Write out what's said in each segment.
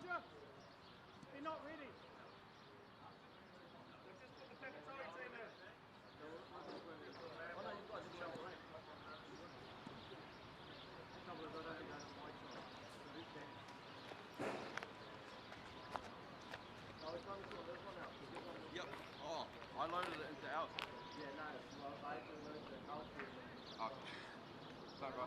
Roger. You're not ready. Yep. Oh, I loaded it into ours. Yeah, no, well, I loaded it into ours. Oh. Sorry, bro.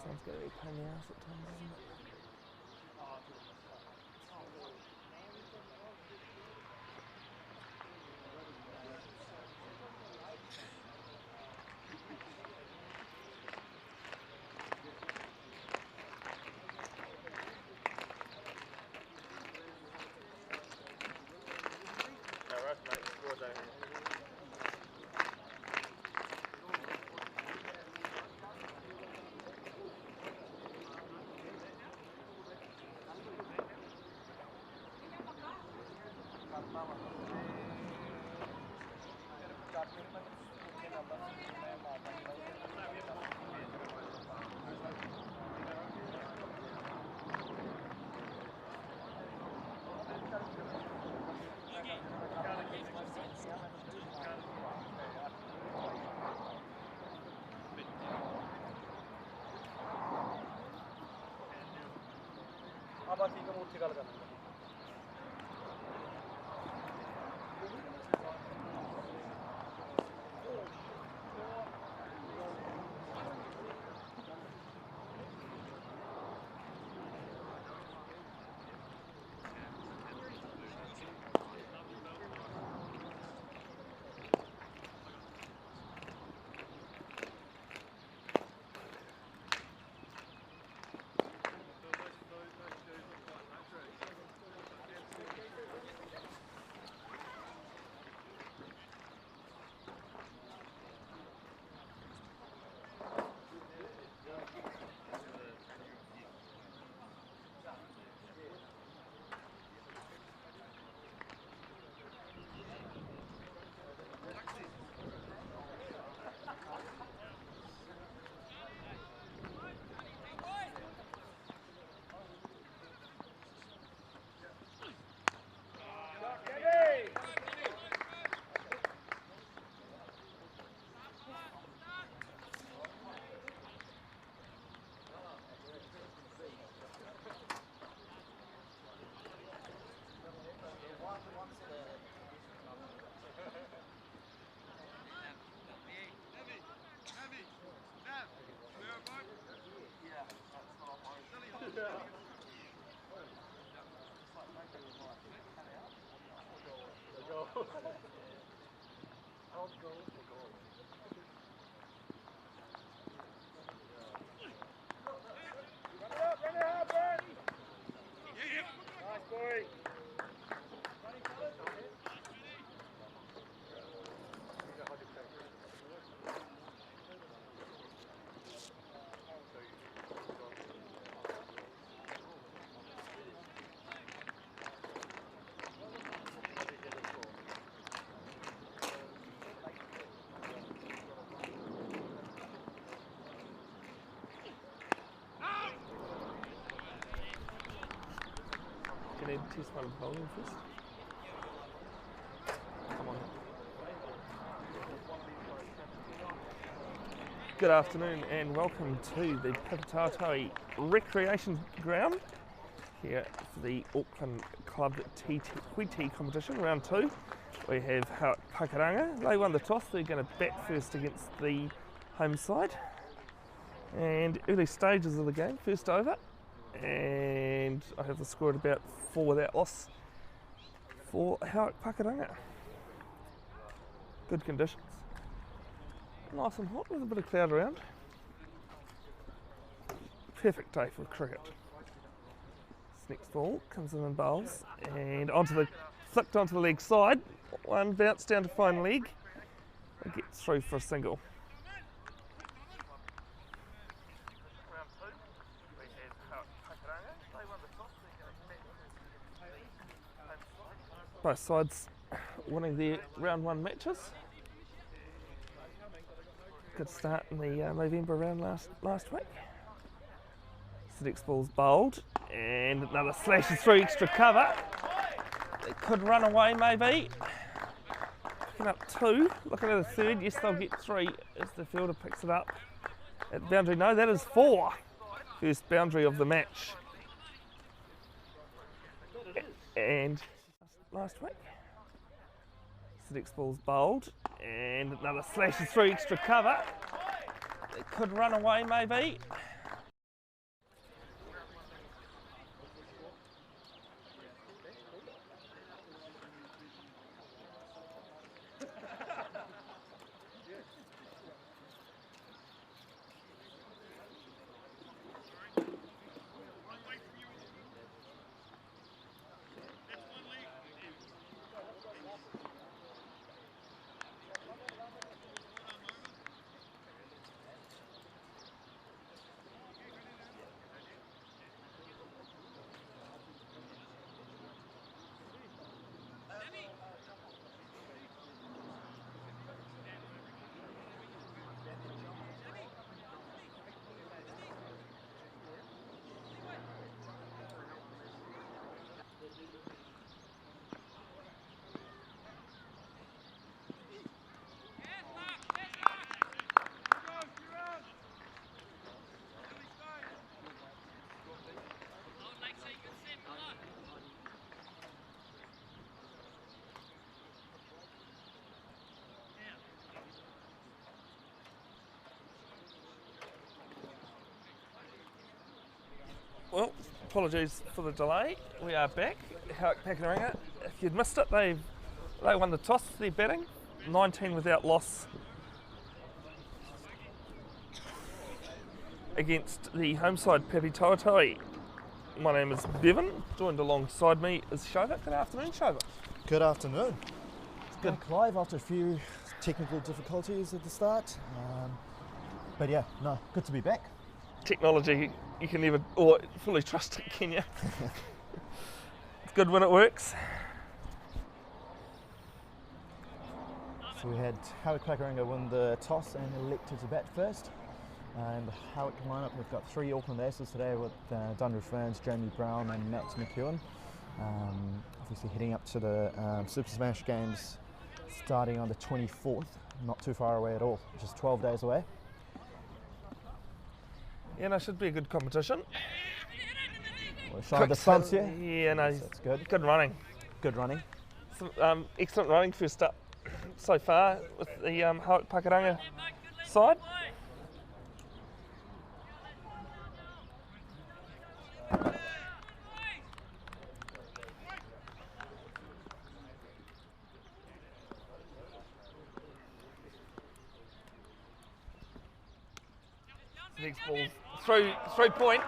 Sounds going to be a pain in the ass at times, isn't it? Alright, mate, score down here. अब ठीक है मूर्ति गल करना Do you need to test my volume first? Come on. Good afternoon and welcome to the Pakaranga Recreation Ground here for the Auckland Club TT competition, round 2. We have Howick Pakaranga. They won the toss, they're going to bat first against the home side. And early stages of the game, first over. And I have the score at about 4 without loss for Howick Pakaranga. Good conditions. Nice and hot with a bit of cloud around. Perfect day for cricket. This next ball comes in and bowls and flicked onto the leg side. One bounce down to fine leg. It gets through for a single. Round 2, we have Howick Pakaranga. They won the toss. Both sides winning their round 1 matches. Good start in the November round last week. So the next ball's bowled and another slashes through extra cover. It could run away maybe. Picking up 2, looking at a third, yes they'll get 3 as the fielder picks it up. At the boundary, no that is 4. First boundary of the match. And last week. So the next ball's bowled and another slashes through extra cover. It could run away maybe. Well, apologies for the delay. We are back. Howick Pakaranga. If you'd missed it, they won the toss. They're batting 19 without loss against the home side Papi Tauatoi. My name is Bevan. Joined alongside me is Shova. Good afternoon, Shova. Good afternoon. It's good. Back live after a few technical difficulties at the start, but yeah, no, good to be back. Technology, you can never fully trust it, can you? It's good when it works. So we had Howick Pakaranga win the toss and elected to bat first. And the Howick lineup, we've got 3 Auckland Aces today with Dundee Ferns, Jamie Brown and Max McEwen. Obviously heading up to the Super Smash games starting on the 24th, not too far away at all, just 12 days away. Yeah, no, should be a good competition. We're showing the stunts here. Yeah, no, so that's good. Good running. Good running. Some, excellent running first up so far with the Howick Pakaranga side. Next ball's through point.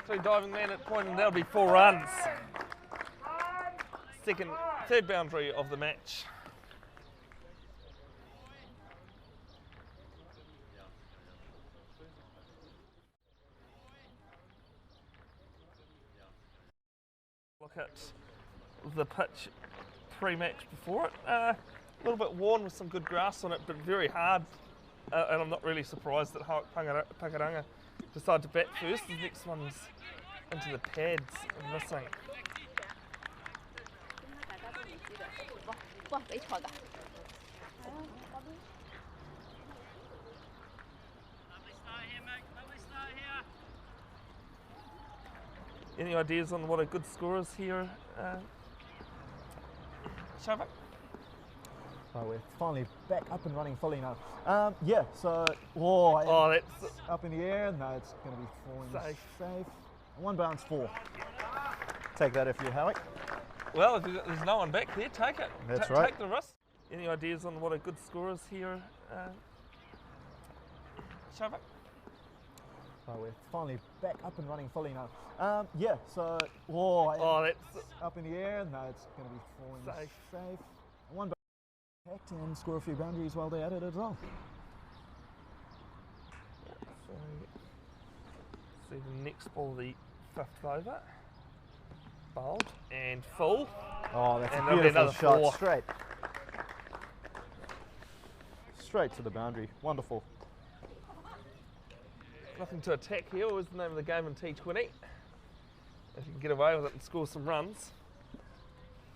Through diving man at point, and that'll be 4 runs. Third boundary of the match. Look at the pitch pre-match before it. A little bit worn with some good grass on it, but very hard. And I'm not really surprised that Howick Pakaranga decided to bat first. The next one's into the pads and missing. Any ideas on what a good score is here, Howick? Oh, we're finally back up and running fully now. Yeah, so That's up in the air. No, it's going to be falling safe. 1 bounce 4. Take that if you're Howick. Well, if there's no one back there, take it. That's right. Take the risk. Any ideas on what a good score is here, Howick? Oh, we're finally back up and running fully now. Yeah, so that's up in the air. No, it's going to be falling safe. 1 bounce packed and score a few boundaries while they're at it as well. So, see the next ball, the 5th over. Bowled and full. Oh, that's and a beautiful shot. 4. Straight to the boundary. Wonderful. Nothing to attack here. What was the name of the game in T20? If you can get away with it and score some runs,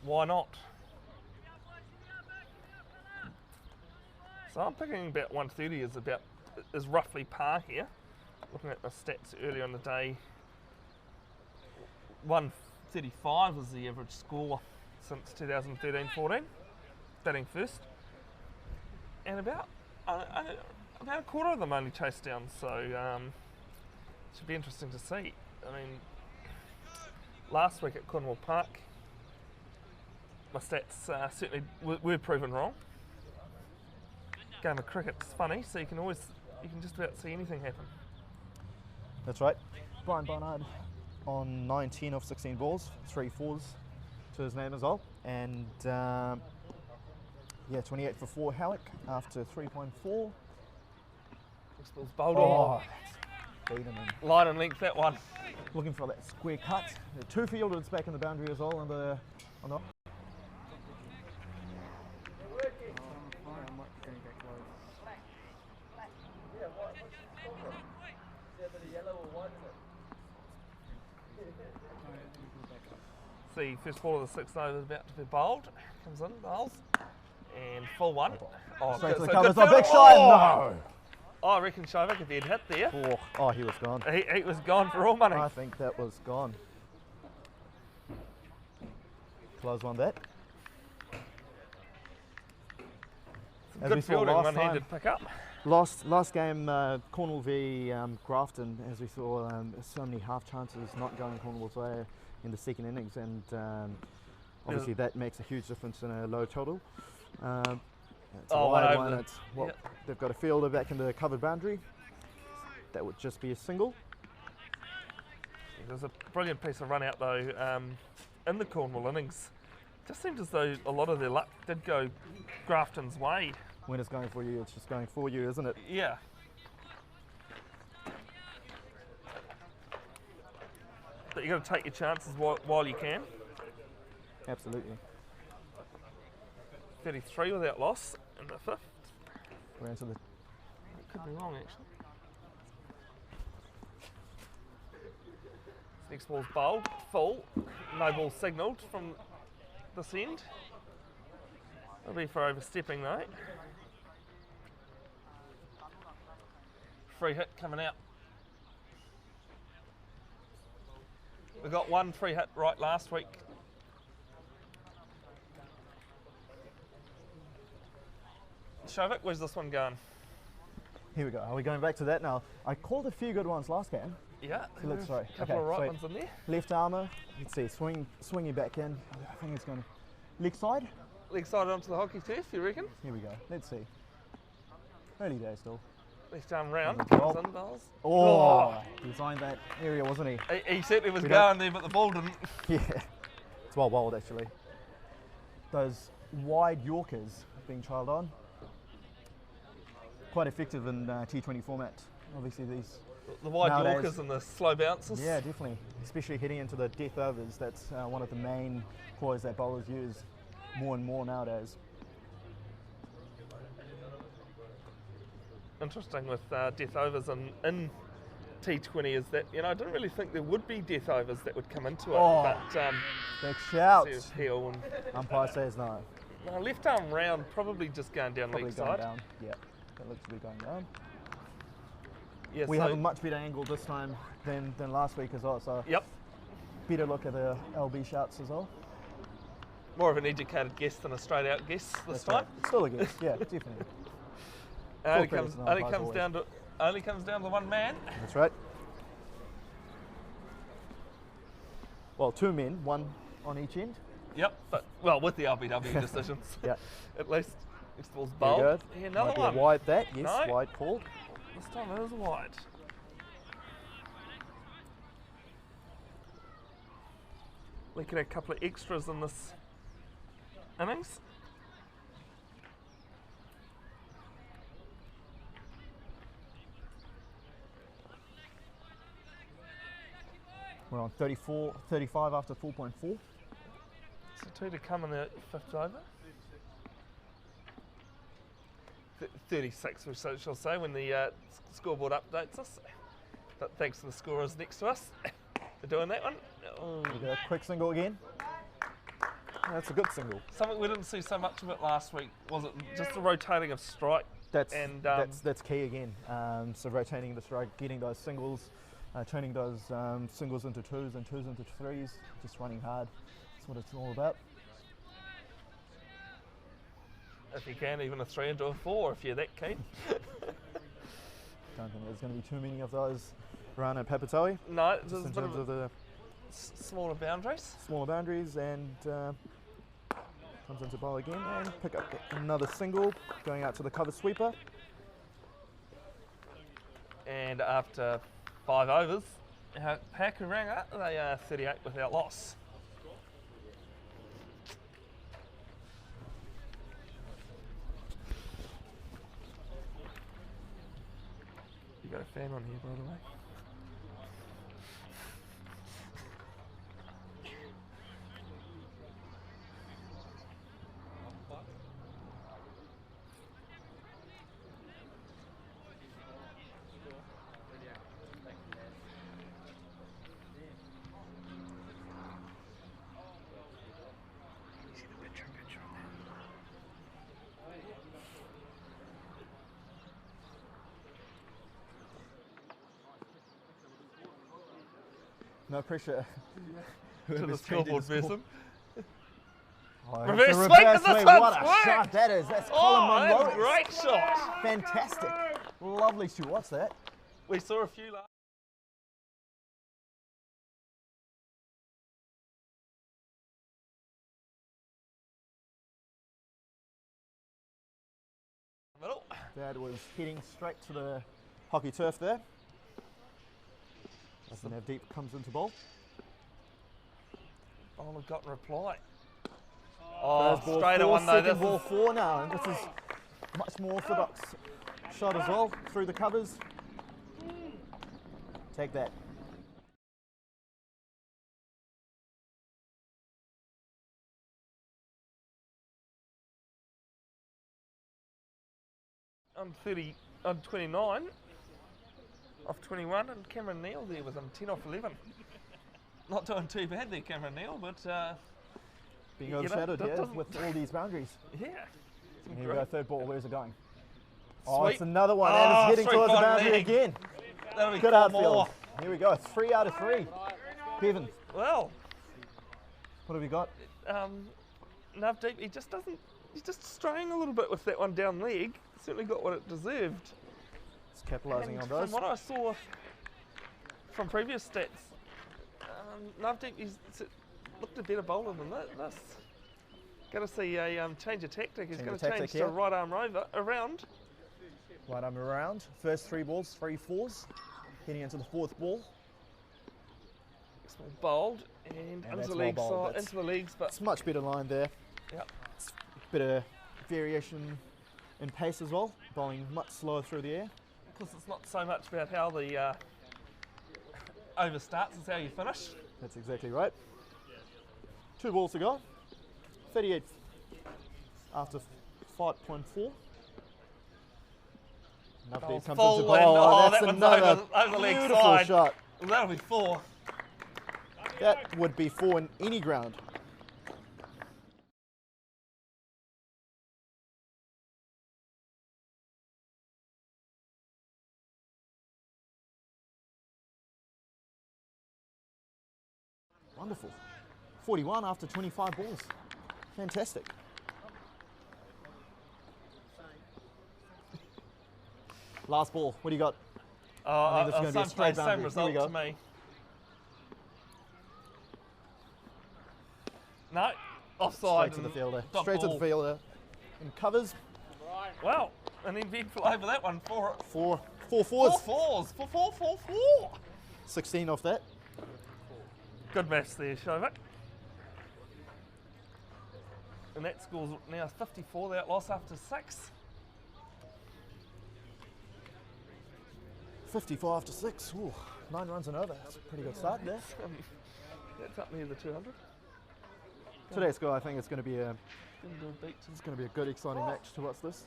why not? So I'm picking about 130 is roughly par here. Looking at the stats earlier in the day, 135 was the average score since 2013-14, batting first, and about a quarter of them only chased down. So it should be interesting to see. I mean, last week at Cornwall Park, my stats certainly were proven wrong. Game of cricket's funny, so you can just about see anything happen. That's right. Brian Barnard on 19 of 16 balls, 3 4s to his name as well, and yeah, 28 for 4 Howick after 3.4. Next ball's bowled Beat him in. line and length, that one. Looking for that square cut. The 2 fielders back in the boundary as well on the. See, first ball of the 6th over is about to be bowled. Comes in, bowls, and full 1. Oh, Straight to the so covers. good A big field. shot. No. I reckon Howick, if he'd hit there, He was gone. he was gone for all money. I think that was gone. Close one that. As we Good saw fielding, last one-handed pick up. Last game, Cornwall v Grafton, as we saw, so many half chances not going Cornwall's way in the second innings, and obviously that makes a huge difference in a low total. It's a wide one. They've got a fielder back in the covered boundary. That would just be a single. There's a brilliant piece of run out though in the Cornwall innings. Just seemed as though a lot of their luck did go Grafton's way. When it's going for you, it's just going for you, isn't it? Yeah. But you've got to take your chances while you can. Absolutely. 33 without loss in the 5th. We're into the. Could be wrong actually. Next ball's bowled, full. No ball signalled from this end. That'll be for overstepping though. Free hit coming out. We got 1 free hit right last week. Howick, where's this one going? Here we go. Are we going back to that now? I called a few good ones last game. Yeah, Let's sorry. a couple of right ones in there. Left armour. Let's see. Swinging back in. I think it's going to leg side. Leg side onto the hockey turf, you reckon? Here we go. Let's see. Early days still. Left arm round. Good Comes job. in, bowls. Oh, designed that area, wasn't he? He certainly was We going don't- there, but the ball didn't. Yeah, it's well bowled actually. Those wide Yorkers being trialled on. Quite effective in T20 format. Obviously these, The wide Nowadays- Yorkers and the slow bounces. yeah, definitely. Especially heading into the death overs, that's one of the main ploys that bowlers use more and more nowadays. Interesting with death overs in T20 is that, I didn't really think there would be death overs that would come into it, Oh. but Big shout. says heel and Umpire says no. left arm round, probably just going down Probably leg going side. down. Yeah, that looks to be going down. Yeah, We so, have a much better angle this time than last week as well, so Yep, better look at the LB shouts as well. more of an educated guess than a straight out guess this That's time. right. It's still a guess, yeah, definitely. Only credit comes, to the only umpires comes down to one man. That's right. Well, two men, one on each end. Yep, but with the LBW decisions, Yeah. at least it's the ball's There you bowled. go. Yeah, another Might be one. a wide that, yes, No. wide called. This time it is wide. We could have a couple of extras in this innings. We're on 35 after 4.4. So two to come in the fifth over. 36, we shall say, when the scoreboard updates us. But thanks to the scorers next to us for doing that one. Oh. We got a quick single again. That's a good single. Something we didn't see so much of it last week, was it just the rotating of strike? That's And, that's key again. So rotating the strike, getting those singles, turning those singles into twos and twos into threes, just running hard. That's what it's all about. If you can, even a 3 into a 4 if you're that keen. Don't think there's going to be too many of those around at Papatoe. No, Just there's a in bit terms of of the smaller boundaries. smaller boundaries, and comes into bowl again and pick up another single, going out to the cover sweeper. And after 5 overs, Pakaranga, they are 38 without loss. You got a fan on here, by the way. No pressure. To the Whoever's changing scoreboard the score. person. Oh, Reverse it's a sweep, and reverse this sweep. one's What a worked. shot that is. That's Oh, Colin that's a Monroe. great shot. Fantastic. Lovely to watch that. We saw a few last. Middle. That was heading straight to the hockey turf there. As the nav deep comes into bowl. Bowler got in reply. Oh, First ball straight four, one though. second This ball is, 4 now, and this is much more orthodox shot as well, through the covers. Take that. on 29 off 21, and Cameron Neal there was on 10 off 11. Not doing too bad there, Cameron Neal, but Being you know, overshadowed that here doesn't- with all these boundaries. yeah. some Here we go, great- third ball, where's it going? Oh, Sweep. it's another one, Oh, and it's heading sweep towards the on boundary leg. again. That'll be Good 4 outfield. more. Here we go, 3 out of 3. Kevin, Well, what have we got? Navdeep, he's just straying a little bit with that one down leg. Certainly got what it deserved. It's capitalising And on from those. what I saw from previous stats, Navdeep looked a better bowler than this. Going to see a change of tactic. He's Change going of to tactic change to here. right arm around. Right arm around. First 3 balls, 3 fours. Heading into the 4th ball. Small bowled and into that's the well legs, bowled. into the legs, but It's much better line there. yep. Bit of variation in pace as well. Bowling much slower through the air. Because it's not so much about how the over starts, it's how you finish. That's exactly right. 2 balls to go. 38 after 5.4. Another Oh, beat comes full into and- bowl. oh, That's that one's another over the leg beautiful side. shot. Well, that'll be 4. That would be 4 in any ground. Wonderful. 41 after 25 balls. Fantastic. Last ball. What do you got? I think this is gonna be a straight same boundary. result Here we go. to me. No, offside. Straight to the and fielder. dot Straight to ball. the fielder. And covers. Wow, and then Ved flew over that one. 4 Four fours. fours. 4. 16 off that. Good maths there, Howick. And that score's now 54. That loss after 6. 54 after 6. Ooh, 9 runs and over. That's a pretty good start there. That's up near the 200. Today's score, I think it's going to be a Beat good, exciting match to watch this.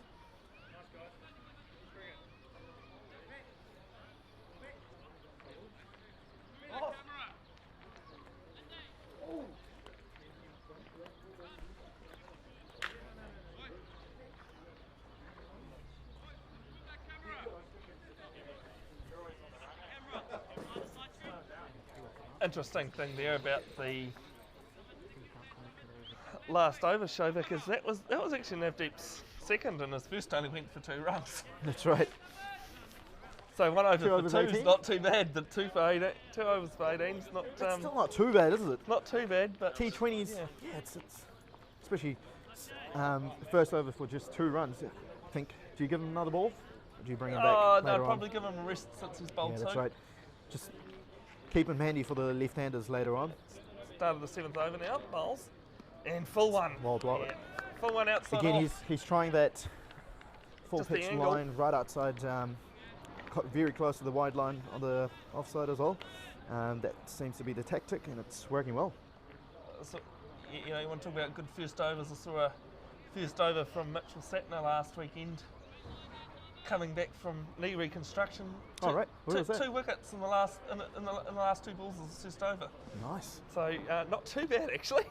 Interesting thing there about the last over, Howick, is that was actually Navdeep's second, and his first only went for 2 runs. That's right. So 1 over 2 for overs 2's 18? not too bad. The 2 for 18, 2 overs for 18's not It's still not too bad, is it? not too bad, but T20s, yeah. yeah, it's especially first over for just 2 runs. I think, do you give him another ball? Or do you bring him back Oh, no, later on? probably give him a rest since he's bowled Yeah, 2. that's right. Just keep him handy for the left-handers later on. Started the 7th over now, bowls, and full one. Well, Yeah. Full one outside Again, off. he's trying that full Just the pitch angle. line right outside, very close to the wide line on the offside as well. That seems to be the tactic, and it's working well. So, you know, you want to talk about good first overs. I saw a first over from Mitchell Satner last weekend, coming back from knee reconstruction. Oh, right. Where was that? 2 wickets in the last in the last 2 balls of the first over. Nice. So not too bad actually.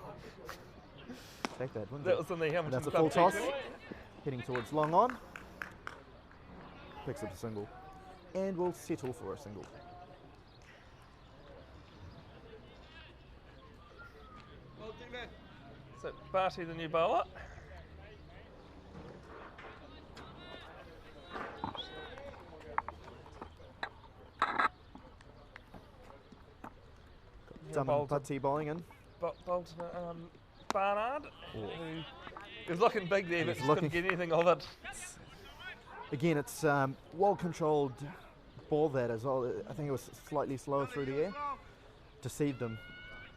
Take that, wouldn't That it? was in the Hamilton That's a Club full toss. T20. Heading towards long on. Picks up a single. And we'll settle for a single. So Barty, the new bowler. Dumb Butty bowling in. Bowled Barnard, who was looking big there, but He's just looking- couldn't get anything of it. Again, it's well-controlled ball that as well. I think it was slightly slower through the air. Deceived them.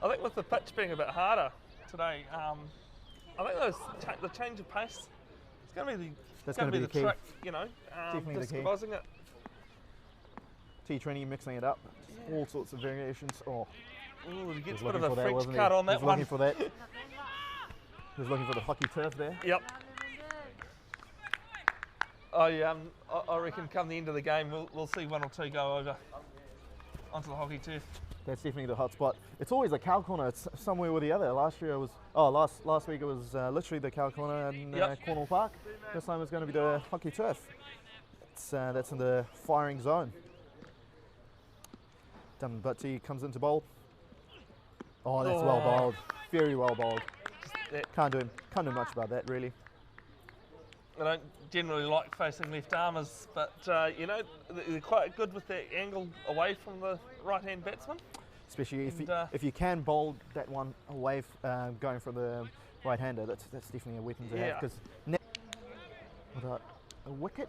I think with the pitch being a bit harder today, I think the change of pace is going to be That's going to be the key. trick, you know, Definitely the key. disguising it. T20 mixing it up. All sorts of variations. Oh, Ooh, he he gets was a bit looking of for a that, French wasn't he? cut on He that was one. looking for that. He was looking for the hockey turf there. Yep. I reckon come the end of the game, we'll see 1 or 2 go over onto the hockey turf. That's definitely the hot spot. It's always a cow corner. It's somewhere or the other. Last year it was, last week it was literally the cow corner in Yep. Cornwall Park. This time it's going to be the hockey turf. That's in the firing zone. Dumb Butty comes into bowl. Oh, that's well bowled. Very well bowled. That- Can't do much about that really. I don't generally like facing left armers, but you know, they're quite good with that angle away from the right-hand batsman. Especially And, if you can bowl that one away, going for the right-hander, that's definitely a weapon to have. Yeah. Because without a wicket,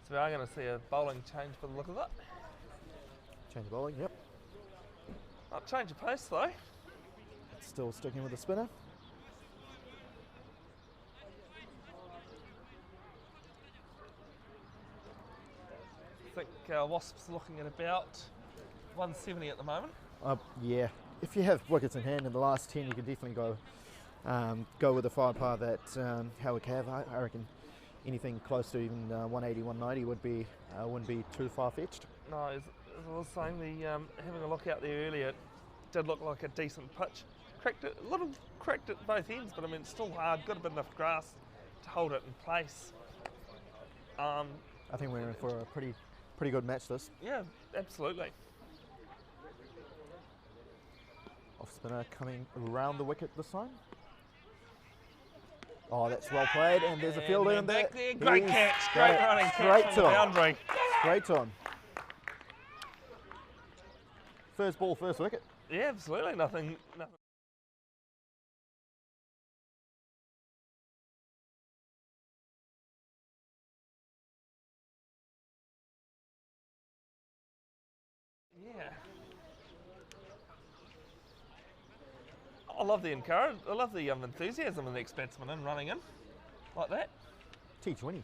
So we are going to see a bowling change for the look of it. Change of bowling, yep. Not change of pace though. Still sticking with the spinner. I think Wasps looking at about 170 at the moment. Yeah, if you have wickets in hand in the last 10, you can definitely go with the firepower that Howick have. I reckon anything close to even 180, 190 wouldn't be too far-fetched. No, as I was saying, having a look out there earlier, it did look like a decent pitch. A little cracked at both ends, but I mean, it's still hard, got a bit enough grass to hold it in place. I think we're in for a pretty good match this. Yeah, absolutely. Off spinner coming around the wicket this time. Oh, that's well played, and there's a fielder in there. Great catch, great running catch from the boundary. Straight on. First ball, first wicket. Yeah, absolutely, nothing. Yeah. I love the encouragement. I love the enthusiasm of the ex-batsman in running in like that. T20.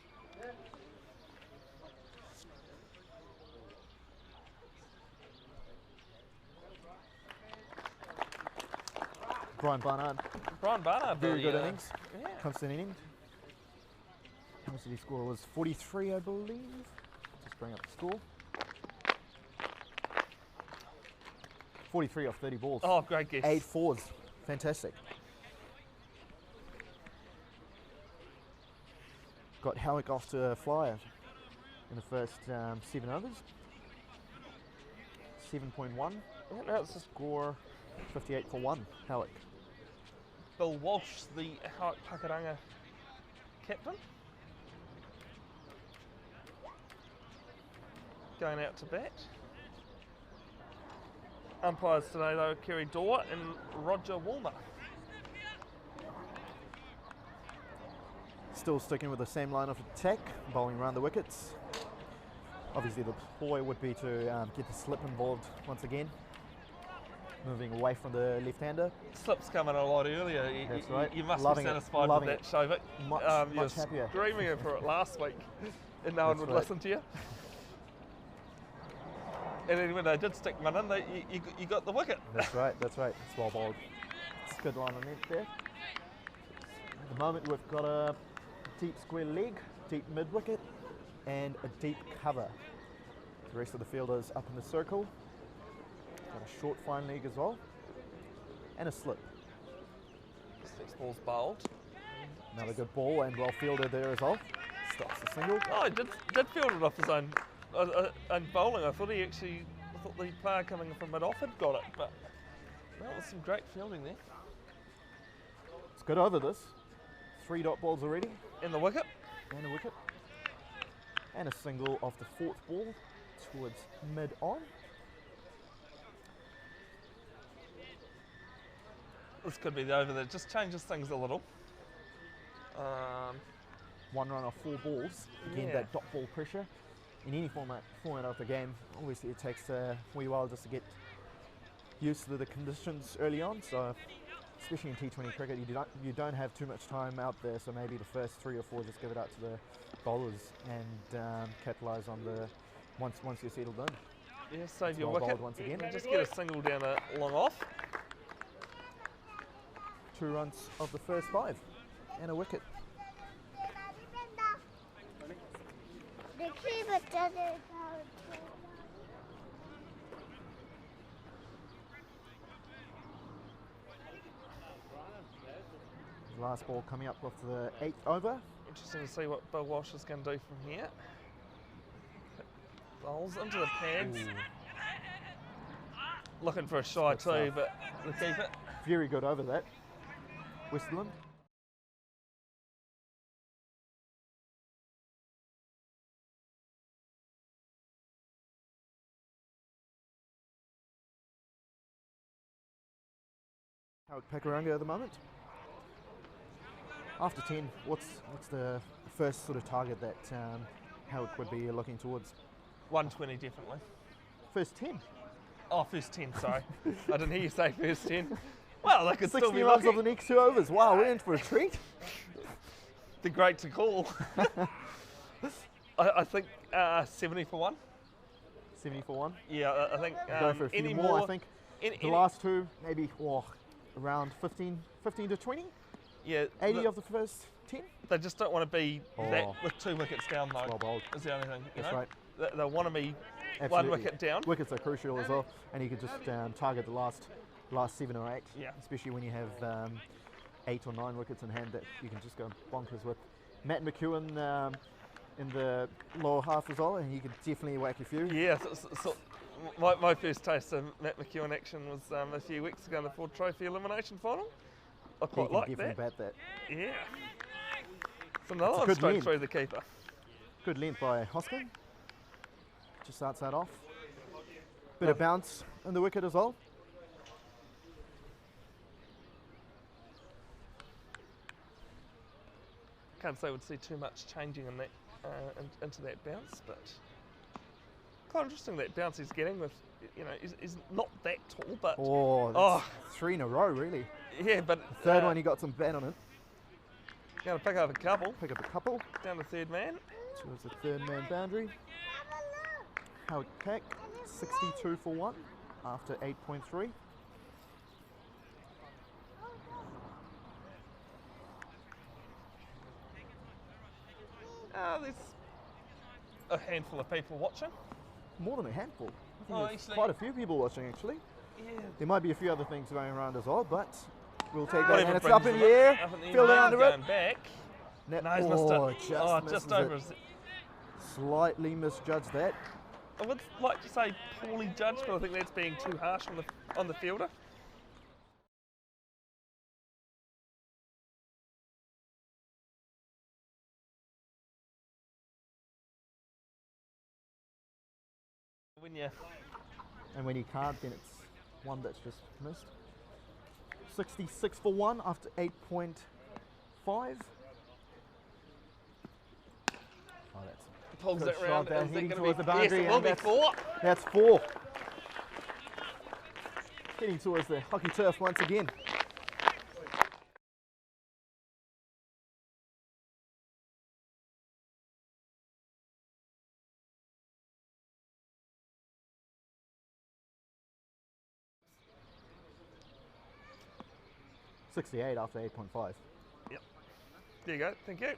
Brian Barnard. Very good innings. Yeah. Constant innings. How much did he score? It was 43, I believe. Just bring up the score. 43 off 30 balls. Oh, great guess. 8 fours. Fantastic. Got Howick off to a flyer in the first 7 overs. 7.1. Yeah, now it's just Score 58 for 1. Howick. Bill Walsh, the Howick Pakaranga captain. Going out to bat. Umpires today though, Kerry Dorr and Roger Woolmer. Still sticking with the same line of attack, bowling around the wickets. Obviously the ploy would be to get the slip involved once again. Moving away from the left-hander. Slip's coming a lot earlier. That's right. You must Loving be it. satisfied Loving with that, Shovik. Much happier. Screaming for it last week and no one would listen to you. And then when they did stick one in, you got the wicket. That's right. It's well bowled. It's a good line on net there. At the moment we've got a deep square leg, deep mid-wicket and a deep cover. The rest of the fielders up in the circle. Got a short fine leg as well. And a slip. 6 balls bowled. Another good ball and well fielded there as well. Stops the single. Oh, he did field it off his own bowling. I thought the player coming from mid-off had got it, but that was some great fielding there. It's good over this. 3 dot balls already. And the wicket. And a wicket. And a single off the 4th ball towards mid-on. This could be the over that just changes things a little. 1 run off 4 balls. Again, Yeah. that dot ball pressure. In any format of the game, obviously it takes a wee while just to get used to the conditions early on. So, especially in T20 cricket, you don't have too much time out there. So maybe the first 3 or 4 just give it out to the bowlers and capitalise on the once you're settled in. Yeah, save It's your well wicket. bowled once again. And just get a single down a long off. 2 runs of the first 5 and a wicket. The keeper doesn't go. Last ball coming up off the 8th over. Interesting to see what Bill Walsh is going to do from here. Bowls into the pads. Ooh. Looking for a shy Good too, stuff. but the keeper. Very good over that. Westerland. Howick Pakaranga at the moment. After 10, what's the first sort of target that Howick would be looking towards? 120 definitely. First 10. Oh, first 10, sorry. I didn't hear you say first 10. Well, they could 60 still be runs looking. of the next 2 overs. Wow, we're in for a treat. They're great to call. I think 70 for 1. 70 for 1. Yeah, I think Go for a few any more, I think. Any, The last 2, maybe around 15 to 20. yeah, 80 of the first 10. they just don't want to be that Oh. with 2 wickets down though. Well bowled. Is the only thing. You That's know? right. They want to be Absolutely. 1 wicket down. Wickets are crucial as well, and you can just target the last 7 or 8. Yeah. Especially when you have 8 or 9 wickets in hand that you can just go bonkers with. Matt McEwen in the lower half as well, and he could definitely whack a few. Yeah, so my first taste of Matt McEwen action was a few weeks ago in the Ford Trophy elimination final. I He quite can like definitely that. bat that. Yeah. It's another It's a one good straight length. through the keeper. Good length by Hoskin. Just starts that off. Bit of bounce in the wicket as well. Can't say we'd see too much changing in that into that bounce, but quite interesting that bounce he's getting with, you know, he's not that tall, but Oh, that's 3 in a row, really. yeah, but Third one, he got some bat on it. going to pick up a couple Pick up a couple down the third man. towards the third man boundary. Howick Pack, 62 for 1 after 8.3. There's a handful of people watching. More than a handful. I think Oh, there's actually- quite a few people watching actually. Yeah. There might be a few other things going around as well, but we'll take that. Whatever And it's brings up in them the air. Up in the Field air, under going it. back. Net- No, he's missed it. just Just misses over it. his. Slightly misjudged that. I would like to say poorly judged, but I think that's being too harsh on the fielder. When you And when he can't, then it's one that's just missed. 66 for 1 after 8.5. Oh, pulls Good it shot round, there, is it heading going towards to the be? Yes, boundary, it will and be that's- 4. that's 4. Heading towards the hockey turf once again. .68 after 8.5. There you go. Thank you.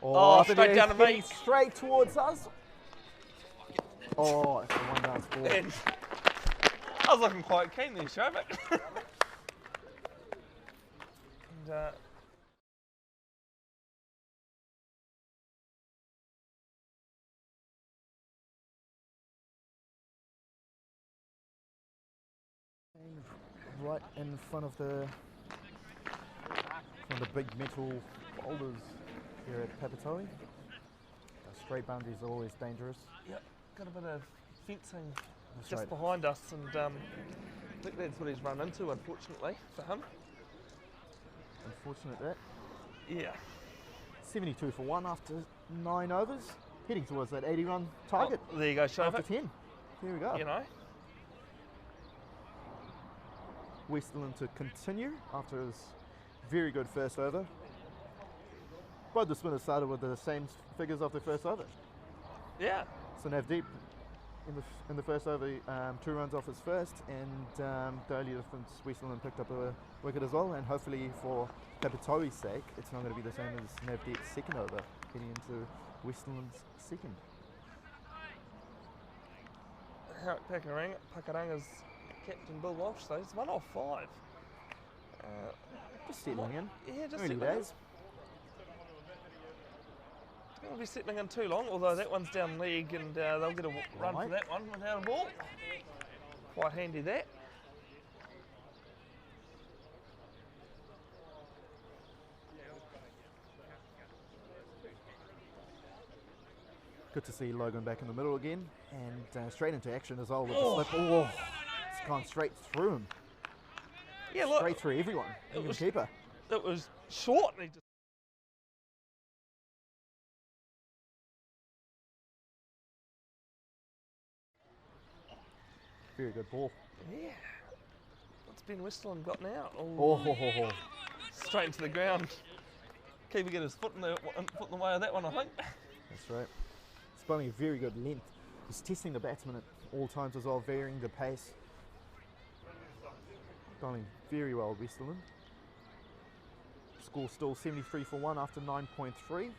Oh, straight down to me. Straight towards us. Oh, it's a 1 down score. And I was looking quite keen then, show, but and, Right in front of the big metal boulders here at Papatoe. Straight boundaries are always dangerous. yep, got a bit of fencing That's just right. behind us, and I think that's what he's run into, unfortunately for him. Unfortunate that. Yeah. 72 for 1 after 9 overs. Heading towards that 80 run target Oh, there you go, show after it. 10. Here we go. You know. Westerland to continue after his very good first over. Both the spinners started with the same figures of the first over. Yeah. So Navdeep in the first over, 2 runs off his first, and the only difference, Westerland picked up a wicket as well, and hopefully for Papatoe's sake, it's not going to be the same as Navdeep's second over, getting into Westerland's second. Howick Pakaranga's captain Bill Walsh, though, he's 1 off 5. Just settling in. Yeah, just Early settling in. days. Don't want to be settling in too long, although that one's down leg, and they'll get a run for Right. that one without a ball. Quite handy that. Good to see Logan back in the middle again, and straight into action as well with the slip. Oh, it's gone straight through him. Yeah, look, Straight through everyone, even was- keeper. it was short, and he just Very good ball. Yeah. What's Ben Westerland got now? Oh. Straight into the ground. Keeper get his foot in the way of that one, I think. That's right. He's bowling a very good length. He's testing the batsman at all times as well, varying the pace. Bowling very well, Westerland. Score still 73 for 1 after 9.3.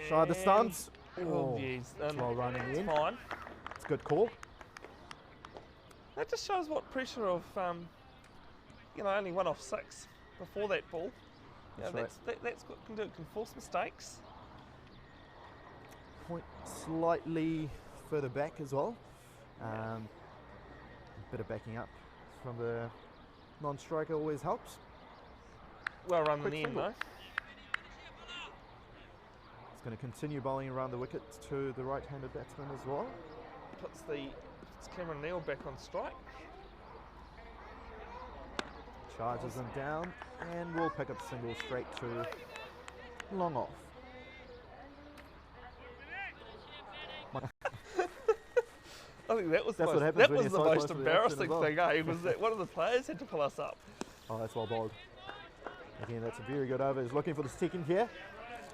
Shy the stance. Oh, jeez. It's well run in the end. Fine. It's a good call. That just shows what pressure of, only 1 off 6 before that ball. That's right. That's what it can do. It can force mistakes. Point slightly further back as well. A bit of backing up from the non-striker always helps. Well run in Quick the end, single. though. He's going to continue bowling around the wicket to the right-handed batsman as well. Puts Cameron Neal back on strike. Charges him down and will pick up the single straight to long off. I think that was That's the what most, happens that when was you're the so most close to the embarrassing action as thing, eh? Was that one of the players had to pull us up. Oh, that's well bowled. Again, that's a very good over. He's looking for the second here.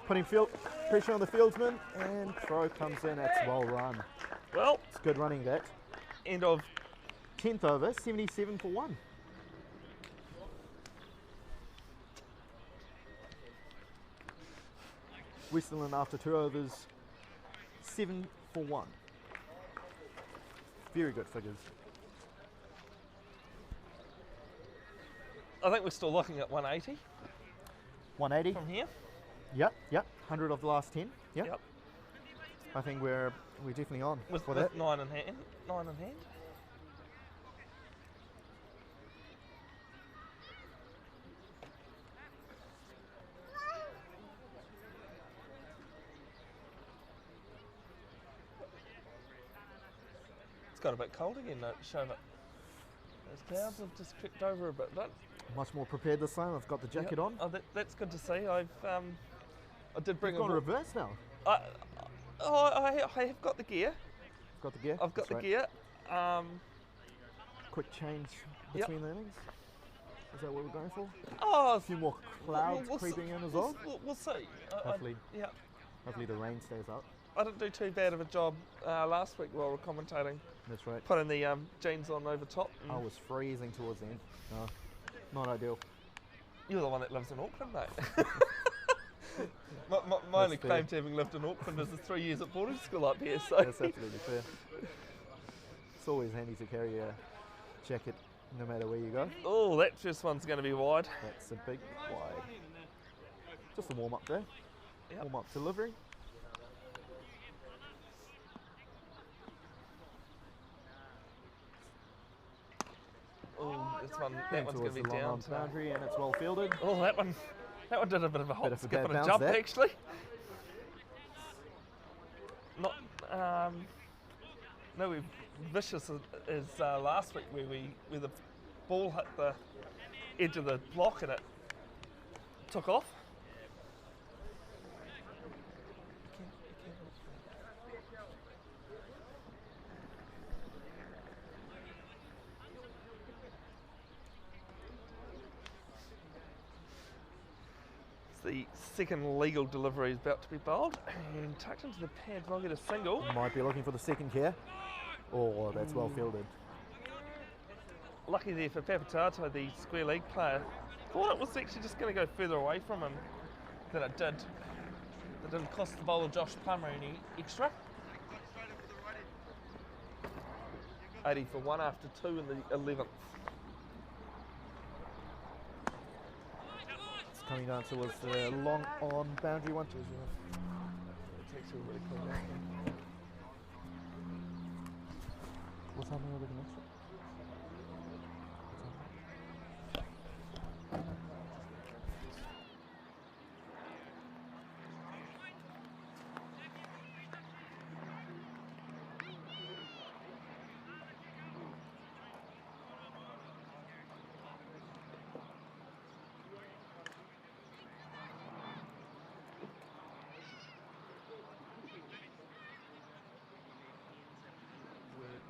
Putting pressure on the fieldsman, and throw comes in. That's well run. Well, It's good running that. end of 10th over, 77 for 1. Westerland after 2 overs, 7 for 1. Very good figures. I think we're still looking at 180 180. from here. Yep. 100 of the last 10. Yep. Yep. I think we're definitely on With, for with that. 9 in hand. 9 in hand. It's got a bit cold again, though, to show that those clouds have just crept over a bit. Much more prepared this time. I've got the jacket on. Oh, that's good to see. I did bring You've gone reverse now. I have got the gear. Got the gear. I've got That's the right. gear. Quick change Yep. between the innings. Is that what we're going for? Oh, A few more clouds creeping in as well. We'll see. Hopefully. Yeah. Hopefully the rain stays up. I didn't do too bad of a job last week while we were commentating. That's right. Putting the jeans on over top. I was freezing towards the end. No, not ideal. You're the one that lives in Auckland, mate. my only That's claim fair. to having lived in Auckland is the 3 years at boarding school up here. So That's absolutely fair. It's always handy to carry a jacket no matter where you go. oh, that first one's going to be wide. That's a big wide. Just a warm up there. Yep. Warm up delivery. Oh, that one's Going going to towards be the long down. on boundary, and it's well fielded. Oh, that one did a bit of a hop, Bit of a skip, bad and a bounce jump there. actually. Not no, we vicious as last week where the ball hit the edge of the block and it took off. The second legal delivery is about to be bowled and tucked into the pad. We'll get a single. Might be looking for the second here. Oh, that's well fielded. Lucky there for Papatato, the square leg player. Thought it was actually just going to go further away from him than it did. It didn't cost the bowler Josh Plummer any extra. 80 for 1 after 2 in the 11th. It's coming down towards the long on boundary one. It's actually really clean. What's happening with the next one?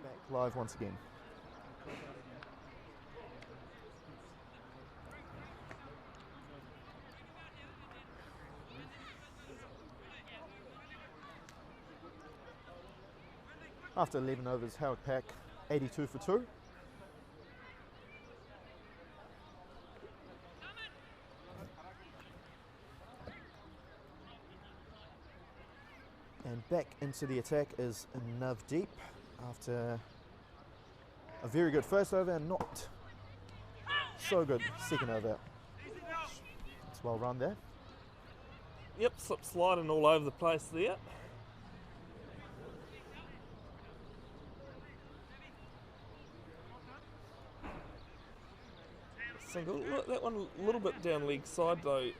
Back live once again. After 11 overs, Howick Pack 82 for 2. And back into the attack is Navdeep after a very good first over and not so good second over. It's well run there. Yep, slip sliding all over the place there. Single. Look, that one a little bit down leg side though.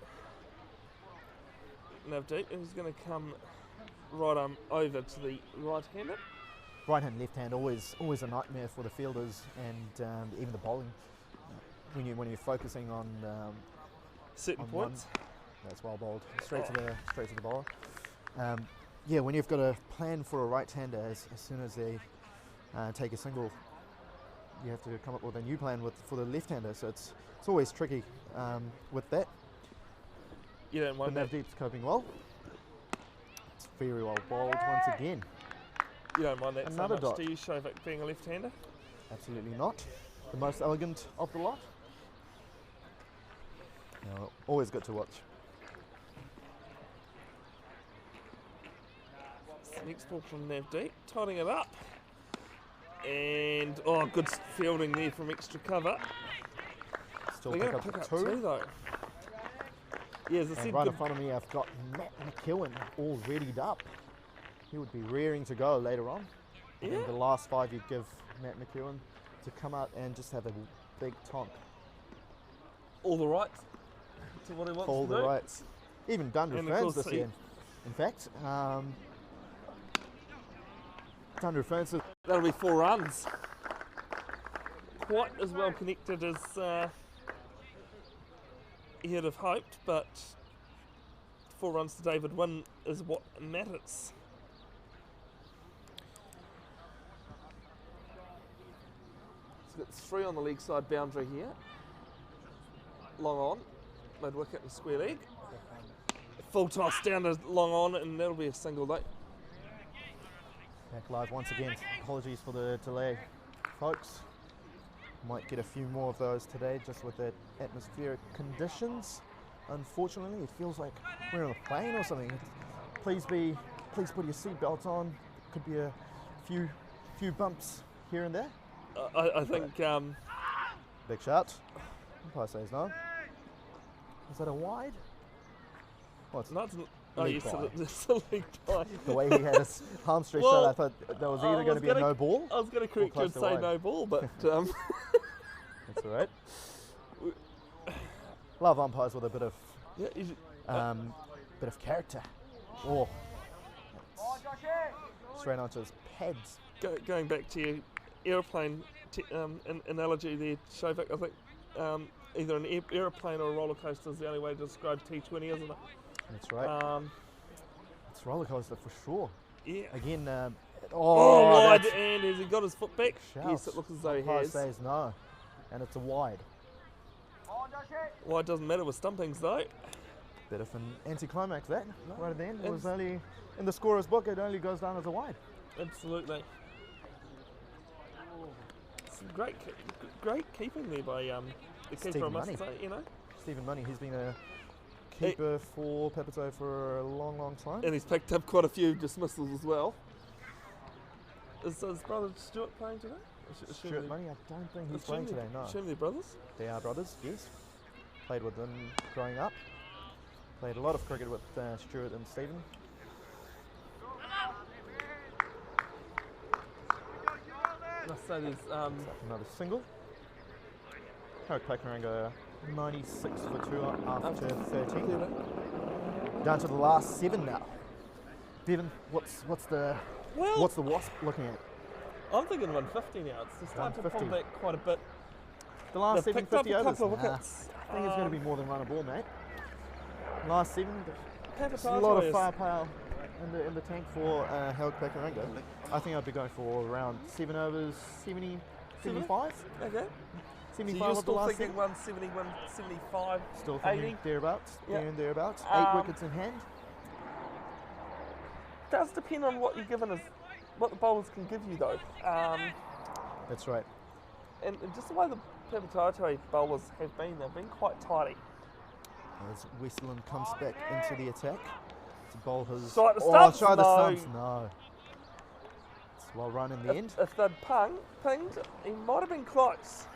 Navdeep, and he's going to come right arm over to the right-hander. Right hand, left hand, always a nightmare for the fielders and even the bowling. When you're focusing on Certain on points. that's well bowled. Straight to the bowler. Yeah, when you've got a plan for a right-hander, as soon as they take a single, you have to come up with a new plan for the left-hander. So it's always tricky with that. You don't mind But that. Navdeep's coping well. It's very well bowled once again. You don't mind that Another so much, dot. do you, Howick, being a left-hander? Absolutely not. The most elegant of the lot. No, always good to watch. Next ball from Navdeep, tidying it up. And, good fielding there from extra cover. Still They're pick going to up pick up two. two though. Yeah, as I And said, right in good, front of me, I've got Matt McEwen all readied up. He would be rearing to go later on. I think Yeah. the last five you'd give Matt McEwen to come out and just have a big tonk. all the rights to what he wants All to the do. rights. Even Dundra And of Ferns course this he- year. In fact, Dundra Ferns is That'll be 4 runs. Quite as well connected as he'd have hoped, but 4 runs to David Wynn is what matters. So it's 3 on the leg side boundary here. Long on, mid wicket and square leg. Full toss down to long on, and that'll be a single though. back live once again. Apologies for the delay, folks. Might get a few more of those today just with the atmospheric conditions. Unfortunately, it feels like we're on a plane or something. Please put your seatbelts on. Could be a few bumps here and there. I think Big shout. Umpire says no. Is that a wide? What's not. Oh, Leg yes, bye. it's a leg bye. the way he had his palm stretched Well, out? I thought that was I either going was to be a gonna- no ball. I was going to correct you close and to say wide. no ball, but That's all right. Love umpires with a bit of yeah, you should- bit of character. Oh, straight onto his pads. going back to your aeroplane analogy there, Howick, I think either an aeroplane or a roller coaster is the only way to describe T20, isn't it? That's right. It's roller coaster for sure. Yeah. Again, Wide, that's and has he got his foot back? shouts. Yes, it looks as though he Umpire has. says no, and it's a wide. Well, it doesn't matter with stumpings though. Bit of an anticlimax that right at the end. It was only in the scorer's book. It only goes down as a wide. Absolutely. Some great keeping there by the keeper, I Stephen must Money. say, you know. Stephen Money, he's been a keeper for Pepito for a long, long time. And he's picked up quite a few dismissals as well. Is his brother Stuart playing today? Stuart Money, I don't think he's playing today, no. Assume they're brothers? They are brothers, yes. Played with them growing up. Played a lot of cricket with Stuart and Stephen. Must say there's Another single. Howick Pakaranga 96 for 2 after 13. Down to the last 7 now. Bevan, what's the Wasp looking at? I'm thinking 150 now. It's starting to pull 150. back quite a bit. The last They've 7 picked up 50 a overs. couple of Nah, wickets. I think it's going to be more than run a ball, mate. Last 7, there's a Papatai lot of is- firepower in the tank for Howick Pakaranga. I think I'd be going for around 7 overs, 70, 75. Okay. 75 So of you're the still last thinking inning. 170, 175, Still 80? thinking thereabouts, Yeah. there and thereabouts. 8 Um, wickets in hand. Does depend on what you're given as what the bowlers can give you though. That's right. And just the way the Pepataro bowlers have been, they've been quite tidy. As Westland comes back into the attack to bowl his... Shy the stumps? Shy the No. stumps, no. It's well run in the end. If they'd pinged, he might have been close.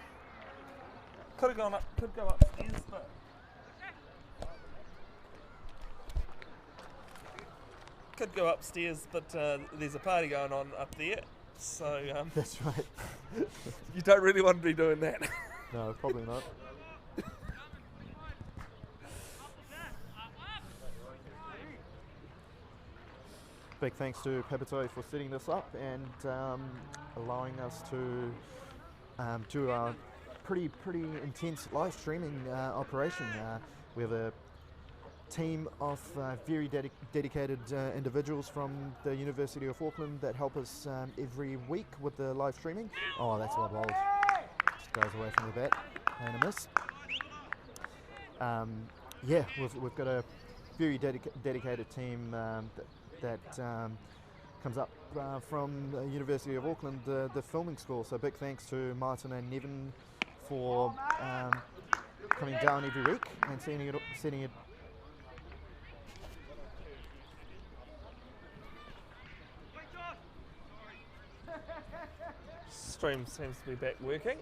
Could have gone up, could go upstairs, but could go upstairs, but there's a party going on up there, so That's right. you don't really want to be doing that. No, probably not. Big thanks to Pepatoi for setting this up and allowing us to do our pretty intense live streaming operation. We have a team of very dedicated individuals from the University of Auckland that help us every week with the live streaming. Oh, that's well bowled. Just goes away from the bat and a miss. Yeah, we've got a very dedicated team that comes up from the University of Auckland, the filming school. So big thanks to Martin and Nevin for coming down every week and setting it. Stream seems to be back working.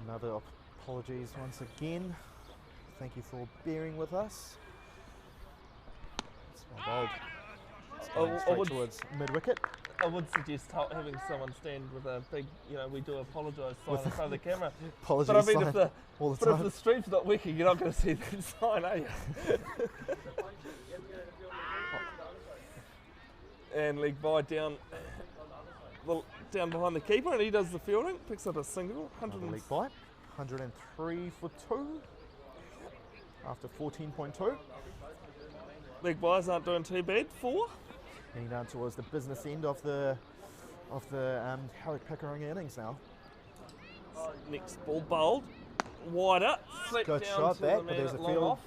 Another apologies once again. Thank you for bearing with us. It's well bowled. It's going straight towards mid-wicket. I would suggest having someone stand with a big, we do apologise sign in front of the camera. Apologies But I mean, sign all the if time. the stream's not working, you're not going to see that sign, are you? And league by down behind the keeper, and he does the fielding, picks up a single. Another league by. 103 for 2 after 14.2. Leg buys aren't doing too bad. 4. Getting down towards the business end of the Howick Pakaranga innings now. Next ball bowled, wider, flipped Good down shot to back, the but man there's at a long field. off.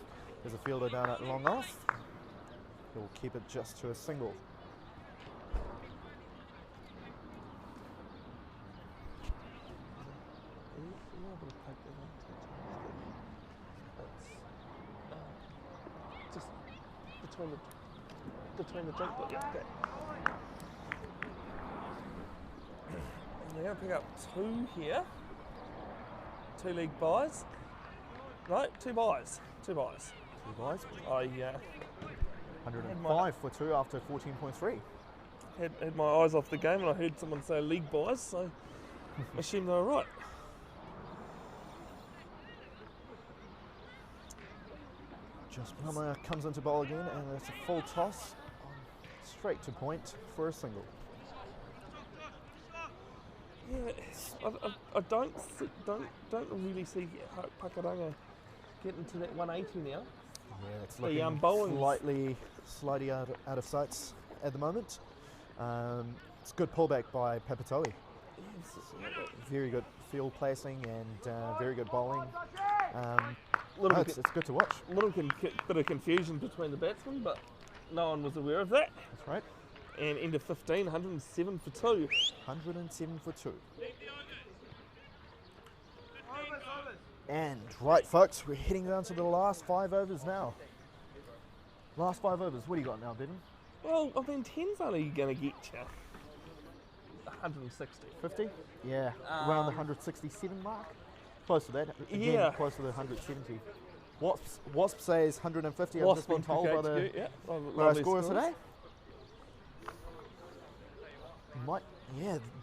There's a fielder down at long off. He'll keep it just to a single. Just between the jump ball, yeah, okay. And they're going to pick up 2 here. 2 league buys. No, 2 buys. 2 buys. 2 guys. I 105 for 2 after 14.3. had my eyes off the game and I heard someone say league buys, so I assumed they were right. Just Plummer comes into bowl again, and it's a full toss straight to point for a single. Yeah, I don't really see Pakaranga getting to that 180 now. Yeah, it's The, looking bowling slightly out of sights at the moment. It's good pullback by Pepatoi. Very good field placing and very good bowling. It's good to watch. A little bit of confusion between the batsmen, but no one was aware of that. That's right. And end of 15, 107 for 2. 107 for 2. And right, folks, we're heading down to the last 5 overs now. Last 5 overs. What do you got now, Bevan? Well, I mean, 10's only going to get you 160. 50? Yeah, around the 167 mark. Close to that. Again, Yeah. close to the 170. Wasp says 150. I've Wasp just been told by the by our lovely scorers scores. today.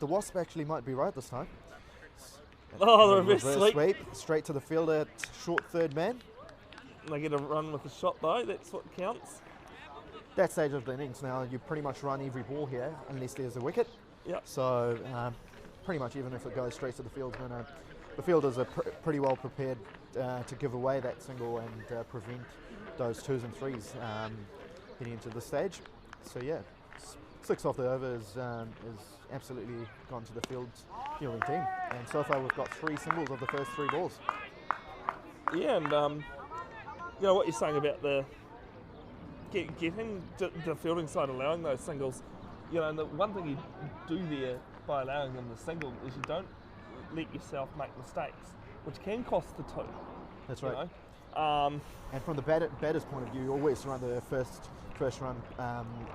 The Wasp actually might be right this time. Oh, the reverse sweep. Straight to the fielder at short third man. They get a run with the shot though, that's what counts. That stage of the innings now, you pretty much run every ball here unless there's a wicket. Yep. So pretty much even if it goes straight to the field, the fielders are pretty well prepared to give away that single and prevent those 2s and 3s heading into the stage. So yeah, 6 off the over is absolutely gone to the fielding team. And so far we've got 3 singles of the first 3 balls. Yeah, and you know what you're saying about the getting the fielding side allowing those singles. You know, and the one thing you do there by allowing them the single is you don't let yourself make mistakes, which can cost the 2. That's right. You know? And from the batter's point of view, you always run the first run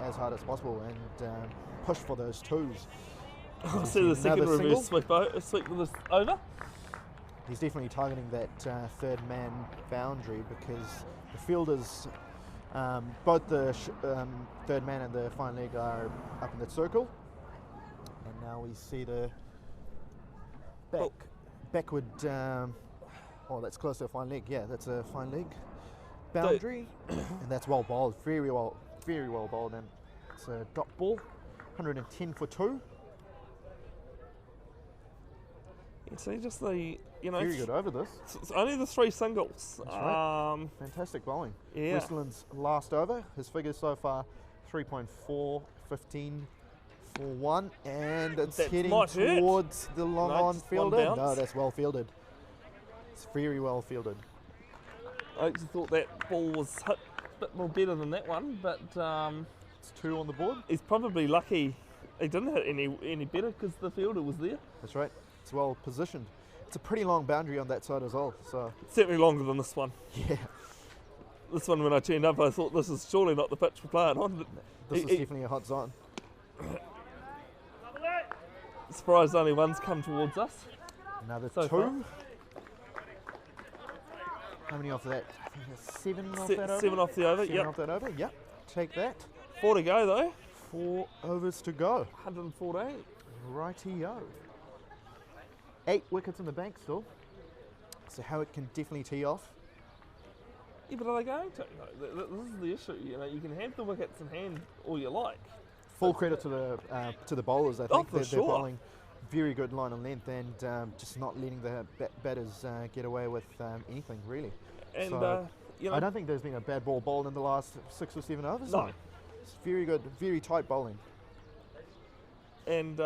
as hard as possible and push for those 2s. I see the second Another reverse single. sweep with this over. He's definitely targeting that third man boundary because the fielders, both the third man and the fine leg are up in that circle. And now we see the backward, oh, that's close to a fine leg. Yeah, that's a fine leg boundary. And that's well bowled, very well bowled. And it's a drop ball, 110 for 2. You see, just the, you know, Very good over this. it's only the 3 singles. That's right. Fantastic bowling. Yeah. Westland's last over. His figures so far 3.4, 15 for 1, and it's That heading might hurt. towards the long No, on just one fielder. No, bounce. that's well fielded. It's very well fielded. I actually thought that ball was hit a bit more better than that one, but It's 2 on the board. he's probably lucky he didn't hit any better because the fielder was there. That's right. It's well positioned. It's a pretty long boundary on that side as well. So Certainly longer than this one. yeah, This one, when I turned up, I thought this is surely not the pitch we're playing on. But this is he- definitely a hot zone. surprised only one's come towards us. Another So 2. far. How many off that? I think it's 7 off Se- that over. 7 off the over, 7 yep. off that over. Yep. Take that. 4 to go though, 4 overs to go. 114. Righty-o. 8 wickets in the bank still. So Howick can definitely tee off. Yeah, but are they going to? No, this is the issue. You know, you can have the wickets in hand all you like. Full credit to the bowlers. I think for they're sure. bowling very good line and length and just not letting the batters get away with anything really. And So, you know, I don't think there's been a bad ball bowled in the last 6 or 7 overs. No. It's very good, very tight bowling. and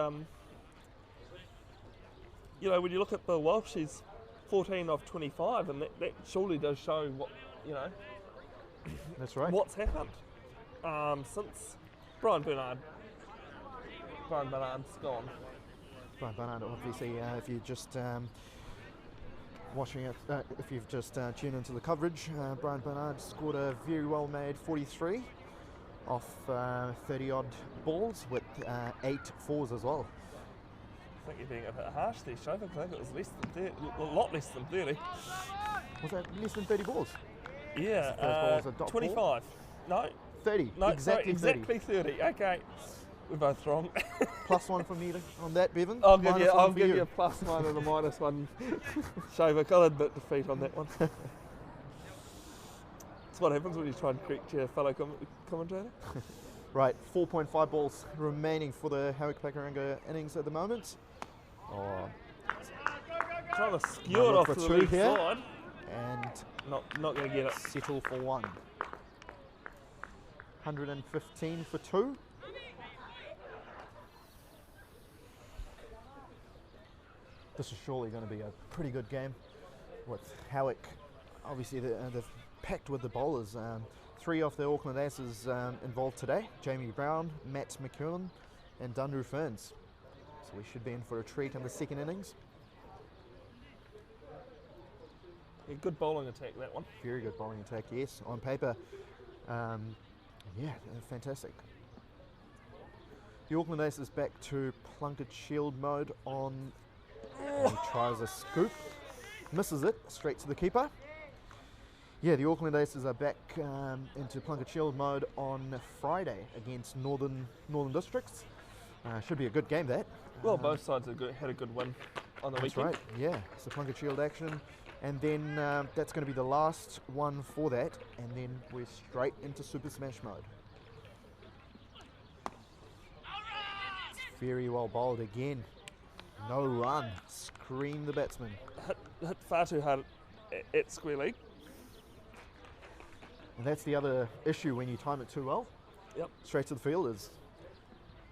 you know, when you look at Bill Walsh, he's 14 off 25, and that surely does show what, you know, That's right. what's happened since Brian Bernard's gone. Brian Barnard, obviously, if you just watching it, if you've just tuned into the coverage, Brian Barnard scored a very well made 43 off 30 odd balls with 8 fours as well. I think you're being a bit harsh there, Shova, because I think it was less than 30, a lot less than 30. Was that less than 30 balls? Yeah, First ball was a dot 25. No, 30. no, Exactly 30. exactly 30. Okay, we're both wrong. Plus 1 from me on that, Bevan. I'll give Minus you, 1 I'll for give you a +1 and a -1. Shova, I'll admit defeat on that one. That's what happens when you try and correct your fellow commentator. Right, 4.5 balls remaining for the Howick Pakaranga innings at the moment. Oh, Trying to skew Now it look off for to the 2 left here. side. and Not going to get it. settle for 1. 115 for 2. This is surely going to be a pretty good game with Howick. Obviously, they've packed with the bowlers. 3 off the Auckland Aces involved today. Jamie Brown, Matt McKeown and Dundru Ferns. So we should be in for a treat in the second innings. Yeah, good bowling attack, that one. Very good bowling attack, yes, on paper. Yeah, fantastic. The Auckland Aces back to Plunkett Shield mode on. And he tries a scoop, misses it, straight to the keeper. Yeah, the Auckland Aces are back into Plunkett Shield mode on Friday against Northern Districts. Should be a good game, that. Well, both sides had a good win on the That's weekend. right, yeah. So Plunkett Shield action. And then that's going to be the last one for that. And then we're straight into Super Smash mode. Very well bowled again. No run. Scream the batsman. Hit far too hard at square leg. And that's the other issue when you time it too well. Yep. Straight to the fielders.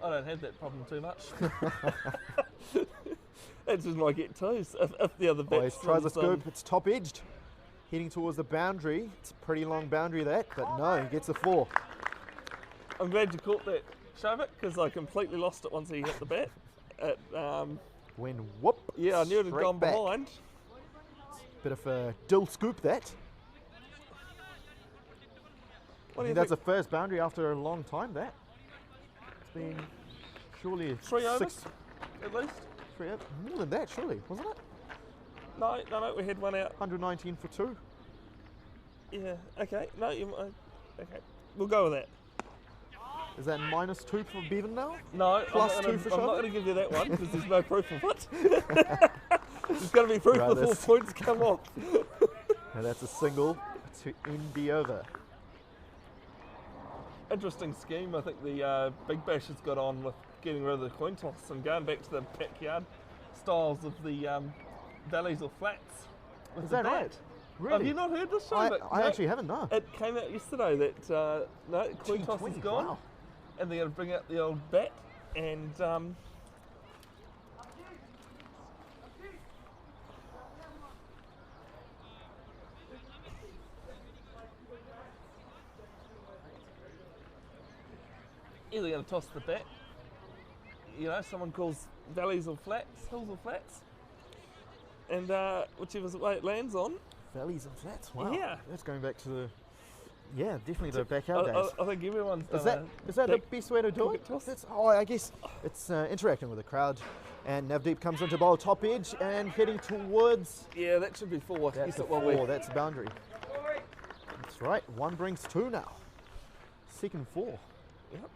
I don't have that problem too much. That's just my get twos. If the other Oh, he batsman tries a scoop. It's top edged. Heading towards the boundary. It's a pretty long boundary that, but no, he gets a 4. I'm glad you caught that, Howick, because I completely lost it once he hit the bat. When whoop. Yeah, I knew it had straight gone back. behind. Bit of a dill scoop that. What I do you think that's think? the first boundary after a long time that. It's been surely 3 overs, at least? 3 overs. More than that, surely, wasn't it? No, we had one out. 119 for 2. Yeah, okay. No, okay. We'll go with that. Is that -2 for Bevan now? No, Plus I'm 2 not for going Howick? to give you that one because there's no proof of it. There's got to be proof Right, before that's- points come off. And that's a single to end the over. Interesting scheme. I think the Big Bash has got on with getting rid of the coin toss and going back to the backyard styles of the valleys or flats. With Is the that bat. right? Really? Have you not heard this, I Howick? No. actually haven't, no. It came out yesterday that no, coin toss is T20, gone, wow. and they're going to bring out the old bat and. Either going to toss the bat, someone calls valleys or flats, hills or flats, and whichever way it lands on. Valleys and flats, wow. Yeah. That's going back to the, definitely the backyard days. I think everyone's done Is that the back best way to do pocket it? toss. I guess it's interacting with the crowd. And Navdeep comes into bowl top edge and heading towards. Yeah, that should be 4. That's Yes, a it will 4. be. That's a boundary. That's right. 1 brings 2 now. Second 4. Yep.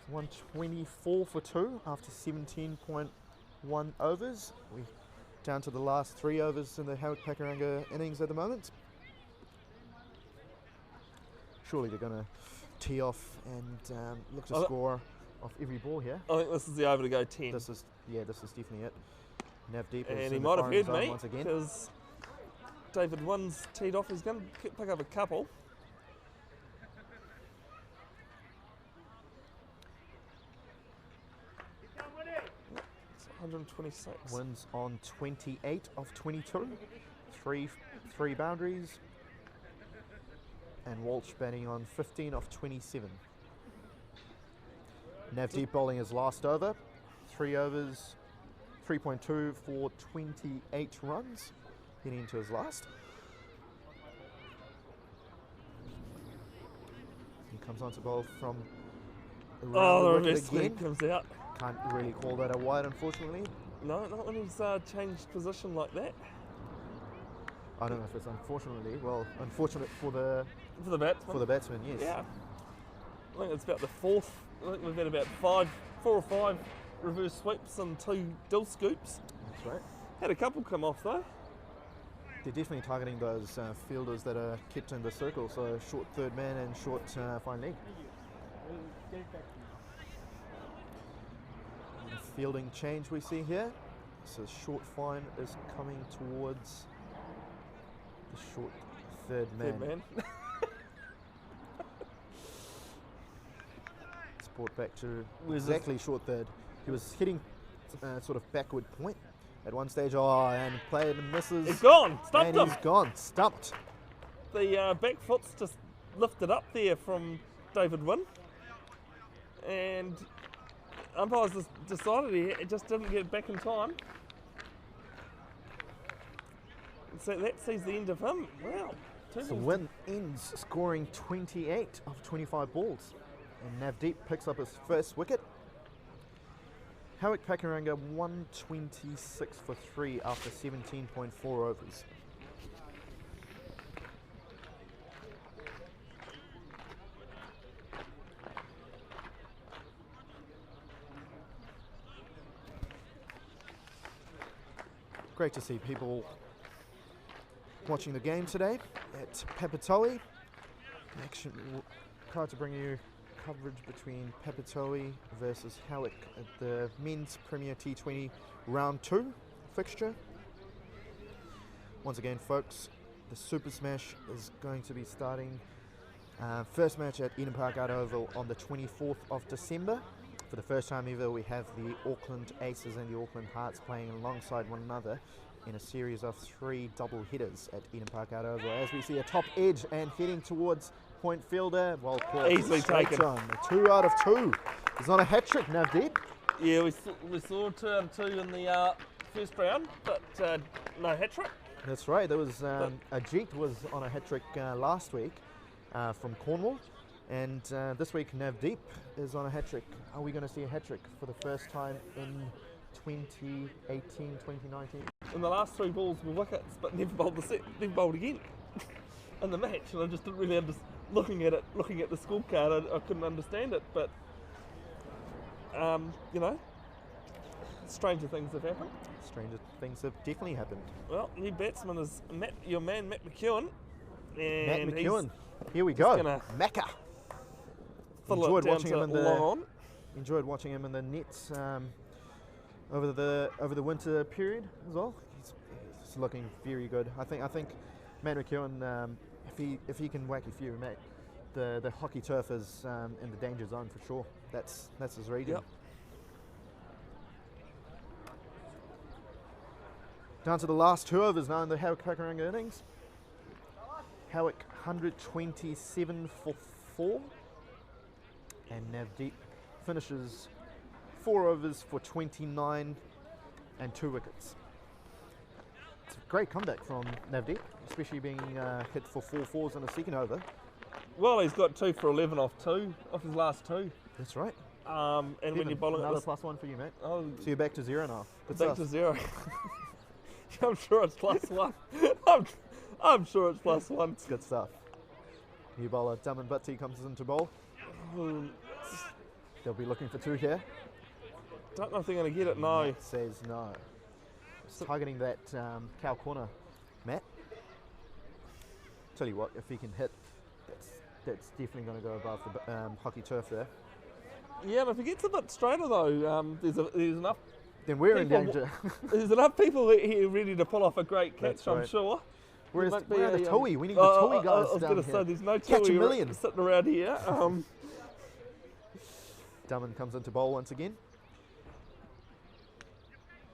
124 for 2 after 17.1 overs. We down to the last 3 overs in the Howick Pakaranga innings at the moment. Surely they're going to tee off and look to score off every ball here. I think this is the over to go 10. This is definitely it. Navdeep is And in he the might have firing heard zone me once again. because David Wynn's teed off. He's going to pick up a couple. It's 126. Wins on 28 of 22. Three boundaries. And Walsh batting on 15 of 27. Navdeep bowling his last over. 3 overs, 3.2 for 28 runs. Heading into his last. He comes on to bowl from around Oh, the the reverse wicket swing again. comes out. Can't really call that a wide, unfortunately. No, not when he's changed position like that. I don't know if it's unfortunately. Well, unfortunate for the For the batsman. batsman, yes. Yeah. I think it's about the 4th. I think we've had about 4 or 5 reverse sweeps and 2 dill scoops. That's right. Had a couple come off though. They're definitely targeting those fielders that are kept in the circle, so short third man and short fine leg. And a fielding change we see here. So short fine is coming towards the short third man. Third man. It's brought back to Where's exactly short third. He was hitting sort of backward point at one stage. Oh, and played and misses. It's gone. Stumped and him. he's gone. Stumped. The back foot's just lifted up there from David Wynn. And umpires just decided he just didn't get back in time. So that sees the end of him. Wow. So Wynn ends scoring 28 of 25 balls. And Navdeep picks up his first wicket. Howick Pakaranga 126 for 3 after 17.4 overs. Great to see people watching the game today at Papatoe. Action, proud to bring you coverage between Papatoe versus Howick at the Men's Premier T20 Round 2 fixture. Once again, folks, the Super Smash is going to be starting First match at Eden Park Art Oval on the 24th of December. For the first time ever, we have the Auckland Aces and the Auckland Hearts playing alongside one another in a series of 3 double hitters at Eden Park Art Oval. As we see a top edge and heading towards point fielder, well caught. Easily straight taken. on. 2 out of 2. He's on a hat trick, Navdeep. Yeah, we saw 2 out of 2 in the first round, but no hat trick. That's right. There was Ajit was on a hat trick last week from Cornwall, and this week Navdeep is on a hat trick. Are we going to see a hat trick for the first time in 2018, 2019? And the last 3 balls were wickets, but never bowled again in the match. And I just didn't really looking at the scorecard, I couldn't understand it. But you know, stranger things have happened. Stranger things have definitely happened. Well, new batsman is your man Matt McEwen. And Matt McEwen. Here we go. Macca. Enjoyed watching him in the nets over the winter period as well. He's looking very good. I think Matt McEwen, if he can whack a few, mate, the hockey turf is in the danger zone for sure. That's his region. Yep. Down to the last 2 overs now in the Howick Pakaranga innings. Howick 127 for 4. And Navdeep finishes 4 overs for 29 and 2 wickets. It's a great comeback from Navdeep, especially being hit for 4 fours in a second over. Well, he's got 2 for 11 off his last 2. That's right. And Kevin, when you're bowling another +1 for you, mate. Oh, so you're back to 0 now. Good back stuff. to 0. I'm sure it's +1. I'm sure it's +1. It's good stuff. New bowler Daman Butty comes into bowl. They'll be looking for 2 here. Don't know if they're going to get it. No. Matt says no. Targeting that cow corner, Matt. Tell you what, if he can hit, that's definitely going to go above the hockey turf there. Yeah, but if he gets a bit straighter though, there's enough. Then we're in people, danger. There's enough people here ready to pull off a great catch, That's I'm right. sure. Whereas Might we're be the a, Tui. We need the Tui guys I was down going to here. say, there's no Catch a Tui million. sitting around here. Daman comes into bowl once again.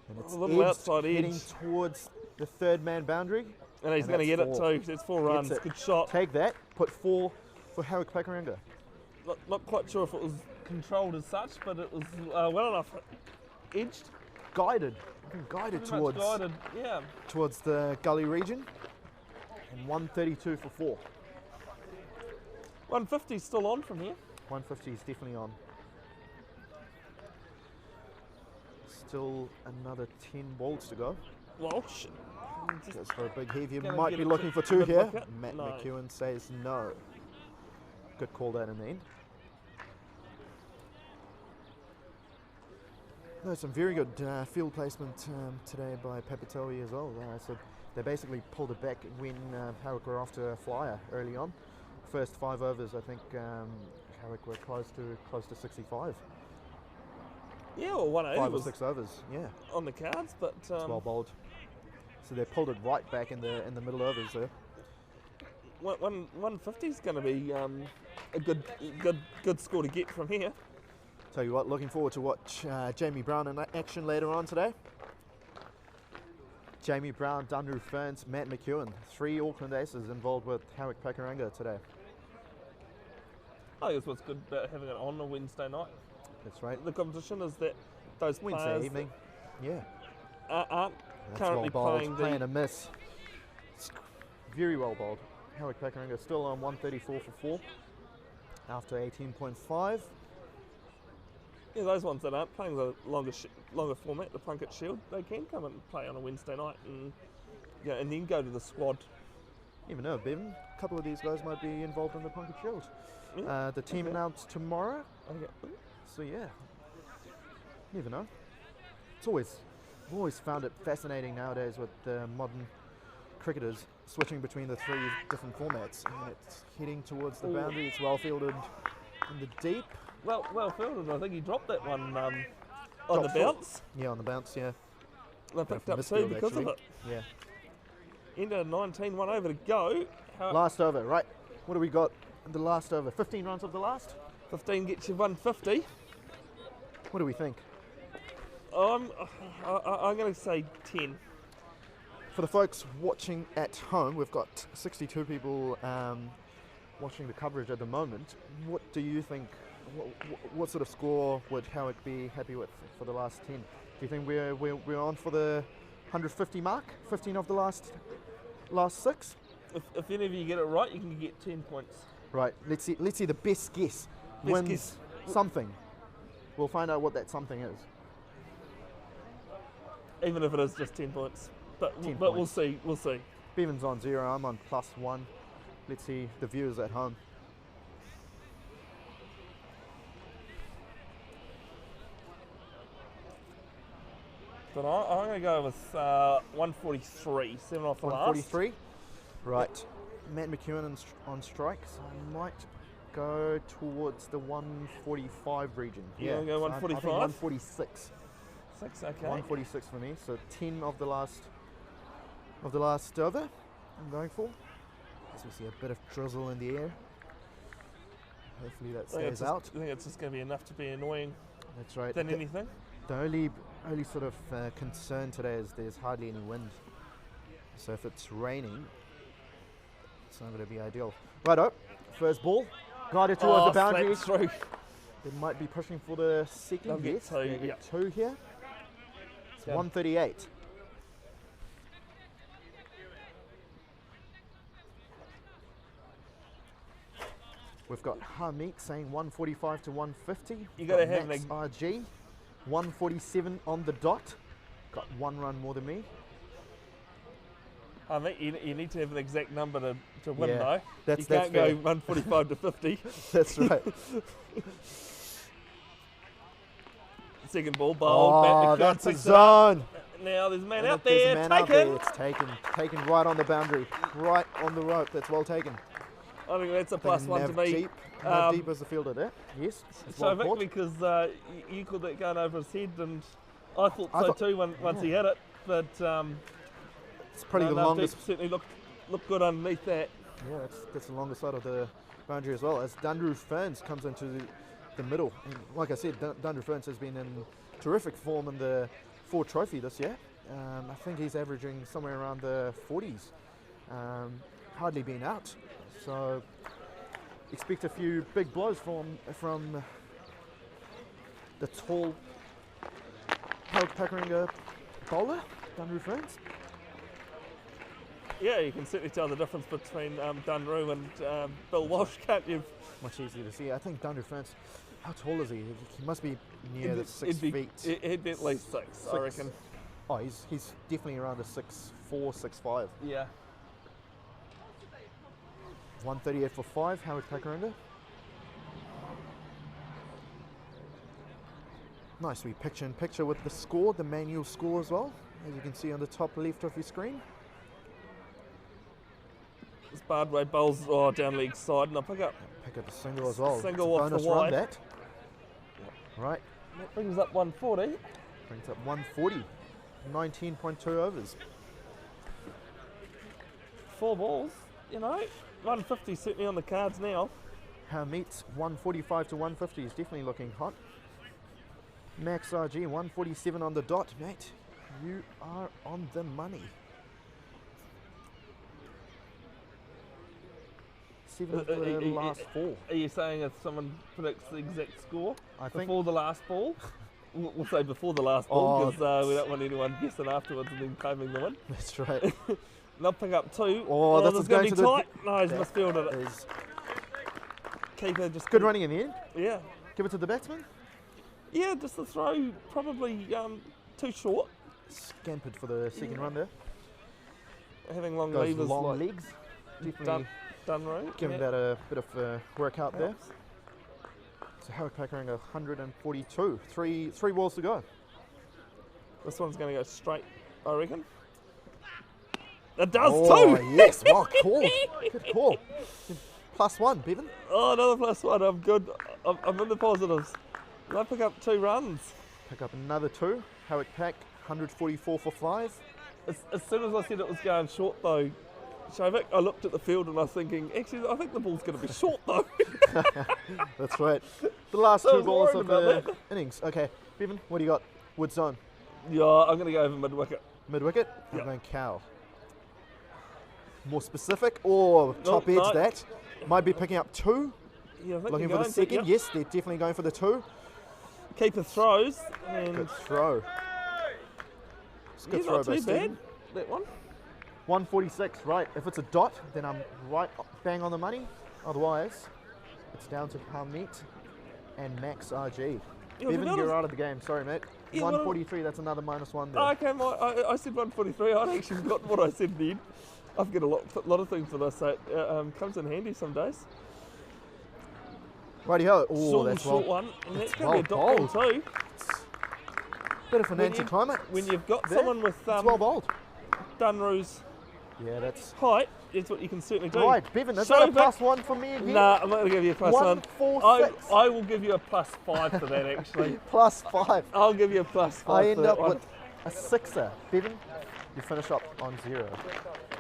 And it's A little outside heading edge. towards the 3rd man boundary. And he's going to get it 4. too. It's 4 runs. Gets it. Good shot. Take that. Put 4 for Howick Pakaranga. Not quite sure if it was controlled as such, but it was well enough edged. Guided. I think guided Pretty towards much guided, yeah. towards the gully region. And 132 for 4. 150 is still on from here. 150 is definitely on. Still another 10 balls to go. Walsh. Goes for a big heave. You Gonna might get be it looking to for 2 mid here. wicket? Matt No. McEwen says no. Good call that in the end. No, some very good field placement today by Papatoe as well. So they basically pulled it back when Howick were after a flyer early on. First 5 overs, I think Howick were close to 65. Yeah, well, 180 5 or was 6 overs, yeah. on the cards, but It's well bowled. So they pulled it right back in the middle overs there. 150 is going to be a good score to get from here. Tell you what, looking forward to watch Jamie Brown in action later on today. Jamie Brown, Dunru Ferns, Matt McEwen. 3 Auckland Aces involved with Howick Pakaranga today. I think that's what's good about having it on a Wednesday night. That's right. The competition is that those Wednesday players evening. Yeah. that aren't That's currently well bowled. playing Playing a miss. It's very well bowled. Howick Pakaranga still on 134 for 4 after 18.5. Yeah, those ones that aren't playing the longer format, the Plunket Shield, they can come and play on a Wednesday night and and then go to the squad. You never know, Bevan. A couple of these guys might be involved in the Plunket Shield. Yeah. The team announced tomorrow. Okay. So yeah, never know. I've always found it fascinating nowadays with modern cricketers switching between the 3 different formats. And it's heading towards the boundary. It's well fielded in the deep. Well fielded. I think he dropped that one on Dropped the bounce. Yeah, on the bounce. Yeah. And I picked From up 2 misfield, because actually. of it. Yeah. End of 19, 1 over to go. Last over. Right. What do we got? the last over. 15 runs of the last. 15 gets you 150. What do we think? I'm going to say 10. For the folks watching at home, we've got 62 people watching the coverage at the moment. What do you think? What sort of score would Howick be happy with for the last 10? Do you think we're on for the 150 mark? 15 of the last 6? If any of you get it right, you can get 10 points. Right. Let's see. The best guess wins something. We'll find out what that something is. Even if it is just 10 points. But points. we'll see. We'll see. Bevan's on 0. I'm on +1. Let's see the viewers at home. But I'm going to go with 143, 7 off the 143. last. Right. Matt McEwen on strike, so I might go towards the 145 region. You want to go so 145? I think 146. 6, okay. 146 for me. So 10 of the last over. I'm going for. As we see a bit of drizzle in the air. Hopefully that stays out. I think it's just going to be enough to be annoying. That's right. Than anything. The only sort of concern today is there's hardly any wind. So if it's raining, it's not going to be ideal. Righto, first ball. Guided towards the boundary. Through. They might be pushing for the second. They'll get two, They get yeah. 2 here. It's Yeah. 138. We've got Hamid saying 145 to 150. You gotta have Max an RG, 147 on the dot. Got 1 run more than me. I think you need to have an exact number to win, Yeah, though. that's You can't go fair. 145 to 50. That's right. Second ball, bowl. Oh, that's a zone. Now there's a man And out there's there, a man out taken. there. It's taken right on the boundary, right on the rope. That's well taken. I think that's a I think plus one to nav me. Deep, nav deep as the fielder there. Yes. it's So well Vic, caught. because you called that going over his head, and I thought I so thought- too once he hit it. But It's probably the longest. Deep certainly looked good underneath that. Yeah, that's the longest side of the boundary as well. As Dundrew Ferns comes into the middle. And like I said, Dundrew Ferns has been in terrific form in the Ford Trophy this year. I think he's averaging somewhere around the 40s. Hardly been out. So expect a few big blows from the tall Howick Pakaranga bowler, Dundrew Ferns. Yeah, you can certainly tell the difference between Dundrew and Bill Walsh, can't you? Much easier to see. I think Dundrew Ferns, how tall is he? He must be near the 6 feet. He'd be at least 6, I reckon. Oh, he's definitely around the 6'4", 6'5". Yeah. 138 for 5, Howick Pakaranga. Nice wee picture in picture with the score, the manual score as well, as you can see on the top left of your screen. This Bardway bowls down leg side, and I'll pick up the single as well. Single It's a off the bonus run wide. that. Right, That brings up 140. brings up 140. 19.2 overs. 4 balls, 150 certainly on the cards now. Hamid's 145 to 150 is definitely looking hot. Max RG 147 on the dot, mate. You are on the money. 7 of the last 4. Are you saying if someone predicts the exact score I think before the last ball? We'll say before the last ball Oh, because we don't want anyone guessing afterwards and then claiming the win. that's right. And I'll pick up 2. Oh, this is is going going to to be the- tight. No, he's that misfielded it. is Keeper just good running in the end. Yeah. Give it to the batsman. Yeah, just the throw probably too short. Scampered for the second run there. Having long Those levers long like legs. Definitely done right. giving yeah. that a bit of workout there. Helps. So Howick Pakaranga 142. Three balls to go. This one's going to go straight, I reckon. It does Oh, too! yes, well called. Good call. +1, Bevan. Oh, another +1. I'm good. I'm in the positives. And I pick up 2 runs. Pick up another 2. Howick Pack 144 for 5. As soon as I said it was going short, though, Howick, I looked at the field and I was thinking, actually, I think the ball's going to be short though. That's right. The last I two was balls worried of about the innings. Okay, Bevan, what do you got? Wood zone. Yeah, I'm going to go over mid-wicket. Mid-wicket? I'm Yep. going cow. More specific or top edge no. that? Might be picking up 2. Yeah, I think Looking you're for the going second. To, yep. Yes, they're definitely going for the 2. Keeper throws. And Good throw. It's a good yeah, throw not by too Stephen. bad, that one. 146, right. If it's a dot, then I'm right bang on the money. Otherwise, it's down to Palmeet and Max RG. Yeah, Bevan, to be you're honest- out of the game. Sorry, mate. Yeah, well- 143, that's another -1 there. Oh, okay, I said 143. I'd actually got what I said then. I forget a lot of things that I say. It comes in handy some days. Righty-ho. Oh, Short, that's short well. one. And that's that's going to be a well dot ball too. Bit of an When you- anti-climate. When you've got there. someone with It's well bowled. Dunru's Yeah, that's height, it's what you can certainly do. right. Bevan, is that a Howick- +1 for me again? Nah, I'm not going to give you a +1. 146. I will give you a +5 for that, actually. +5. I'll give you a +5 I for end that up one. with a 6er. Bevan, you finish up on 0.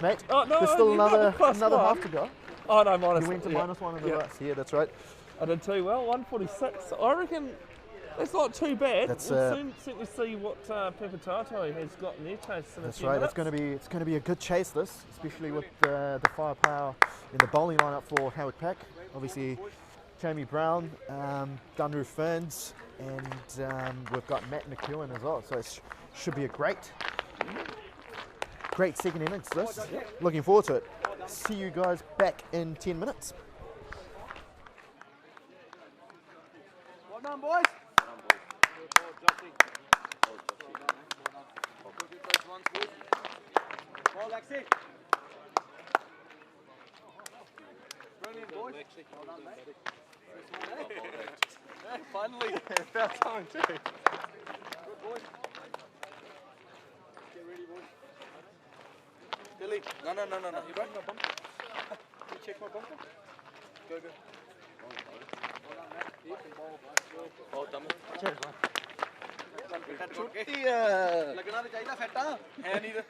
Mate, Oh, no, there's still you got another the +1. half to go. Oh, no, minus You went to yeah. -1 in the Yeah. last. Yeah, that's right. I did too well, 146. I reckon that's not too bad. That's, we'll soon certainly see what Pepatato has got in their chase in a That's few right. minutes. It's going to be a good chase, this, especially with the firepower in the bowling lineup for Howick Pack. Obviously, Jamie Brown, Dunru Ferns, and we've got Matt McEwen as well. So it should be a great second innings. This. Looking forward to it. See you guys back in 10 minutes. Well done, boys. Well, Lexi. Brilliant, boys. Well done, mate. Hey, finally. About time, too. Good, boys. Get ready, boys. Billy. No. You broke my bumper. Can you check my bumper? Go. Well done, mate. You can bowl, boys. Well done. Cheers, man. ਛੁੱਟੀ ਲੱਗਣਾ ਤੇ ਚਾਹੀਦਾ ਸੈੱਟਾਂ ਹੈ ਨਹੀਂ ਤੇ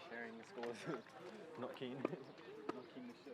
sharing the scores. Not keen. Not keen to share.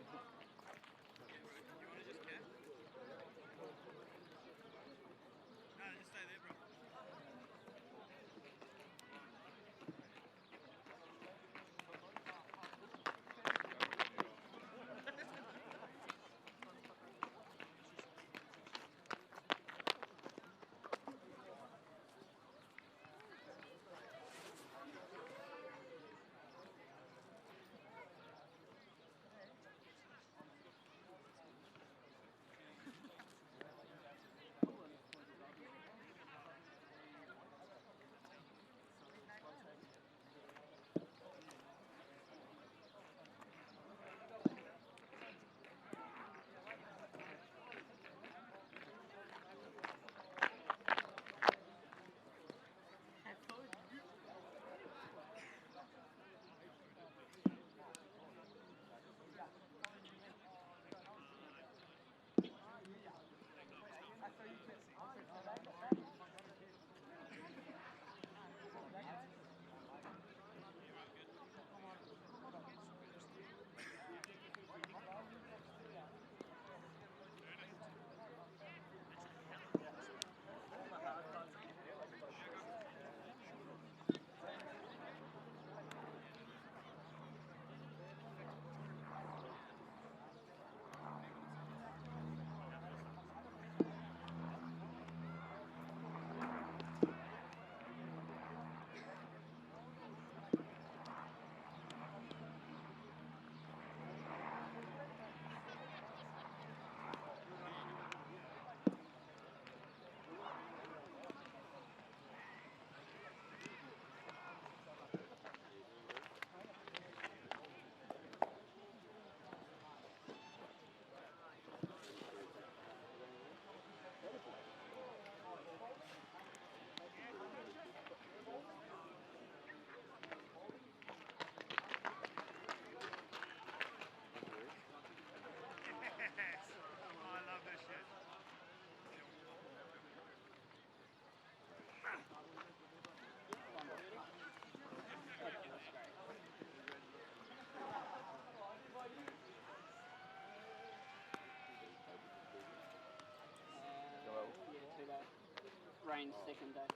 trained second day.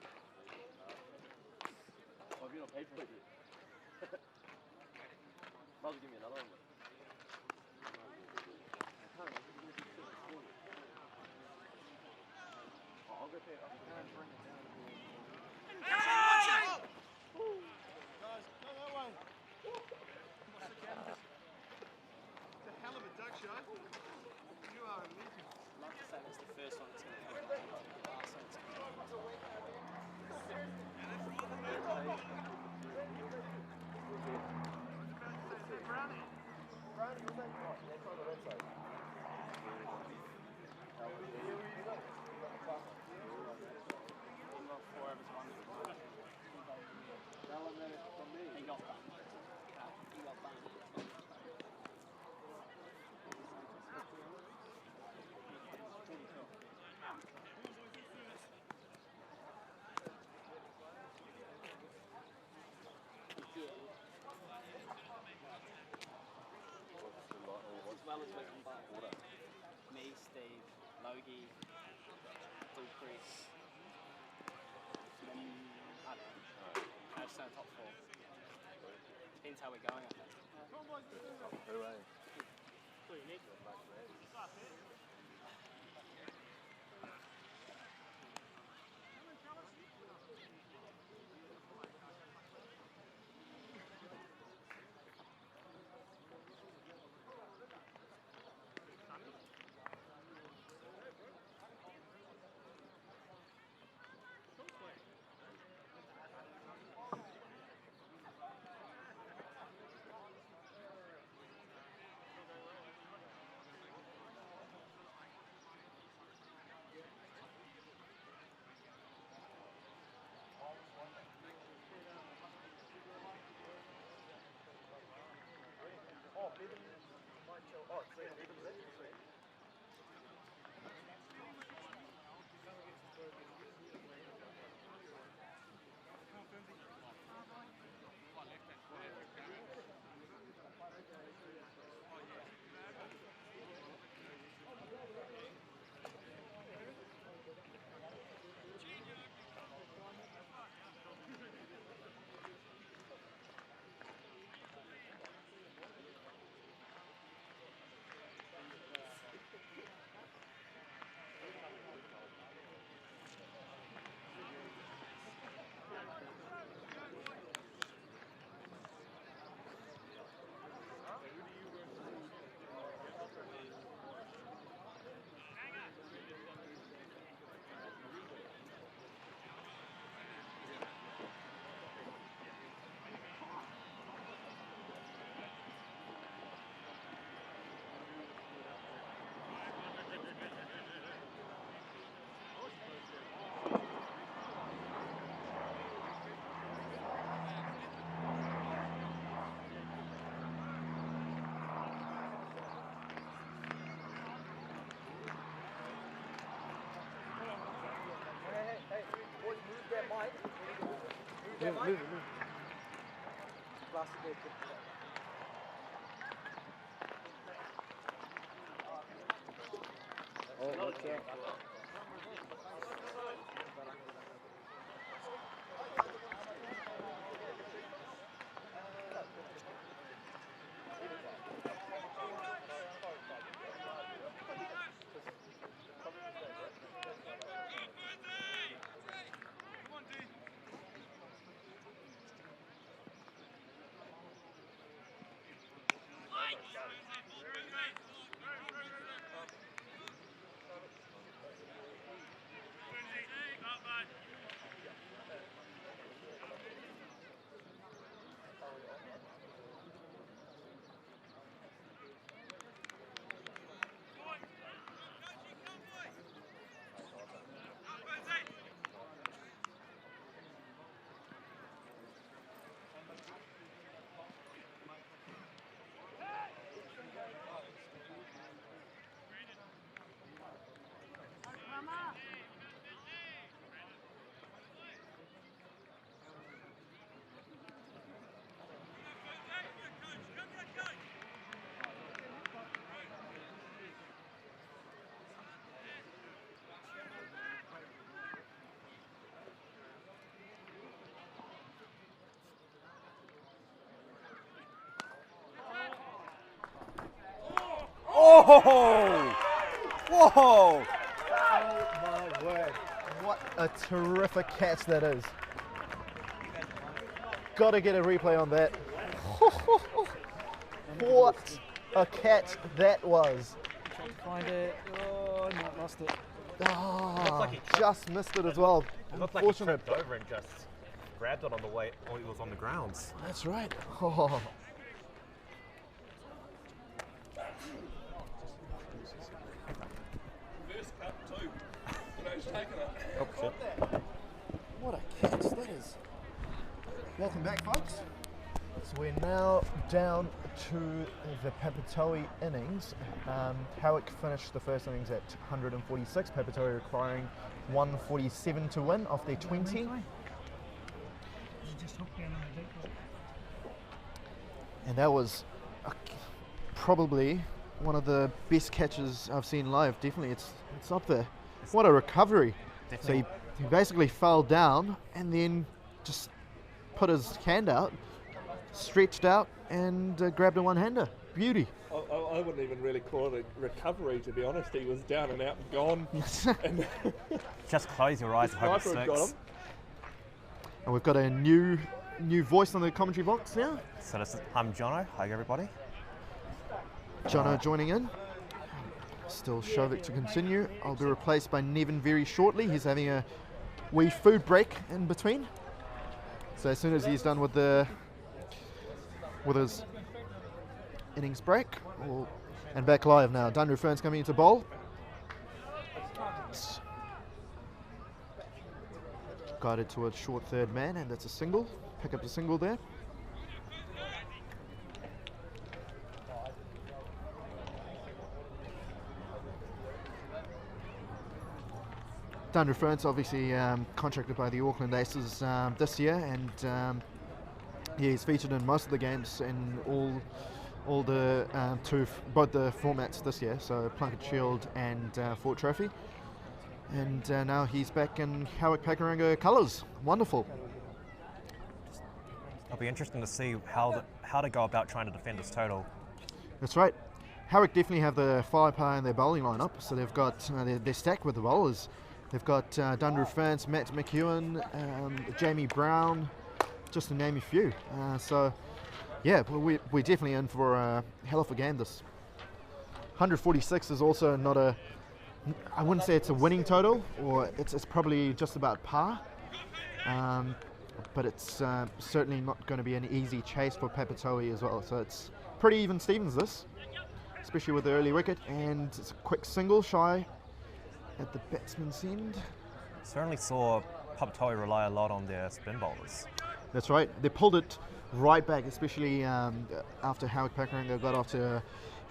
Oh, have you not paid for it yet? Might as well give me another one. I'll go pay it. I'll bring it down. Guys, go that way. It's a hell of a duck show. You are a legend. I'd like to say that's the first one that's going to come out. The last one that's going to come out. Brownie. Brownie, was that right? That's on the red side. He got 4 of his ones. That one minute from me. He got banned. He got banned. As well as we can buy. Me, Steve, Logie, Blue Chris. Then, I don't know. I've sent top 4. Depends how we're going, I think. Hooray. Move it. Plastic bag. Oh, watch out. Whoa! Whoa! Oh my word. What a terrific catch that is. Gotta get a replay on that. What a catch that was. Trying to find it. Oh, no, lost it. Oh, like he just missed it as well. It looked like he Unfortunate. tripped over and just grabbed it on the way while he was on the grounds. That's right. Oh. Oh, shit. What a catch that is. Welcome back, folks. So we're now down to the Papatoe innings. Howick finished the first innings at 146, Papatoe requiring 147 to win off their 20. And that was probably one of the best catches I've seen live. Definitely, it's up there. What a recovery. So he basically fell down and then just put his hand out, stretched out, and grabbed a one-hander. Beauty. I wouldn't even really call it a recovery, to be honest. He was down and out and gone. And Just close your eyes and hope it sniper had got sticks. him. And we've got a new voice on the commentary box now. So I'm Jono. Hi everybody. Jono joining in. Still Howick to continue. I'll be replaced by Nevin very shortly. He's having a wee food break in between. So as soon as he's done with his innings break, and back live now. Dunru Ferns coming into bowl. Guided towards short third man, and that's a single. Pick up the single there. Dunru Ferns obviously contracted by the Auckland Aces this year, and he's featured in most of the games in all the both the formats this year, so Plunket Shield and Fort Trophy. And now he's back in Howick Pakaranga colours. Wonderful. It'll be interesting to see how to go about trying to defend this total. That's right. Howick definitely have the firepower in their bowling lineup, so they've got they're stacked with the bowlers. They've got Dunru Ferns, Matt McEwen, Jamie Brown, just to name a few. So yeah, we're definitely in for a hell of a game. This 146 is also not a, I wouldn't say it's a winning total, or it's probably just about par. But it's certainly not going to be an easy chase for Papatoe as well. So it's pretty even Stevens this, especially with the early wicket, and it's a quick single shy at the batsman's end. Certainly saw Papatoe rely a lot on their spin bowlers. That's right. They pulled it right back, especially after Howick Pakaranga got off to a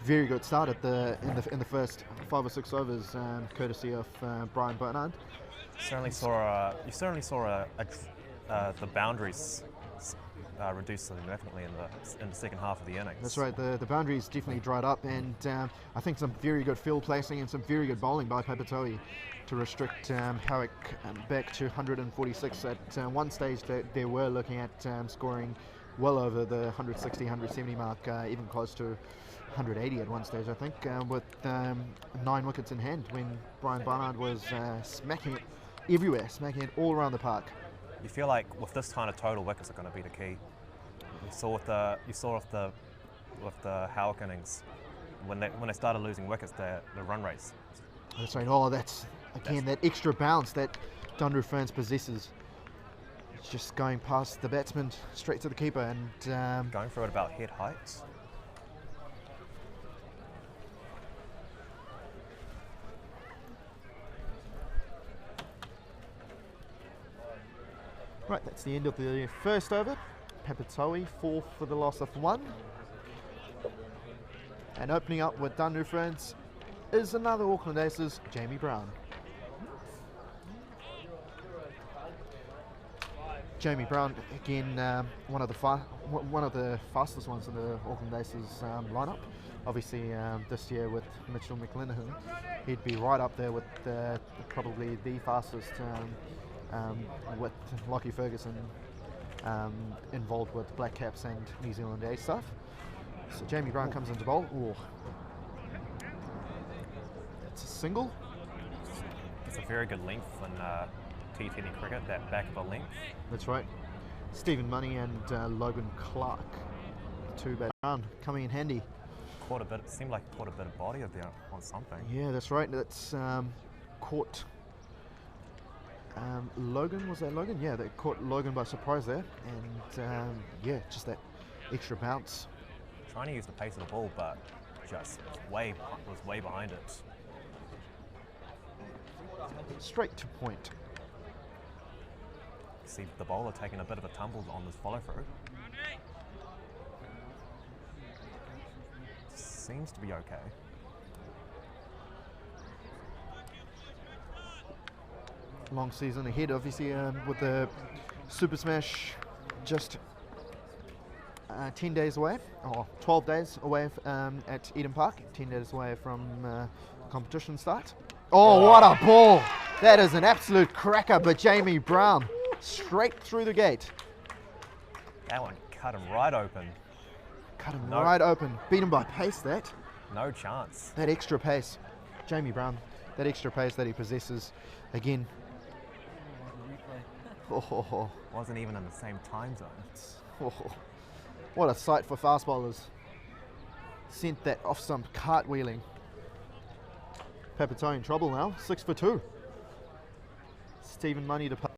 very good start at in the first 5 or 6 overs, courtesy of Brian Bernard. Certainly saw the boundaries reduced significantly in the second half of the innings. That's right. The boundaries definitely dried up, and I think some very good field placing and some very good bowling by Papatoe to restrict Howick back to 146. At one stage, they were looking at scoring well over the 160, 170 mark, even close to 180 at one stage, I think, with 9 wickets in hand when Brian Barnard was smacking it everywhere, smacking it all around the park. You feel like with this kind of total, wickets are going to be the key. You saw with the Howick innings when they started losing wickets, the run race. That's right. Oh, that's again that extra bounce that Dunru Ferns possesses. It's just going past the batsman straight to the keeper and Going for it about head height. right. That's the end of the first over. Papatoe 4 for the loss of 1. And opening up with Dunru Ferns is another Auckland Aces, Jamie Brown. Jamie Brown again, one of the fastest ones in the Auckland Aces lineup. Obviously, this year with Mitchell McLennan, he'd be right up there with probably the fastest, with Lockie Ferguson involved with Black Caps and New Zealand A stuff. So Jamie Brown comes into bowl. Ooh. single. It's a very good length in T20 cricket, that back of a length. That's right. Stephen Money and Logan Clark, two bat round, coming in handy. Caught a bit. It seemed like he caught a bit of body of there on something. Yeah, that's right. That's caught Logan. Was that Logan? Yeah, they caught Logan by surprise there, and yeah, just that extra bounce. Trying to use the pace of the ball, but just was way behind it. Straight to point. See the bowler taking a bit of a tumble on this follow through. Seems to be okay. Long season ahead, obviously, with the Super Smash just 10 days away, or 12 days away at Eden Park, 10 days away from competition start. Oh, what a ball! That is an absolute cracker, but Jamie Brown, straight through the gate. That one cut him right open. Cut him right open. Beat him by pace, that. No chance. That extra pace. Jamie Brown, that extra pace that he possesses. Again. Oh. Wasn't even in the same time zone. Oh, what a sight for fast bowlers. Sent that off stump cartwheeling. Papatoe in trouble now, 6 for 2. Stephen Money to play.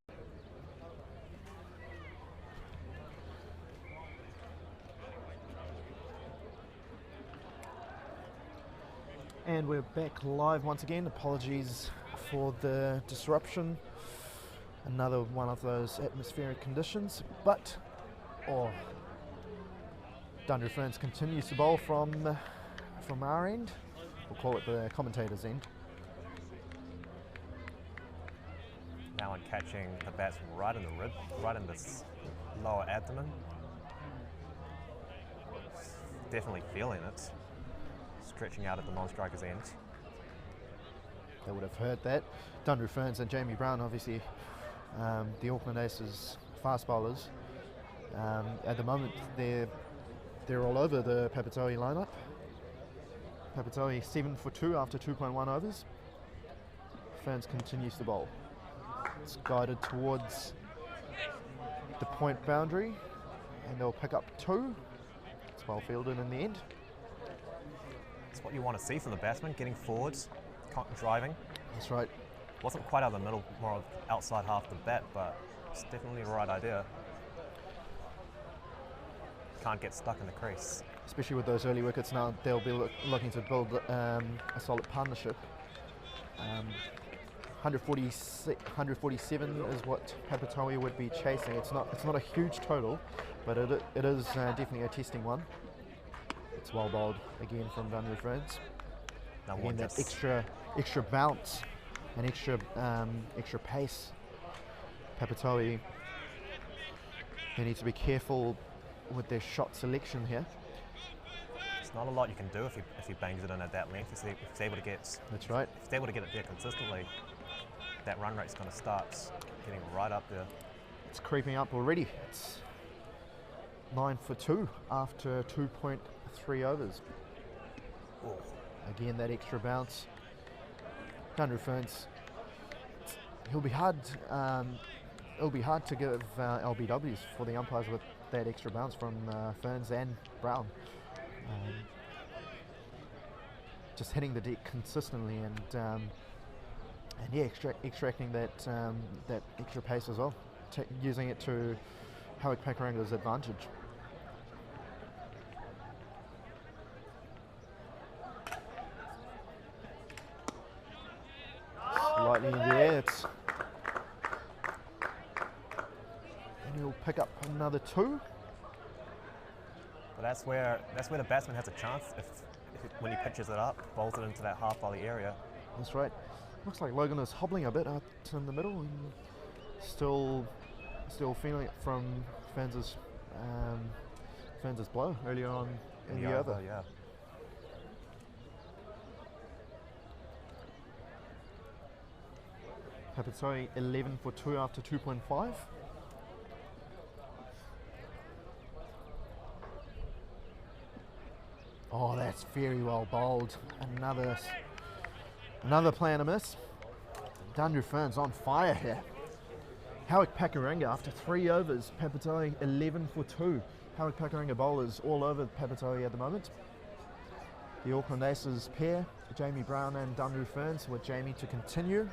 And we're back live once again. Apologies for the disruption. Another one of those atmospheric conditions, but Dundee Ferns continues to bowl from our end. We'll call it the commentator's end. Now I'm catching the batsman right in the rib, right in this lower abdomen. Definitely feeling it. Stretching out at the non-striker's end. They would have heard that. Dundee Ferns and Jamie Brown, obviously, the Auckland Aces fast bowlers. At the moment, they're all over the Papatoe lineup. Papatoe 7 for 2 after 2.1 overs. Ferns continues to bowl. It's guided towards the point boundary, and they'll pick up 2. It's well fielded in the end. It's what you want to see from the batsman, getting forwards, driving. That's right. Wasn't quite out of the middle, more of outside half the bat, but it's definitely the right idea. Can't get stuck in the crease. Especially with those early wickets now, they'll be looking to build a solid partnership. 147 is what Papatoe would be chasing. It's not a huge total, but it is definitely a testing one. It's well bowled again from Dundee Ferns. Again, that extra bounce and extra pace. Papatoe, they need to be careful with their shot selection here. There's not a lot you can do if he bangs it in at that length. If he's able to get. That's right. If he's able to get it there consistently, that run rate's going to start getting right up there. It's creeping up already. It's 9 for 2 after 2.3 overs. Oh. Again, that extra bounce. Dundee Ferns. It'll be hard to give LBWs for the umpires with that extra bounce from Ferns and Brown. Just hitting the deck consistently and yeah, extracting that extra pace as well, using it to Howick Pakaranga's advantage. Slightly in the air, and he'll pick up another 2. But that's where the batsman has a chance when he pitches it up, bowls it into that half volley area. That's right. Looks like Logan is hobbling a bit out in the middle and still feeling it from Ferns' blow earlier on in the over. Yeah. Papatoe 11 for 2 after 2.5. Oh, that's very well bowled. Another play and a miss. Dunru Ferns on fire here. Howick Pakaranga after 3 overs. Papatoe 11 for 2. Howick Pakaranga bowlers all over Papatoe at the moment. The Auckland Aces pair, Jamie Brown and Dunru Ferns, with Jamie to continue.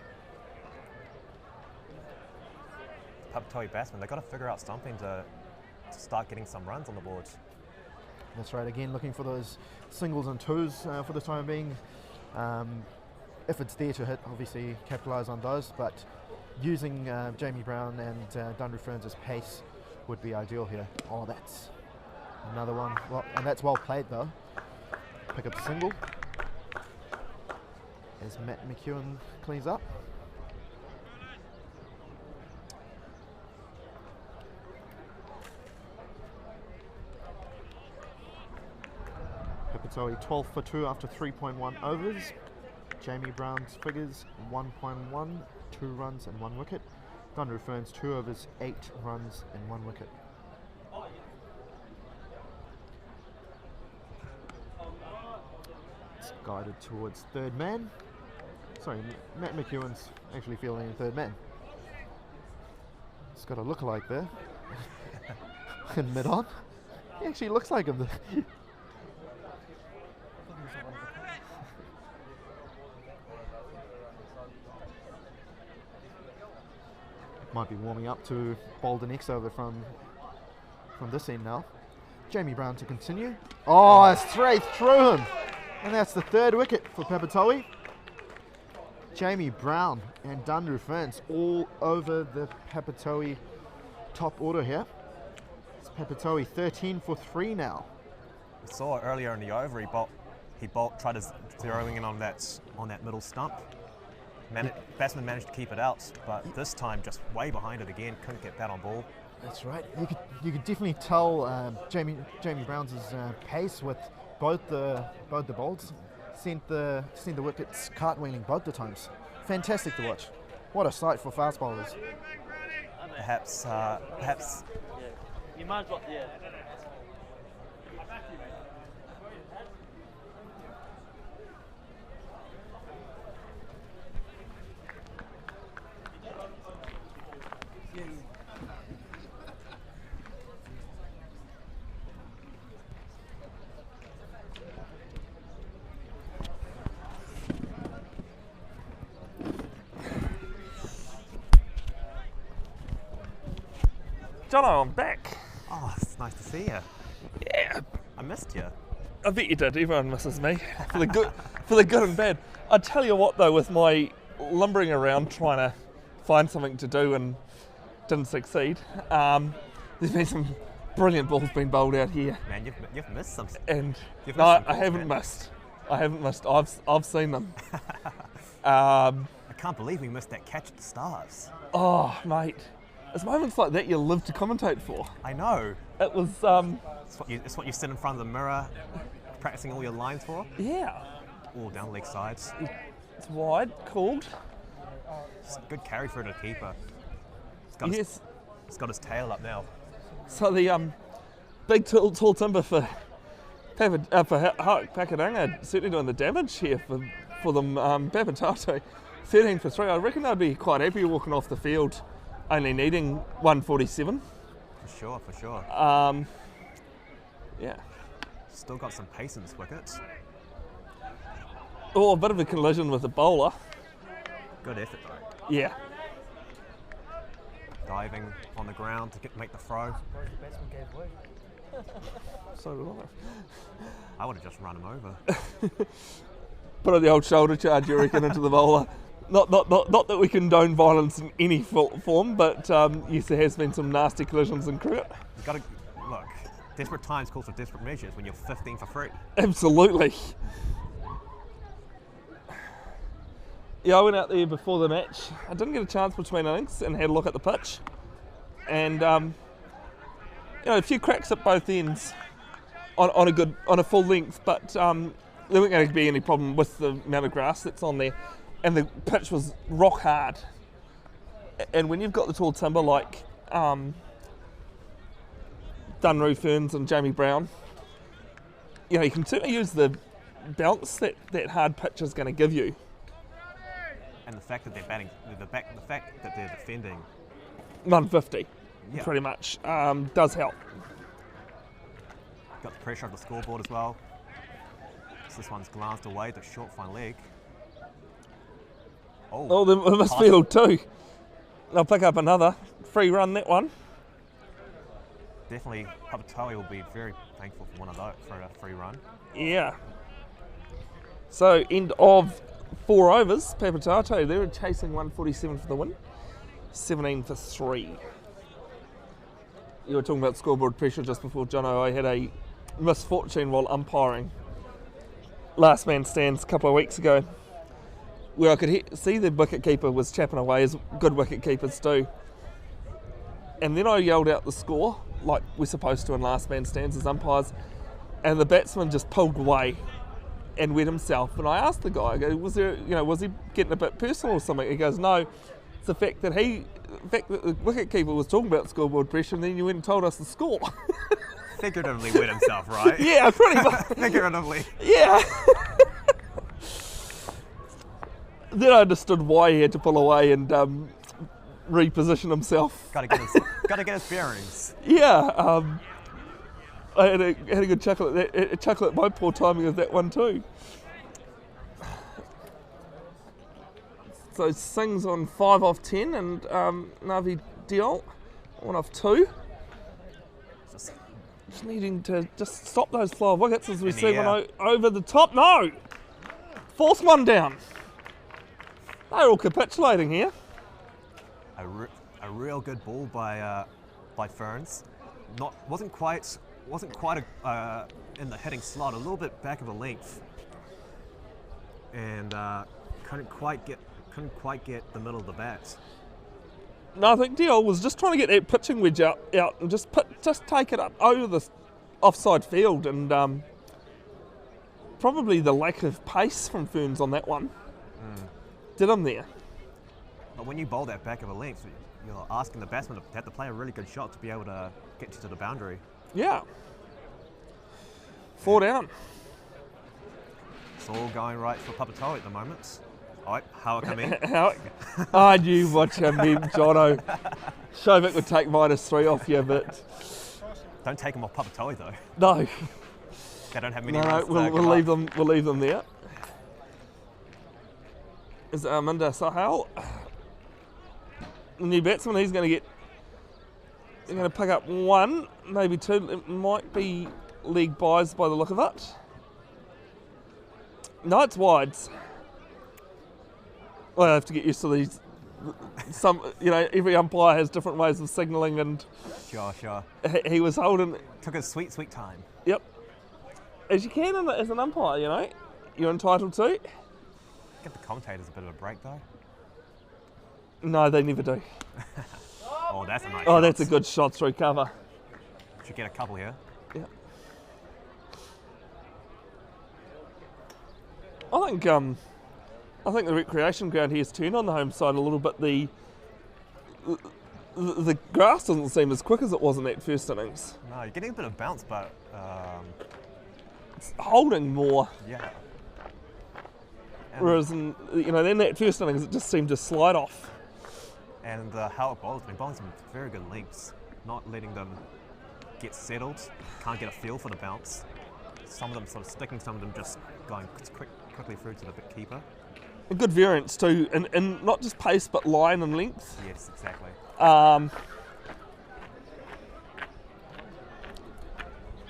Papatoe batsmen, they've got to figure out something to start getting some runs on the board. That's right, again looking for those singles and twos for the time being. If it's there to hit, obviously capitalise on those, but using Jamie Brown and Dunru Ferns' pace would be ideal here. Oh, that's another one. Well, and that's well played though. Pick up the single as Matt McEwen cleans up. Papatoe 12 for 2 after 3.1 overs. Jamie Brown's figures 1.1, 2 runs and 1 wicket. Dunru Ferns 2 overs, 8 runs and 1 wicket. It's guided towards third man. Sorry, Matt McEwen's actually fielding third man. It's got a lookalike there. In mid-on. He actually looks like him. Might be warming up to bowl the next over from this end now. Jamie Brown to continue. Oh, it's straight through him. And that's the 3rd wicket for Papatoe. Jamie Brown and Dunru Ferns all over the Papatoe top order here. It's Papatoe 13 for 3 now. We saw earlier in the over he tried to zeroing in on that middle stump. Batsman managed to keep it out, but this time just way behind it again, couldn't get that on ball. That's right. You could definitely tell Jamie Brown's pace with both the bowls. Sent the wickets cartwheeling both the times. Fantastic to watch. What a sight for fast bowlers. Perhaps. Yeah. You might as well, yeah. Jono, I'm back. Oh, it's nice to see you. Yeah. I missed you. I bet you did. Everyone misses me. For the good and bad. I tell you what though, with my lumbering around trying to find something to do and didn't succeed, there's been some brilliant balls being bowled out here. Man, you've missed some. And You've no, missed some I balls, haven't man. missed. I haven't missed. I've seen them. I can't believe we missed that catch at the Stars. Oh, mate. It's moments like that you live to commentate for. I know. It was, It's what you sit in front of the mirror, practicing all your lines for. yeah. All down leg sides. It's wide, called. It's a good carry for the keeper. Yes. It's got his tail up now. So the big tall timber for Howick Pakaranga certainly doing the damage here for them. Papatoe 13 for 3. I reckon they'd be quite happy walking off the field, only needing 147. For sure. Yeah. Still got some pace in this wicket. Oh, a bit of a collision with the bowler. Good effort though. Yeah. Diving on the ground to make the throw. So did I would have just run him over. Put on the old shoulder charge, you reckon, into the bowler. Not that we condone violence in any form, but yes, there has been some nasty collisions in cricket. You've got to look. Desperate times call for desperate measures when you're 15 for 3. Absolutely. Yeah, I went out there before the match. I didn't get a chance between innings and had a look at the pitch, and a few cracks at both ends on a full length, but there weren't going to be any problem with the amount of grass that's on there. And the pitch was rock hard. And when you've got the tall timber like Dunru Ferns and Jamie Brown, you can certainly use the bounce that hard pitch is going to give you. And the fact that they're batting, the fact that they're defending, 150, Yeah. pretty much, does help. got the pressure of the scoreboard as well. So this one's glanced away, the short front leg. Oh, they must field too. They'll pick up another free run, that one. Definitely, Papatoe will be very thankful for one of those, for a free run. Yeah. So, end of 4 overs. Papatoe, they were chasing 147 for the win. 17 for 3. You were talking about scoreboard pressure just before, Jono. I had a misfortune while umpiring last man stands a couple of weeks ago, where I could see the wicket keeper was chapping away, as good wicket keepers do. And then I yelled out the score, like we're supposed to in last man stands as umpires, and the batsman just pulled away and wet himself. And I asked the guy, I go, was he getting a bit personal or something? He goes, no, it's the fact that the wicket keeper was talking about scoreboard pressure, and then you went and told us the score. Figuratively wet himself, right? Yeah, pretty much. Figuratively. Yeah. Then I understood why he had to pull away and reposition himself. Gotta get his bearings. Yeah, I had a good chuckle at that. Chuckle at my poor timing of that one too. So Singh's on 5 off 10, and Navi Diol 1 off 2. Just needing to just stop those flow of wickets as we see one over the top. No! Fourth one down. They're all capitulating here. A real good ball by Ferns. Wasn't quite in the hitting slot. A little bit back of a length, and couldn't quite get the middle of the bat. No, I think Diol was just trying to get that pitching wedge out and just take it up over the offside field, and probably the lack of pace from Ferns on that one did him there. But when you bowl that back of a length, you're asking the batsman to have to play a really good shot to be able to get you to the boundary. Yeah. 4 down. It's all going right for Papatoe at the moment. All right, Howick come in. Howick. I knew what you meant, Jono. Howick would take -3 off you, but... Don't take him off Papatoe though. No. They don't have many No, runs. we'll leave them there. Is Arminda Sahal. The new batsman, he's going to pick up 1, maybe 2. It might be league buys by the look of it. No, it's wides. Well, I have to get used to these. Every umpire has different ways of signalling, and Sure. he was holding. Took a sweet time. Yep. As you can as an umpire, you're entitled to. Give the commentators a bit of a break though. No, they never do. Oh, that's a nice Oh, shot. that's a good shot through cover. Should get a couple here. Yeah. I think the recreation ground here has turned on the home side a little bit. The grass doesn't seem as quick as it was in that first innings. No, you're getting a bit of bounce, but It's holding more. yeah. Whereas in that first innings it just seemed to slide off. And Howick bowlers been bowling some very good lengths, not letting them get settled. Can't get a feel for the bounce. Some of them sort of sticking, some of them just going quickly through to the keeper. A good variance too, in not just pace but line and length. Yes, exactly.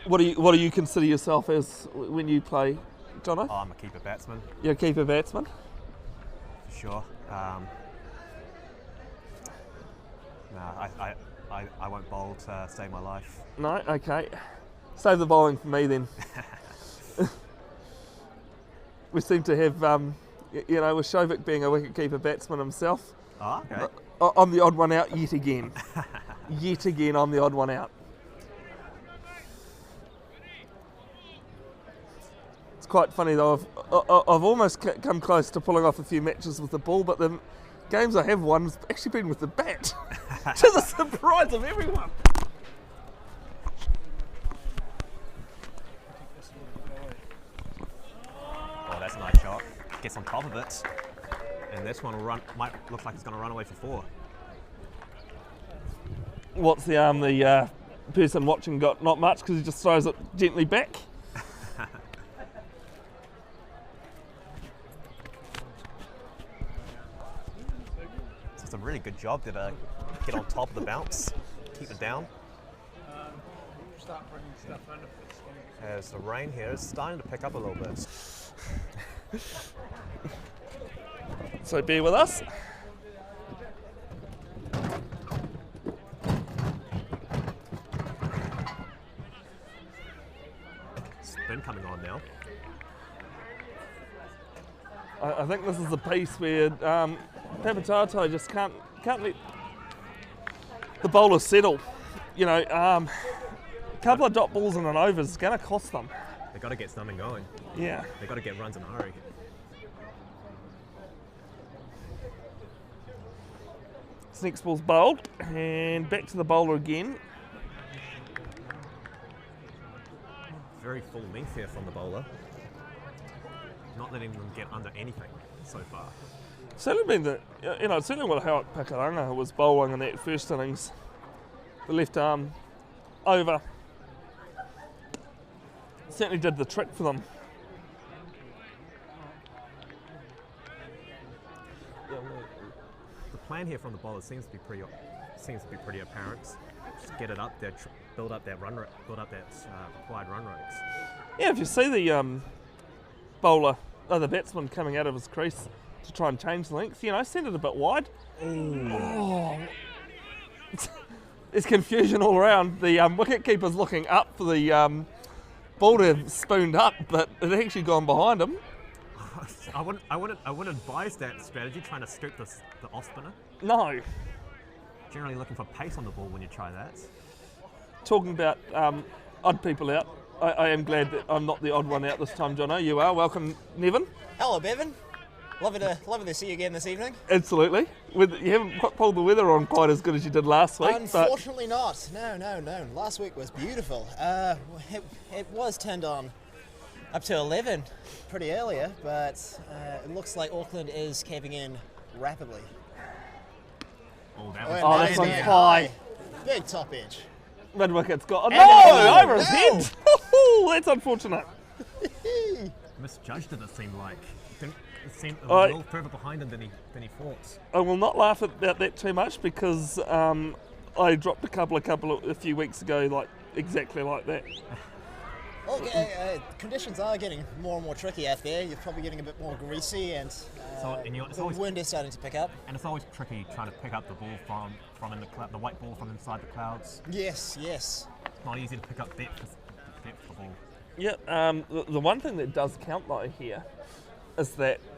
What do you consider yourself as when you play, Jono? Oh, I'm a keeper batsman, You're a keeper batsman. for sure. No, I won't bowl to save my life. No, okay. Save the bowling for me then. We seem to have, with Howick being a wicket-keeper batsman himself, Oh, okay. I'm the odd one out yet again. Yet again, I'm the odd one out. It's quite funny though, I've almost come close to pulling off a few matches with the ball, but the games I have won has actually been with the bat, to the surprise of everyone. Oh, that's a nice shot. Gets on top of it. And this one might look like it's going to run away for 4. What's the arm the person watching got? Not much, because he just throws it gently back. It's a really good job to get on top of the bounce, keep it down. Start bringing stuff under. As the rain here is starting to pick up a little bit. So bear with us. Spin coming on now. I think this is a piece where Papatato just can't let the bowlers settle. You know, a couple of dot balls and an over is going to cost them. They've got to get something going. Yeah. They've got to get runs in a hurry. This next ball's bowled, and back to the bowler again. Very full length here from the bowler. Not letting them get under anything so far. Certainly been certainly what Howick Pakaranga was bowling in that first innings. The left arm over. Certainly did the trick for them. The plan here from the bowler seems to be pretty apparent. Just get it up there, build up that required run rates. Yeah, if you see the the batsman coming out of his crease to try and change the length, send it a bit wide. Oh. There's confusion all around. The wicket keeper's looking up for the ball to have spooned up, but it had actually gone behind him. I wouldn't advise that strategy, trying to strip the off spinner. No. Generally looking for pace on the ball when you try that. Talking about odd people out, I am glad that I'm not the odd one out this time, Jono. You are. Welcome, Nevin. Hello, Bevan. Lovely to see you again this evening. Absolutely. You haven't pulled the weather on quite as good as you did last week. Unfortunately not. No. Last week was beautiful. It was turned on up to 11 pretty earlier, but it looks like Auckland is caving in rapidly. This one's high. Big top edge. Mid wicket's got. No! Over his head! That's unfortunate. Misjudged it seemed like. It seemed a little further behind him than he thought. I will not laugh about that too much because I dropped a few weeks ago, exactly like that. Okay, conditions are getting more and more tricky out there. You're probably getting a bit more greasy, and the wind is starting to pick up. And it's always tricky trying to pick up the ball from in the white ball from inside the clouds. Yes. It's not easy to pick up depth of ball. Yeah. The one thing that does count though here is that's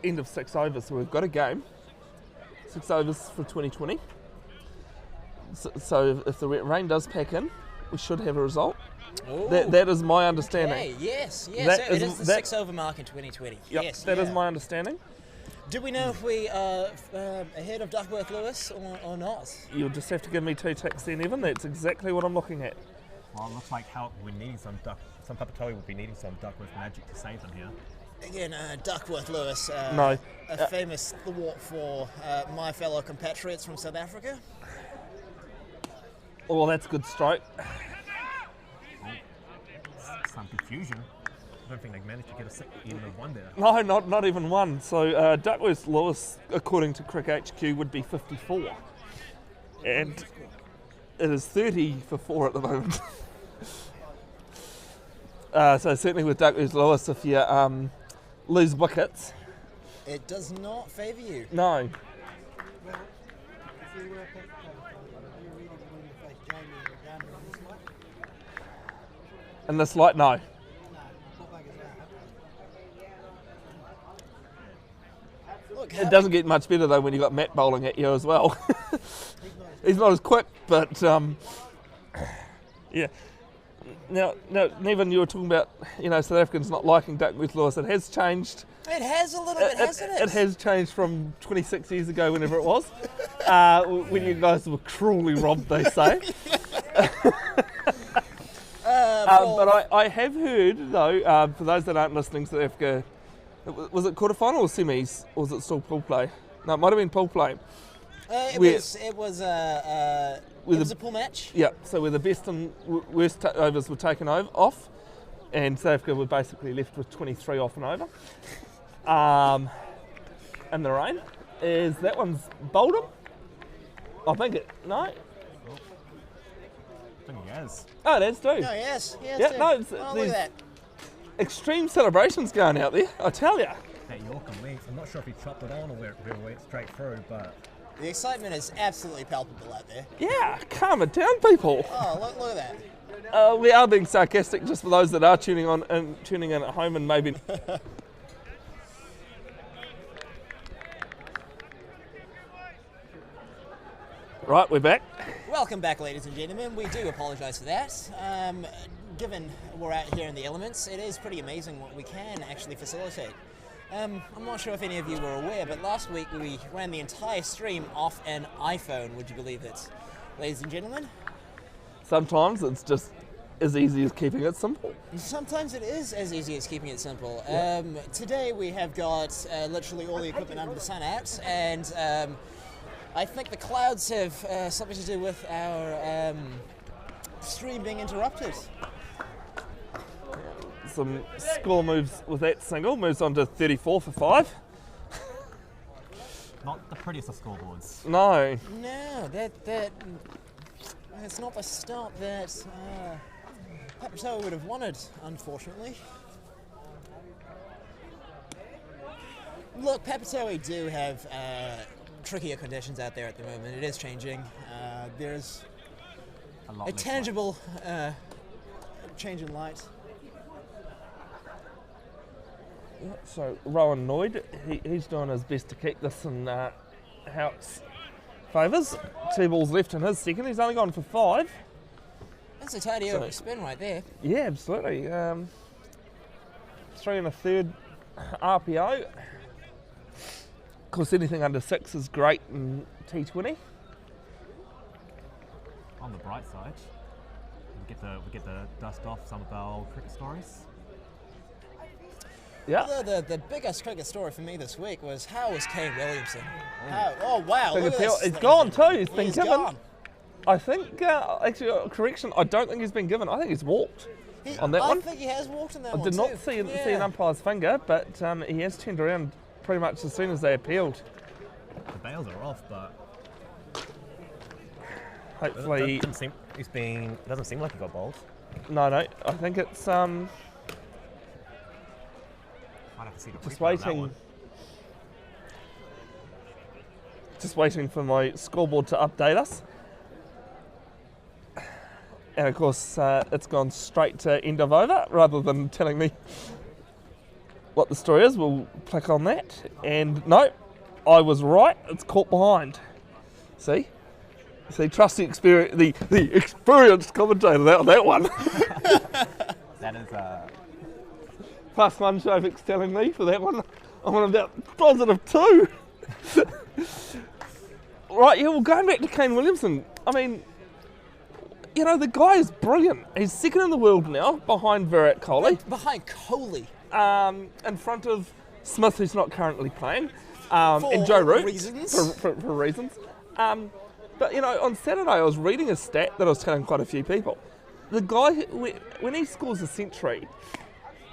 end of 6 overs, so we've got a game. 6 overs for 2020. So if the rain does pack in, we should have a result. That is my understanding. Okay, yes. It is the 6 over mark in 2020. Yep, yes, that is my understanding. Do we know if we are ahead of Duckworth Lewis or not? You'll just have to give me 2 ticks then, Evan. That's exactly what I'm looking at. Well, it looks like we're needing some Papatoe will be needing some Duckworth magic to save them here. Again, Duckworth Lewis, no. A famous thwart for my fellow compatriots from South Africa. Oh, that's a good stroke. Some confusion. I don't think they've managed to get even a one there. No, not even one. So Duckworth Lewis, according to Crick HQ, would be 54. And it is 30 for 4 at the moment. So certainly with Duckworth Lewis, if you lose wickets... It does not favour you. No. Well, if you were picked, you really wouldn't face Jamie and Gunner in this light? In this light, no. No, not like it's Look, It doesn't get much better though when you've got Matt bowling at you as well. He's not as quick, but yeah. Now, Nevin, you were talking about, South Africans not liking Duckworth Lewis. It has changed. It has a little bit, hasn't it? It has changed from 26 years ago, whenever it was, when you guys were cruelly robbed, they say. But I have heard, though, for those that aren't listening, South Africa Was it quarterfinal or semis, or was it still pool play? No, it might have been pool play. It was a pool match. Yeah, so where the best and worst overs were taken off, and South Africa were basically left with 23 off and over. In the rain. Is that one's Boldham? I think it. No? I think he has. Oh, that's too. No, yes. Yeah, no, look at there's that. extreme celebrations going out there, I tell you. That York and length. I'm not sure if he chopped it on or where it went straight through, but The excitement is absolutely palpable out there. Yeah, calm it down, people. Oh, look at that. We are being sarcastic just for those that are tuning in at home and maybe. Right, we're back. Welcome back, ladies and gentlemen. We do apologise for that. Given we're out here in the elements, it is pretty amazing what we can actually facilitate. I'm not sure if any of you were aware, but last week we ran the entire stream off an iPhone. Would you believe it, ladies and gentlemen? Sometimes it's just as easy as keeping it simple. Sometimes it is as easy as keeping it simple. Today we have got literally all the equipment under the sun out, and I think the clouds have something to do with our stream being interrupted. Some score moves with that single, moves on to 34 for 5. Not the prettiest of scoreboards. No. No, that's not the start that Pakaranga would have wanted, unfortunately. Look, Pakaranga do have trickier conditions out there at the moment. It is changing. There's a tangible change in light. Yeah, so Rowan Noyd, he's doing his best to keep this in Howick's favours. 2 balls left in his second. He's only gone for 5. That's a tidy over spin right there. Yeah, absolutely. 3 1/3 RPO. Of course, anything under 6 is great in T20. On the bright side, we get the dust off some of our old cricket stories. Yeah. The biggest cricket story for me this week was how was Kane Williamson? Oh wow! Look at this. He's gone too. He's been given. Gone. I think, actually, correction, I don't think he's been given. I think he's walked on that one. I think he has walked in that I one did not see an umpire's finger, but he has turned around pretty much as soon as they appealed. The bails are off, but hopefully it doesn't seem like he got bowled. No, I think it's Might have to see the just replay on that waiting. one. Just waiting for my scoreboard to update us. And of course, it's gone straight to end of over rather than telling me what the story is. We'll click on that. And no, I was right. It's caught behind. See, trust the experienced commentator on that one. That is +1 Howick's telling me for that one. I'm on about +2. Right, yeah, well, going back to Kane Williamson, I mean, you know, the guy is brilliant. He's second in the world now, behind Virat Kohli. Behind Kohli. In front of Smith, who's not currently playing, and Joe Root. For reasons. But, you know, on Saturday I was reading a stat that I was telling quite a few people. The guy, when he scores a century,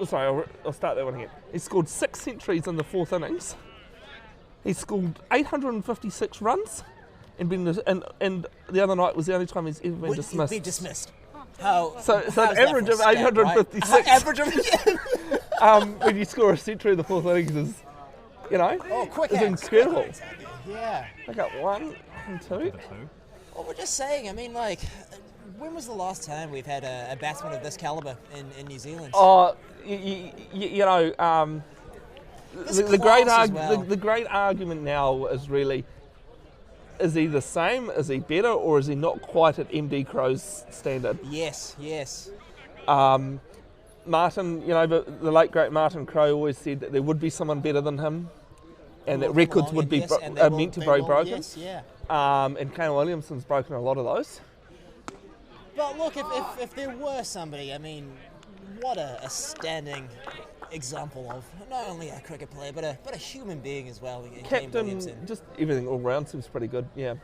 sorry, I'll start that one again. He scored 6 centuries in the 4th innings. He scored 856 runs, and the other night was the only time he's ever been dismissed. Been dismissed. So an average of 856. Right? Average of when you score a century in the 4th innings is, you know, quick is hands, incredible. Yeah. I got 1 and 2. Well, we're just saying. I mean, like, when was the last time we've had a batsman of this calibre in New Zealand? Oh, you know, the great argument now is really, is he the same, is he better, or is he not quite at MD Crow's standard? Yes. Martin, you know, the late great Martin Crowe always said that there would be someone better than him, and that records would be meant to be broken. Yes, yeah. And Kane Williamson's broken a lot of those. But look, if there were somebody, I mean, what a standing example of not only a cricket player but a human being as well. In Kane Captain, Williamson. just everything all round seems pretty good. Yeah.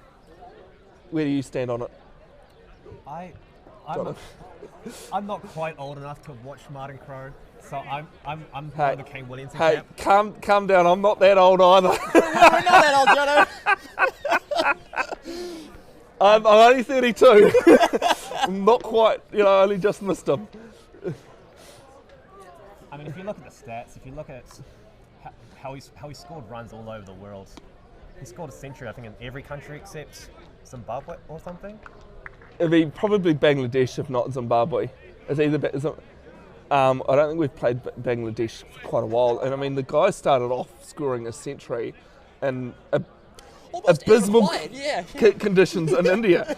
Where do you stand on it? I'm not quite old enough to watch Martin Crowe, so I'm Hey, more the Kane Williamson Hey, camp. calm down. I'm not that old either. We're not that old, Jono. I'm only 32. I'm not quite, I only just missed him. I mean, if you look at the stats, if you look at how he scored runs all over the world, he scored a century, I think, in every country except Zimbabwe or something. It'd be probably Bangladesh, if not Zimbabwe. It's either. I don't think we've played Bangladesh for quite a while, and I mean the guy started off scoring a century, and Almost abysmal required, yeah. conditions in India.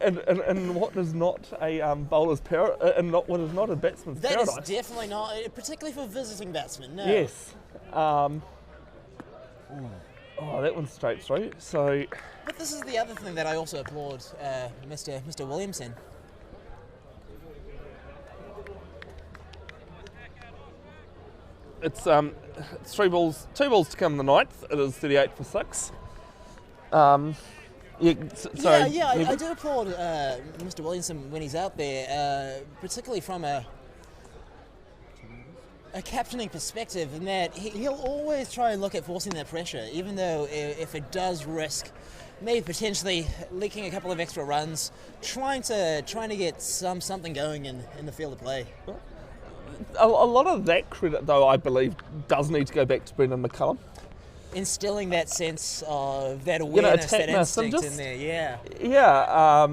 And what is not a bowler's paradise, and not what is not a batsman's That paradise. is definitely not, particularly for visiting batsmen. No. Yes. That one's straight through. So. But this is the other thing that I also applaud Mr. Williamson. It's 2 balls to come in the ninth. It is 38 for 6. I do applaud Mr. Williamson when he's out there, particularly from a captaining perspective, in that he'll always try and look at forcing that pressure, even though if it does risk maybe potentially leaking a couple of extra runs, trying to get something going in the field of play. A lot of that credit, though, I believe, does need to go back to Brendan McCullum. Instilling that sense of that awareness, that instinct in there, yeah. Yeah,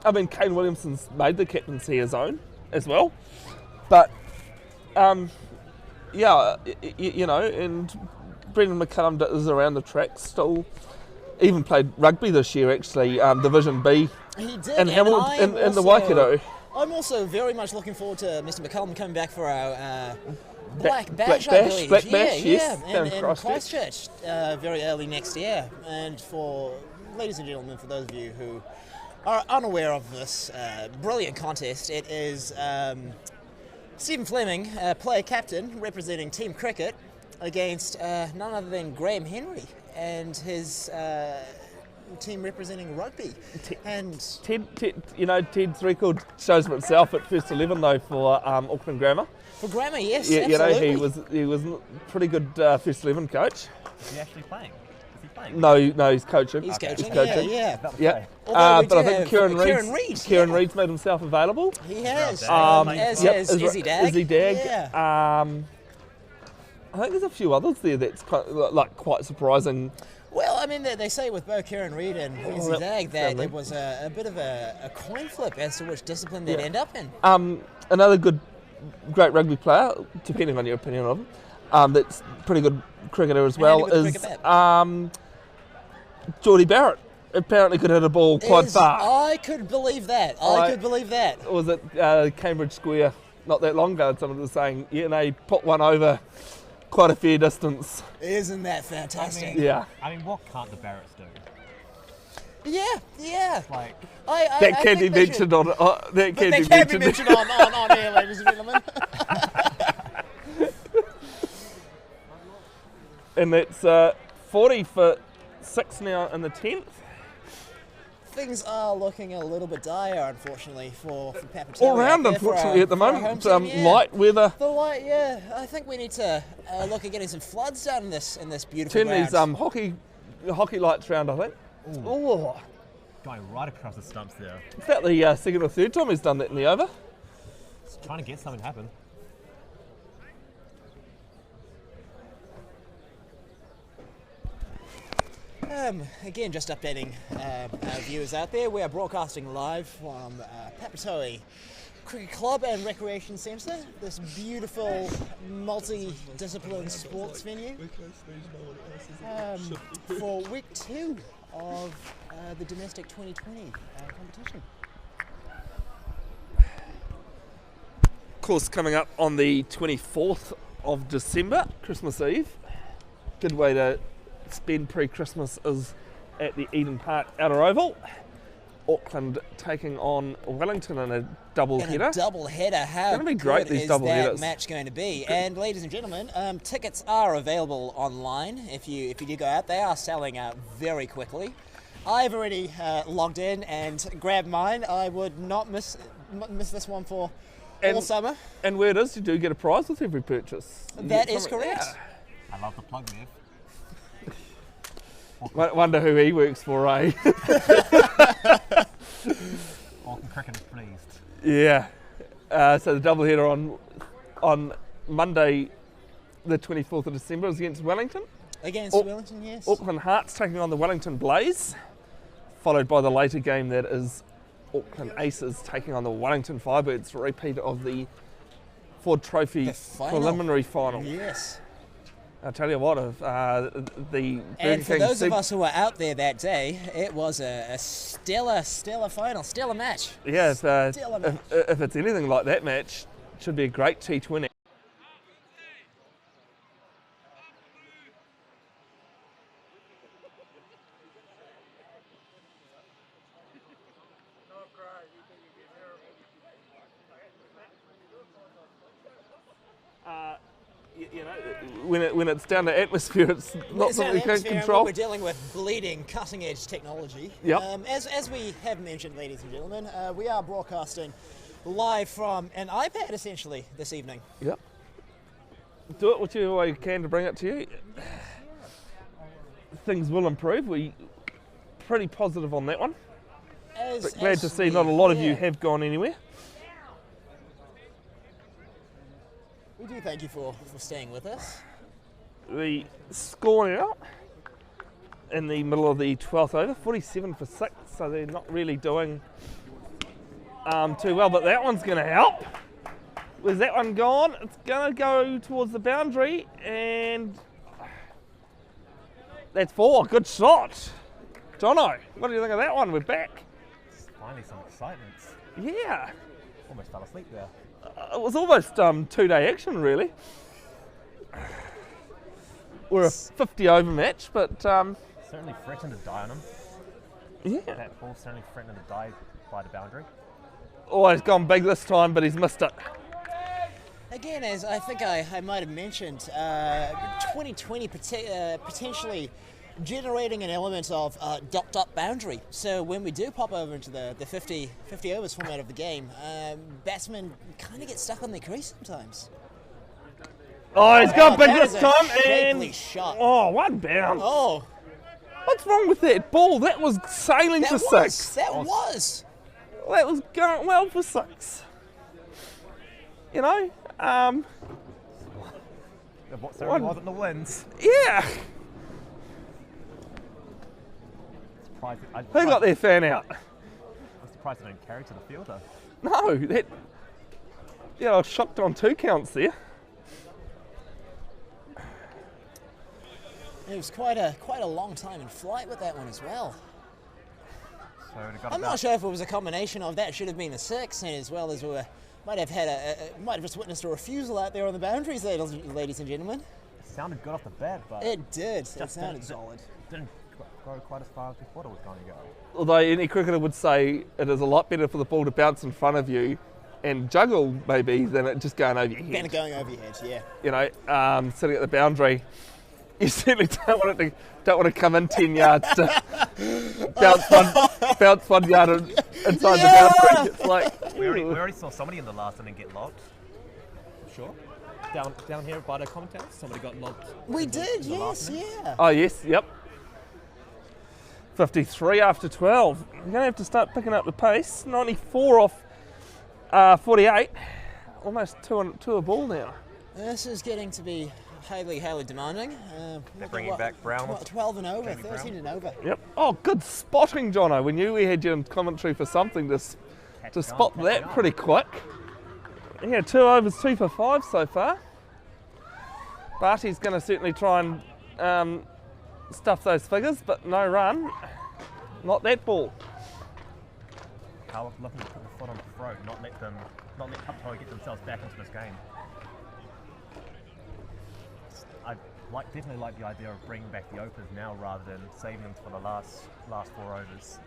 I mean, Kane Williamson's made the captaincy his own as well. But, and Brendan McCullum is around the track still. Even played rugby this year, actually, Division B. He did, in Hamilton, in the Waikato. I'm also very much looking forward to Mr. McCullum coming back for our Black Bash, I believe. Black Bash, yeah, yes, in Christchurch very early next year. And for, ladies and gentlemen, for those of you who are unaware of this brilliant contest, it is Stephen Fleming, player captain, representing Team Cricket, against none other than Graham Henry and his team representing rugby. Ted's record shows for itself at first 11 though for Auckland Grammar. For Grammar, yes, absolutely. absolutely. He was a pretty good first 11 coach. Is he actually playing? Is he playing? No, he's coaching. He's coaching. Yeah. But I think Kieran Reid's made himself available. He has. As has Izzy Dag. Izzy Dag. Yeah. I think there's a few others there that's quite surprising. Well, I mean, they say with both Kieran Reid and Izzy Dag that it was a bit of a coin flip as to which discipline they'd end up in. Another great rugby player, depending on your opinion of him, that's pretty good cricketer as well, is Geordie Barrett. Apparently could hit a ball quite far. I could believe that. I could believe that. Was it Cambridge Square not that long ago? Someone was saying, he put one over quite a fair distance. Isn't that fantastic? I mean, what can't the Barretts do? Yeah. Like, that can be mentioned on air, ladies and gentlemen. And that's 40 for 6 now in the 10th. Things are looking a little bit dire, unfortunately, for Papatoa. All round, unfortunately, at the moment. Light weather. The light, yeah. I think we need to look at getting some floods down in this beautiful Turn ground. these hockey lights round, I think. Oh. Going right across the stumps there. It's about the second or third time he's done that in the over. Just trying to get something to happen. Again, just updating our viewers out there. We are broadcasting live from Papatoa Cricket Club and Recreation Centre, this beautiful multi-discipline sports venue, for week 2 of the domestic 2020 competition. Of course, coming up on the 24th of December, Christmas Eve. Good way to spend pre-Christmas is at the Eden Park Outer Oval. Auckland taking on Wellington in a double In header. a double header. How It's gonna be great, good these is double that headers. match going to be? And ladies and gentlemen, tickets are available online. If you do go out, they are selling out very quickly. I've already logged in and grabbed mine. I would not miss this one for all summer. And where it is, you do get a prize with every purchase. That is correct. I love the plug there. Wonder who he works for, eh? Auckland cricket is pleased. Yeah. So the double header on Monday, the 24th of December, is against Wellington. Against Wellington, yes. Auckland Hearts taking on the Wellington Blaze, followed by the later game that is Auckland Aces taking on the Wellington Firebirds, repeat of the Ford Trophy preliminary final. Yes. I'll tell you what, if the And for those of us who were out there that day, it was a stellar final, stellar match. Yeah, Stellar match. if it's anything like that match, it should be a great T20. You know, when it's down to atmosphere, it's not something you can control. We're dealing with bleeding, cutting-edge technology. Yep. As we have mentioned, ladies and gentlemen, we are broadcasting live from an iPad, essentially, this evening. Yep. Do it whichever way you can to bring it to you. Things will improve. We're pretty positive on that one. But glad to see not a lot of you have gone anywhere. We do thank you for staying with us. The score now in the middle of the 12th over, 47 for 6, so they're not really doing too well, but that one's going to help. Where's that one gone? It's going to go towards the boundary, and that's 4. Good shot. Jono, what do you think of that one? We're back. Finally some excitement. Yeah. Almost fell asleep there. It was almost 2-day action, really. We're a 50 over match, but certainly threatened to die on him. Yeah. That ball certainly threatened to die by the boundary. Oh, he's gone big this time, but he's missed it. Again, as I think I might have mentioned, 2020 potentially generating an element of dot boundary. So when we do pop over into the 50 overs format of the game, batsmen kind of get stuck on their crease sometimes. Oh, he's gone big this time, and shot. Oh, one bounce. Oh, what's wrong with that ball? That was sailing for 6. That was going well for 6. You know, what certainly wasn't the wins. Yeah. Who got their fan out? I'm surprised they didn't carry to the fielder. No, that. Yeah, I was shocked on 2 counts there. It was quite a long time in flight with that one as well. So I'm not sure if it was a combination of that should have been a 6, and as well as we might have just witnessed a refusal out there on the boundaries, ladies and gentlemen. It sounded good off the bat, but it did. It sounded solid. Didn't go quite as far as we thought it was going to go. Although any cricketer would say it is a lot better for the ball to bounce in front of you and juggle maybe than it just going over your head. Than going over your head, yeah. You know, sitting at the boundary, you certainly don't want to come in 10 yards to bounce 1 yard inside the boundary. It's like we already saw somebody in the last inning get lobbed. Sure. Down here by the commentators, somebody got lobbed. We did, yes, yeah. Oh yes, yep. 53 after 12. You're going to have to start picking up the pace. 94 off 48. Almost two a ball now. This is getting to be highly demanding. They're bringing back Brown. 12 and over, 13 and over. Yep. Oh, good spotting, Jono. We knew we had you in commentary for something to spot that pretty quick. Yeah, 2 overs, 2 for 5 so far. Barty's going to certainly try and stuff those figures, but no run. Not that ball. Howick looking to put the foot on the throat, not let Tuptoe get themselves back into this game. I definitely like the idea of bringing back the openers now rather than saving them for the last 4 overs.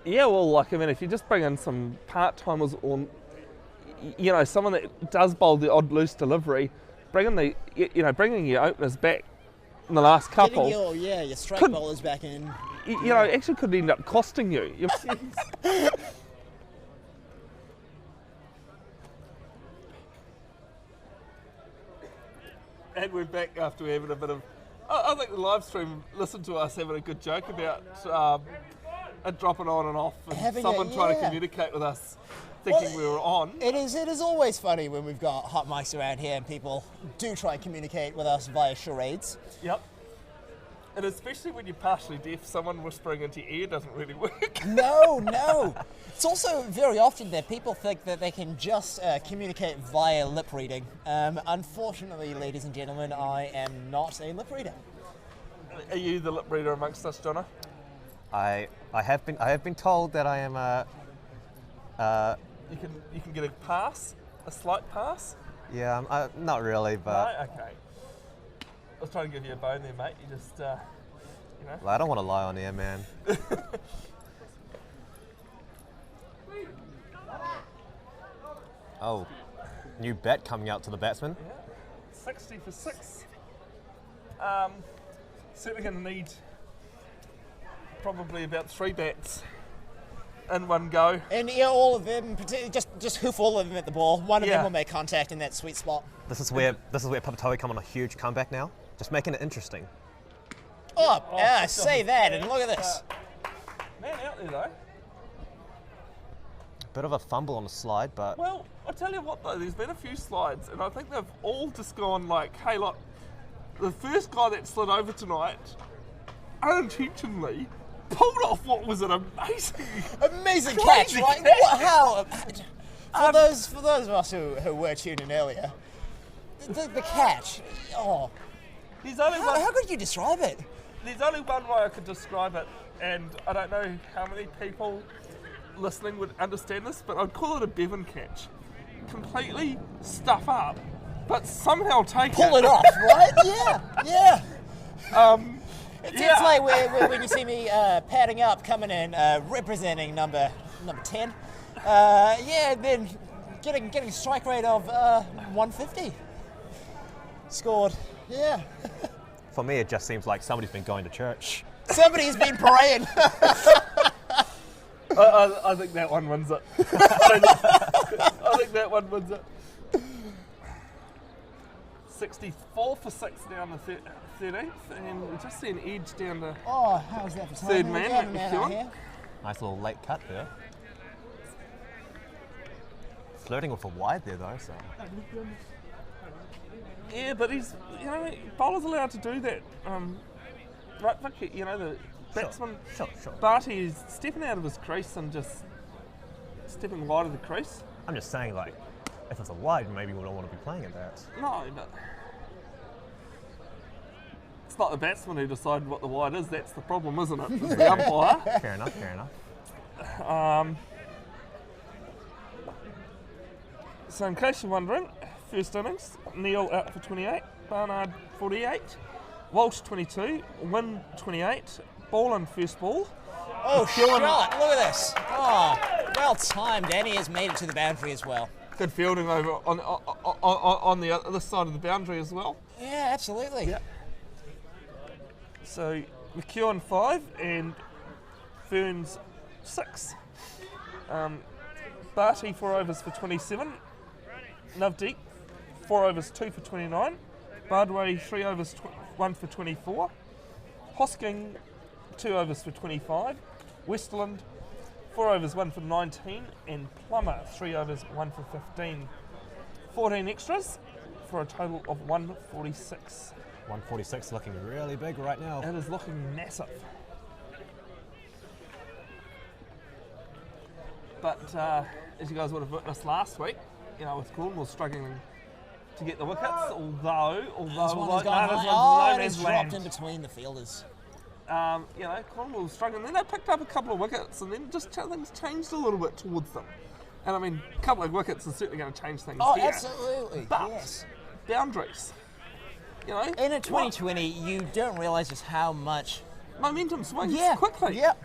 Yeah, well, like, I mean, if you just bring in some part-timers or, you know, someone that does bowl the odd loose delivery, bringing your openers back in the last couple. Getting your strike bowlers back in. You know, actually could end up costing you. And we're back after having a bit of... I think the live stream listened to us having a good joke about it dropping on and off, and someone trying to communicate with us thinking we were on. It is always funny when we've got hot mics around here and people do try and communicate with us via charades. Yep. And especially when you're partially deaf, someone whispering into your ear doesn't really work. No. It's also very often that people think that they can just communicate via lip reading. Unfortunately, ladies and gentlemen, I am not a lip reader. Are you the lip reader amongst us, Jono? I have been told that I am You can get a slight pass. Yeah, not really, but. No? Okay. I was trying to give you a bone there, mate. You just, you know. Well, I don't want to lie on air, man. Oh, new bat coming out to the batsman. Yeah. 60 for 6. Certainly going to need probably about 3 bats in one go. And all of them, just hoof all of them at the ball. One of them will make contact in that sweet spot. This is where Papatoe come on a huge comeback now, just making it interesting. Say that and look at this. Man out there though. Bit of a fumble on the slide, but... Well, I tell you what though, there's been a few slides and I think they've all just gone like, hey look, the first guy that slid over tonight, unintentionally, pulled off what was an amazing catch, right? How? For those of us who were tuned in earlier, the catch, how could you describe it? There's only one way I could describe it, and I don't know how many people listening would understand this, but I'd call it a Bevan catch. Completely stuff up, but somehow pull it off, right? Yeah. It's like when you see me padding up, coming in, representing number 10. Then getting a strike rate of 150. Scored. Yeah. For me, it just seems like somebody's been going to church. Somebody's been praying. I think that one wins it. I think that one wins it. 64 for 6 down the 13th, and we just see an edge down the how's that for third man. Nice little late cut there. Flirting with a wide there though, so. Yeah, but he's, bowler's allowed to do that. Right, Vic, the batsman, Sure. Barty is stepping out of his crease and just stepping wide of the crease. I'm just saying, like, if it's a wide, maybe we don't want to be playing at that. No, but it's not the batsman who decided what the wide is. That's the problem, isn't it? It's the umpire. Fair enough. So in case you're wondering, first innings, Neil out for 28, Barnard 48, Walsh 22, Wynn 28, ball in first ball. Oh, shot! Look at this. Oh, well timed, and he has made it to the boundary as well. Good fielding over on the other side of the boundary as well. Yeah, absolutely. Yeah. So McEwen 5 and Ferns 6. Barty 4 overs for 27. Navdeep 4 overs 2 for 29. Bardway 3 overs 1 for 24. Hosking 2 overs for 25. Westerland 4 overs 1 for 19, and Plummer 3 overs 1 for 15. 14 extras for a total of 146. 146 looking really big right now. It is looking massive. But as you guys would have witnessed last week, with Cornwall struggling to get the wickets, although it's dropped in between the fielders. Cornwall was struggling. Then they picked up a couple of wickets, and then just things changed a little bit towards them. And I mean, a couple of wickets is certainly going to change things. Oh, here. Absolutely. But yes. Boundaries. In a 2020, you don't realise just how much momentum swings quickly. Yep.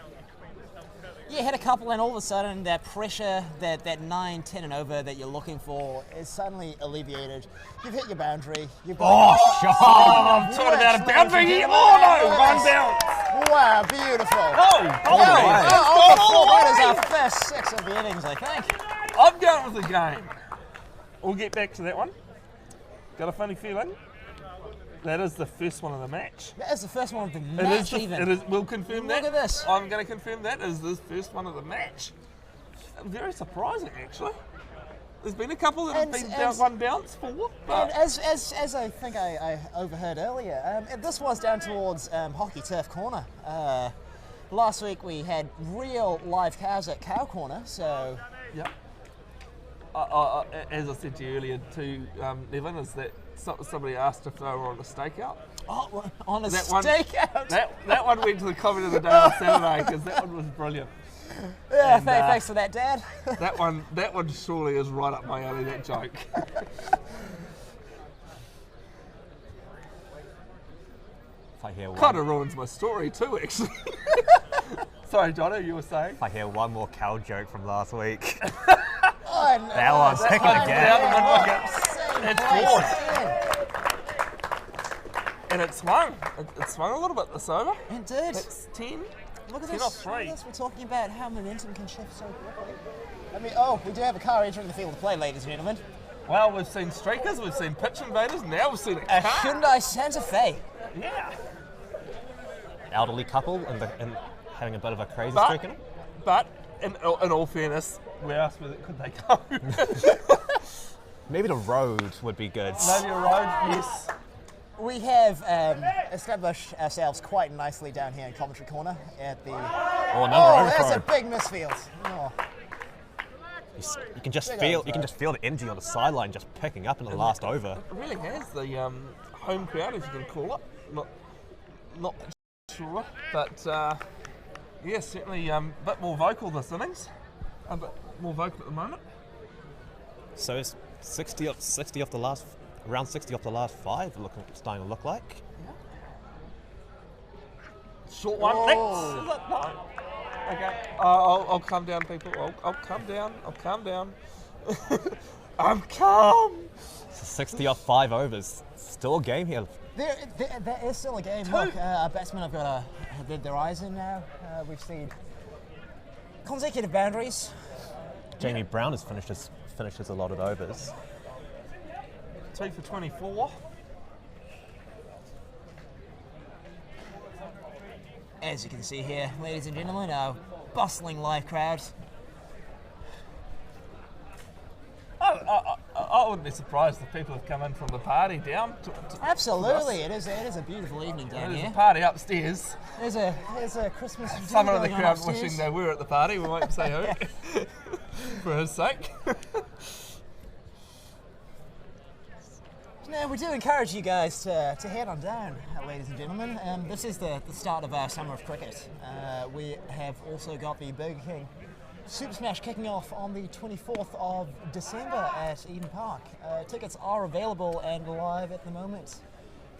You hit a couple and all of a sudden that pressure, that 9, 10 and over that you're looking for is suddenly alleviated. You've hit your boundary. You've got I'm talking about a boundary. Oh no, one bounce. Wow, beautiful. That is our first 6 of the innings, I think. I'm going with the game. We'll get back to that one. Got a funny feeling. That is the first one of the match. That is the first one of the match, We'll confirm that. Look at this. I'm going to confirm that is the first one of the match. Very surprising, actually. There's been a couple that have been one bounce for. And as I think I overheard earlier, this was down towards Hockey Turf Corner. Last week we had real live cows at Cow Corner, so... Yeah. As I said to you earlier too, Nevin, is that somebody asked if they were on a stakeout. Oh, on a stakeout? That one went to the comment of the day on Saturday because that one was brilliant. Yeah, and, thanks for that, Dad. that one surely is right up my alley, that joke. Kind of ruins my story too, actually. Sorry, Jono, you were saying? If I hear one more cow joke from last week. Oh, no. That one's picking again. And it swung. It swung a little bit this over. It did. It's 10. Look at 10 this. off 3. Look at this. We're talking about how momentum can shift so quickly. I mean, we do have a car entering the field of play, ladies and gentlemen. Well, we've seen streakers, we've seen pitch invaders, now we've seen a car. Hyundai Santa Fe. Yeah. Elderly couple and having a bit of a crazy streak in it. But in all fairness, where else could they go? Maybe the road would be good. Maybe a road, yes. We have established ourselves quite nicely down here in Commentary Corner at the... there's a big misfield. Oh. You can just feel the energy on the sideline just picking up in the last over. It really has the home crowd, if you can call it. Not sure, but yeah, certainly a bit more vocal this innings. A bit more vocal at the moment. So it's 60 off the last, around 60 off the last 5, starting to look like. Yeah. Short one. Oh. No. Okay. I'll calm down, people. I'll calm down. I'm calm. So 60 off 5 overs. Still a game here. There is still a game. Look, our batsmen have got their eyes in now. We've seen consecutive boundaries. Jamie Brown has finished his allotted overs. 2 for 24. As you can see here, ladies and gentlemen, our bustling live crowd. I wouldn't be surprised if people have come in from the party down. Absolutely, it is a beautiful evening down here. There's a party upstairs. There's a Christmas. Someone in the crowd upstairs. wishing they were at the party. We won't say who, for his sake. Now, we do encourage you guys to head on down, ladies and gentlemen. This is the start of our summer of cricket. We have also got the Burger King Super Smash kicking off on the 24th of December at Eden Park. Tickets are available and live at the moment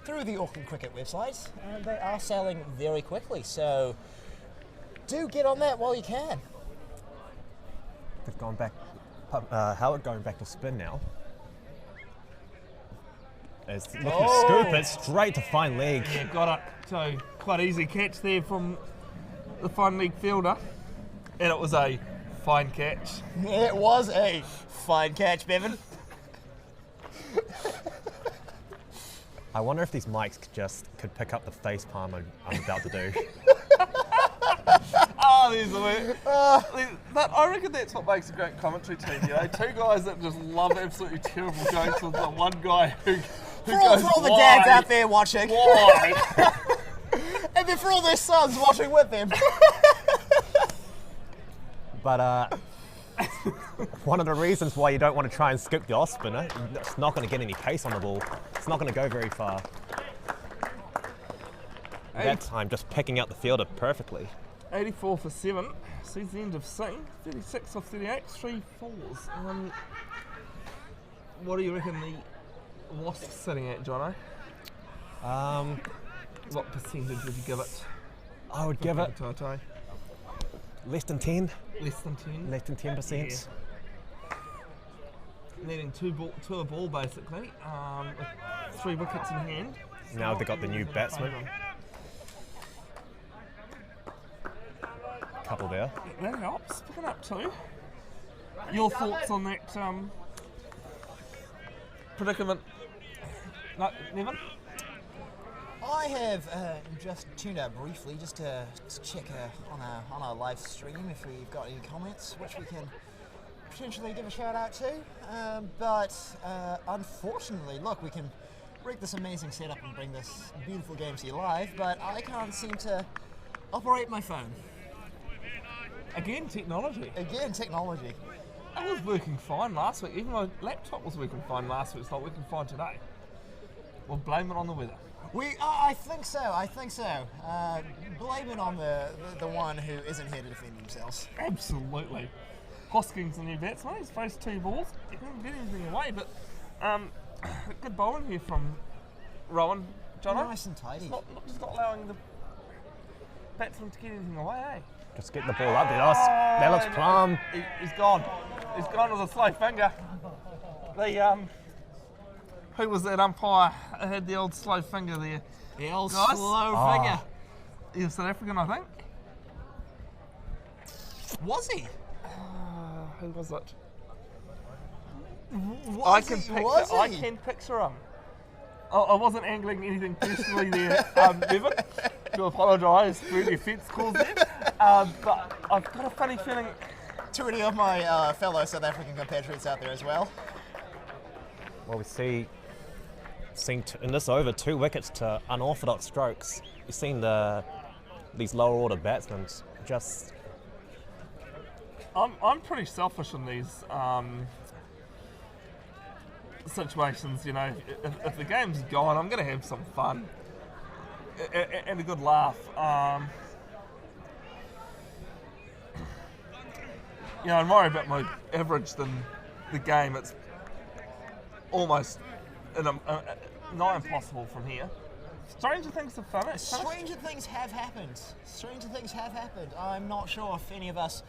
through the Auckland Cricket website, and they are selling very quickly, so do get on that while you can. They've gone back, Howick going back to spin now. It's looking to scoop it straight to fine leg. Yeah, got it. So quite easy catch there from the fine leg fielder, and it was a fine catch. It was a fine catch, Bevan. I wonder if these mics could pick up the face palm I'm about to do. There's a way. But I reckon that's what makes a great commentary team. You know, 2 guys that just love absolutely terrible jokes with the one guy who goes, for all the dads out there watching. Why? And then for all their sons watching with them. But one of the reasons why you don't want to try and scoop the off spinner, it's not going to get any pace on the ball. It's not going to go very far. That time, just picking out the fielder perfectly. 84 for 7. Sees the end of C. 36 off 38. 3 fours. What do you reckon the Wasp's sitting at, Jono? What percentage would you give it? I would give it. Less than 10. Less than 10. Less than 10%. Needing two a ball basically, with 3 wickets in hand. Now they've got the new batsman. Couple there. That helps. Picking up 2. Your thoughts on that predicament? No, Nevin? I have just tuned out briefly just to check on our live stream if we've got any comments, which we can potentially give a shout out to. But unfortunately, look, we can rig this amazing setup and bring this beautiful game to you live, but I can't seem to operate my phone. Again, technology. It was working fine last week. Even my laptop was working fine last week. It's not working fine today. We'll blame it on the weather. I think so. Blame it on the one who isn't here to defend themselves. Absolutely. Hoskins, the new batsman, he's faced 2 balls. He didn't get anything away, but good bowling here from Rowan. Jono. Nice and tidy. Just not allowing the batsman to get anything away, eh? Just get the ball up there. That looks plumb. He's gone. He's gone with a slow finger. Who was that umpire that had the old slow finger there? The old Guys? slow finger. He was South African, I think. Was he? Who was it? Was I he? can picture him. I wasn't angling anything personally there, Nevin. To apologise for any offence caused there. But I've got a funny feeling. Too many of my fellow South African compatriots out there as well. Well, we see in this over 2 wickets to unorthodox strokes. You've seen these lower order batsmen just. I'm pretty selfish in these situations. You know, if the game's gone, I'm going to have some fun and a good laugh. You know, I'm worried about my average than the game. It's almost not impossible from here. Stranger things have fun. Stranger things have happened. I'm not sure if any of us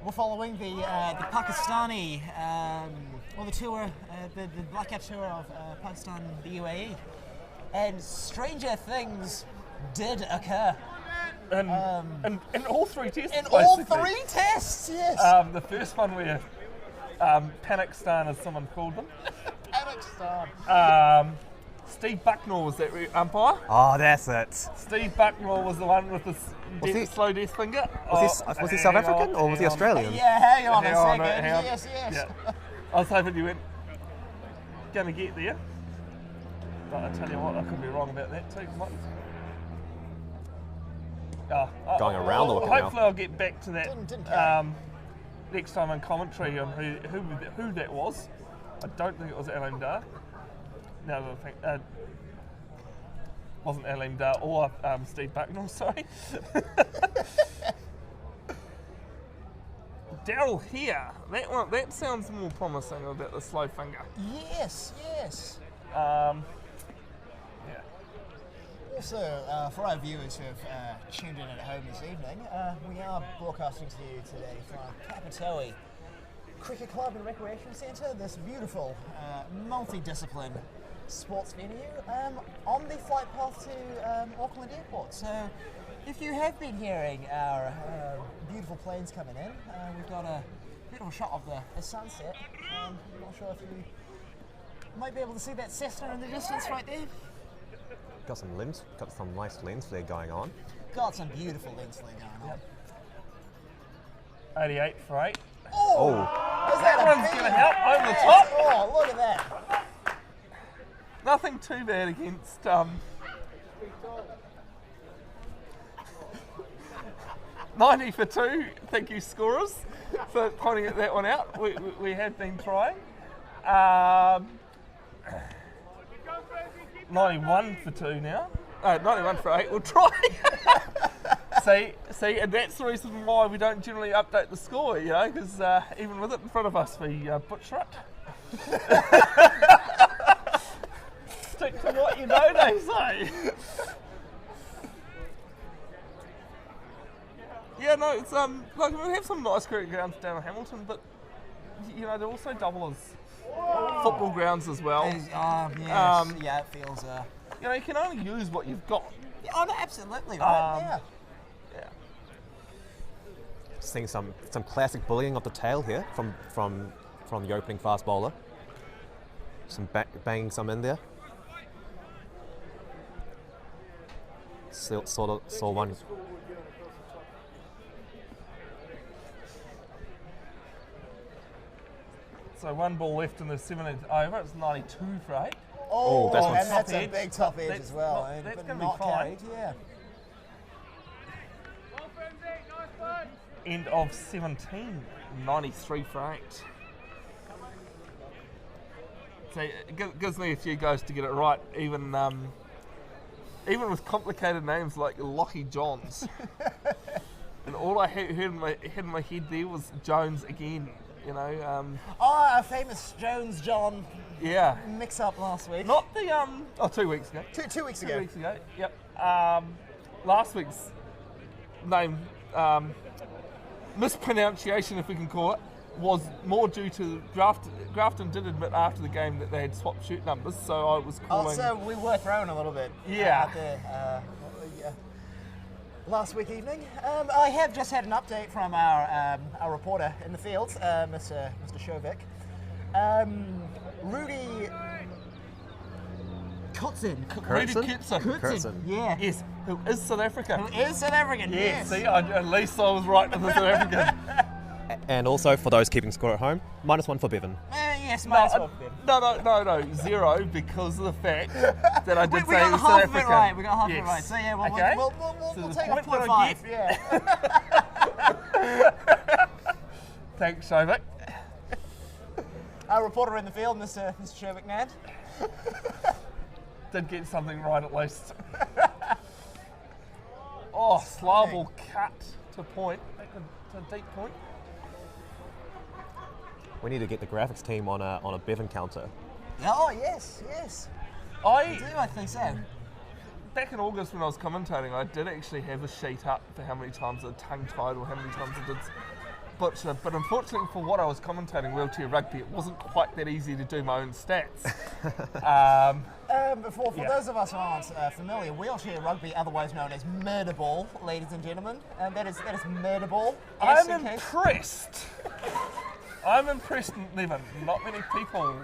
were following the Pakistani or the tour, the blackout tour of Pakistan, the UAE, and stranger things did occur. In all 3 tests. In all 3 tests, yes. The first one where Panistan, as someone called them. Panistan. Steve Bucknor was that umpire. Oh, that's it. Steve Bucknor was the one with the slow death finger. Was he South African or was he Australian? Yeah, hang on a second. Hang on. Yes. Yeah. I was hoping you weren't going to get there. But I tell you what, I could be wrong about that too. Going around the wicket now. Hopefully I'll get back to that next time in commentary on who that was. I don't think it was Alim Dar. Now that I think wasn't Alim Dar or Steve Bucknor, sorry. Daryl here. That sounds more promising about the slow finger. Yes. Yeah. Also, for our viewers who have tuned in at home this evening, we are broadcasting to you today from Kapitoa Cricket Club and Recreation Centre, this beautiful multi-discipline sports venue on the flight path to Auckland Airport. So if you have been hearing our beautiful planes coming in, we've got a beautiful shot of the sunset. I'm not sure if you might be able to see that Cessna in the distance right there. Got some nice lens flare going on. Got some beautiful lens flare going on. 88 for 8. Oh! Is that one's going to help over the top. Oh, look at that. Nothing too bad against 90 for 2. Thank you, scorers, for pointing that one out. We have been trying. 91 for 2 now. 91 for 8. We'll try. See, and that's the reason why we don't generally update the score, you know, because even with it in front of us, we butcher it. Stick to what you know, they say. Yeah, no, it's like we have some nice cricket grounds down in Hamilton, but you know they're also double as football grounds as well. Yes, yeah, it feels. You know, you can only use what you've got. Yeah, oh, no, absolutely, right? Yeah. Seeing some classic bullying of the tail here from the opening fast bowler. Some banging some in there. Saw one. So 1 ball left in the 7th over. It's 92 for 8. Oh, that's and that's top a edge. big top edge That's as well. not- that's but gonna be not fine. carried, yeah. End of 17, 93 for 8. So it gives me a few goes to get it right, even with complicated names like Lockie Johns. And all I heard in my head there was Jones again, you know. A famous Jones-John Yeah. mix-up last week. Not the 2 weeks ago. Two weeks 2 ago. weeks ago. Yep. Last week's name mispronunciation, if we can call it, was more due to Grafton did admit after the game that they had swapped shoot numbers, so I was calling. Oh, so we were thrown a little bit. Yeah. Out there, last week evening. I have just had an update from our reporter in the field, Mr. Howick. Rudy Kurtzen. Yeah. Yes, who is South African. Who is South African, yes. See, at least I was right with the South African. And also for those keeping score at home, -1 for Bevan. Yes, might as well. No, 0 because of the fact that I did We say he got was half South of it African. right. We got half of it Yes. right. So yeah, we'll So the take point a that I 0.5. Yeah. Thanks, Howick. Our reporter in the field, Mr. Howick Nand. Did get something right at least. Oh, slow ball cut to point, back to deep point. We need to get the graphics team on a Bevan counter. Oh yes. I think so. Back in August when I was commentating, I did actually have a sheet up for how many times I tongue-tied or how many times I did butcher, but unfortunately for what I was commentating, wheelchair rugby, it wasn't quite that easy to do my own stats. For those of us who aren't familiar, wheelchair rugby, otherwise known as murder ball, ladies and gentlemen, that is murder ball. I'm impressed. I'm impressed, Nevin. Not many people.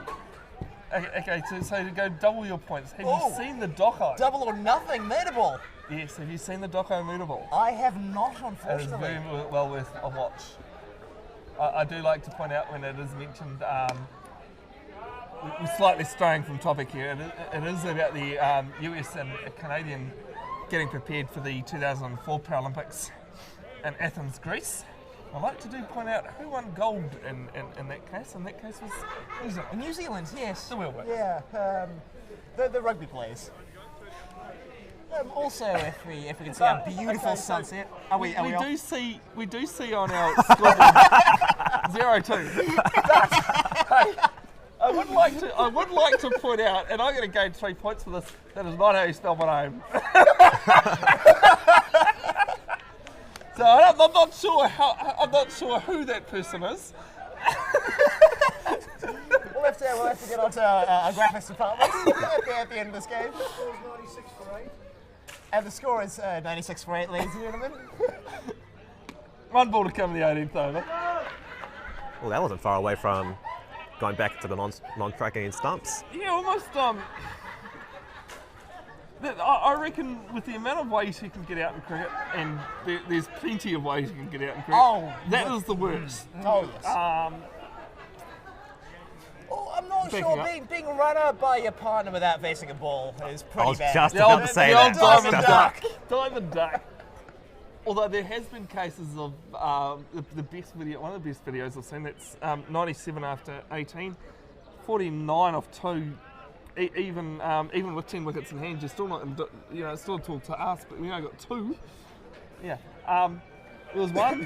Okay, so to go double your points, have you seen the doco? Double or nothing, murder ball. Yes, have you seen the doco murder ball? I have not, It is unfortunately. very well worth a watch. I do like to point out when it is mentioned, we're slightly straying from topic here, it is about the US and Canadian getting prepared for the 2004 Paralympics in Athens, Greece. I like to point out who won gold in that case, and that case was New Zealand. New Zealand, yes. The wheelworks. Yeah, the rugby players. Also, if we can see our beautiful sunset, we do see on our scoreboard 0-2. Hey, I would like to point out, and I'm going to gain 3 points for this. That is not how you spell my name. So I'm not sure who that person is. We'll have to get onto our graphics department at the end of this game. The score's 96 for 8. And the score is 96 for 8, ladies and gentlemen. 1 ball to come in the 18th over. Well, that wasn't far away from going back to the non-tracking in stumps. Yeah, almost. I reckon with the amount of ways you can get out in cricket, and there's plenty of ways you can get out in cricket. That is the worst. Oh yes. I'm not sure being run out by your partner without facing a ball is pretty bad. I was just about to say that. Diamond duck. Although there has been cases of the best video, one of the best videos I've seen. That's 97 after 18, 49 off 2. Even with 10 wickets in hand, you're still not, it's still a tall to us, but we only got 2. Yeah. There was one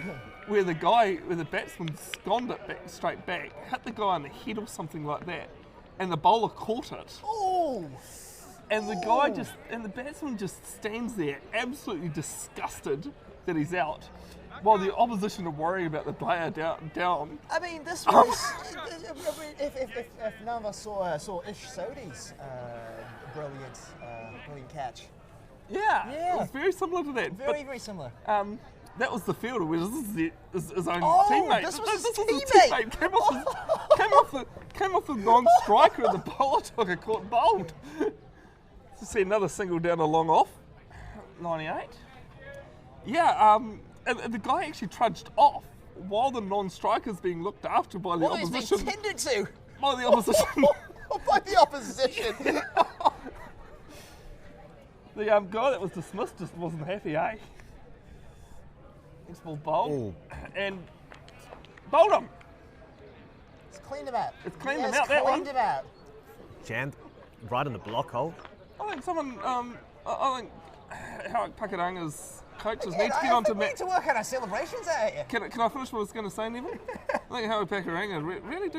where the batsman sconned it straight back, hit the guy on the head or something like that, and the bowler caught it. Oh! And the batsman just stands there, absolutely disgusted that he's out. while the opposition are worrying about the player down. I mean, this was. if none of us saw Ish Sodi's brilliant catch. Yeah, it was very similar to that. Very similar. That was the fielder, whereas this is his own Oh, teammate. this was his his teammate. Came off the non-striker, and the bowler took a caught bowled. To see another single down a long off, 98. Yeah, and the guy actually trudged off while the non-striker's being looked after by the opposition. He's intended to. By the opposition. By the opposition. The guy that was dismissed just wasn't happy, eh? Next ball bowled and bowled him. It's cleaned him out. It's cleaned him out, that one. Cleaned him out. Jammed right in the block hole. I think someone, I think Howick Pakaranga's coaches need to get on to We need to work on our celebrations out here. Can I finish what I was going to say, Neville? I think Howick Pakaranga really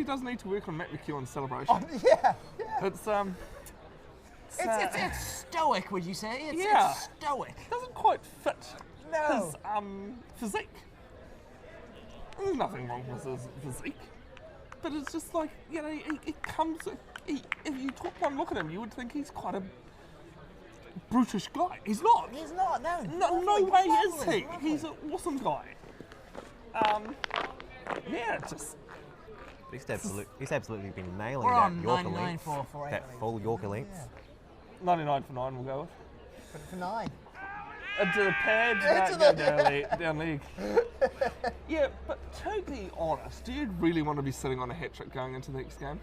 does need to work on Matt McEwen's celebration. Oh, yeah. It's It's stoic, would you say? It's stoic. Doesn't quite fit No. his physique. There's nothing wrong with his physique, but it's just like, you know, it comes. If you took one look at him, you would think he's quite a brutish guy. He's not. He's not. No. No way is he. He's an awesome guy. Yeah, just. He's absolutely been nailing We're that on Yorker 99 length, for that full Yorker length. Yeah. 99 for 9 we'll go with. For 9. Into the pad, down league. Yeah, but to be honest, do you really want to be sitting on a hat-trick going into the next game?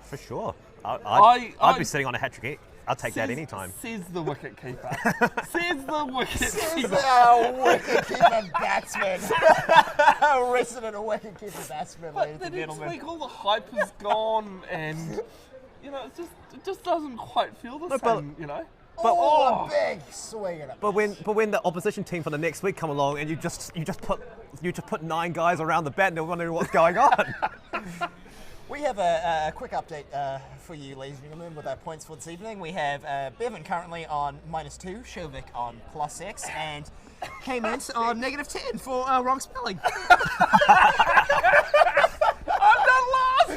For sure. I'd be sitting on a hat-trick. I'll take that any time. Says the wicket keeper. Says the wicket keeper. Our wicket keeper batsman. Our resident wicket keeper batsman, ladies But and then gentlemen. next week all the hype is gone, and you know it just doesn't quite feel the same, you know. But a big swing at it. But when the opposition team for the next week come along and you just put 9 guys around the bat and they're wondering what's going on. We have a quick update for you, ladies and gentlemen, with our points for this evening. We have Bevan currently on -2, Howick on +6, and Cayman on -10 for wrong spelling. I'm not lost.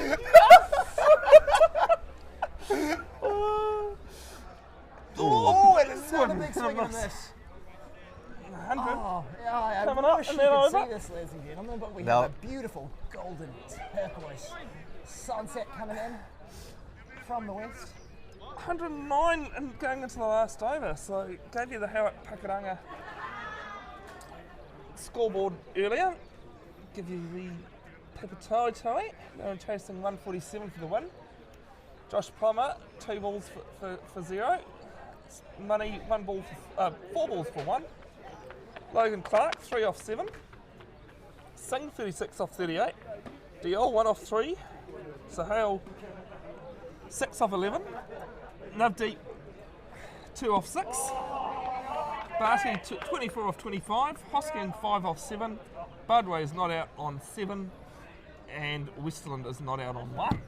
Oh, and another big swing and a miss. 100. Oh, yeah, I Coming wish up you and then could see over. this, ladies and gentlemen, but we No. have a beautiful golden turquoise sunset coming in from the west. 109 and going into the last over, so gave you the Howick Pakaranga scoreboard earlier. Give you the Pepatoi. They're chasing 147 for the win. Josh Plummer, 2 balls for 0. Money, 4 balls for 1. Logan Clark, 3 off 7. Singh, 36 off 38. Diol, 1 off 3. Sahale, 6 off 11. Navdeep, 2 off 6. Barty, 24 off 25. Hoskin, 5 off 7. Budway is not out on 7. And Westland is not out on 1.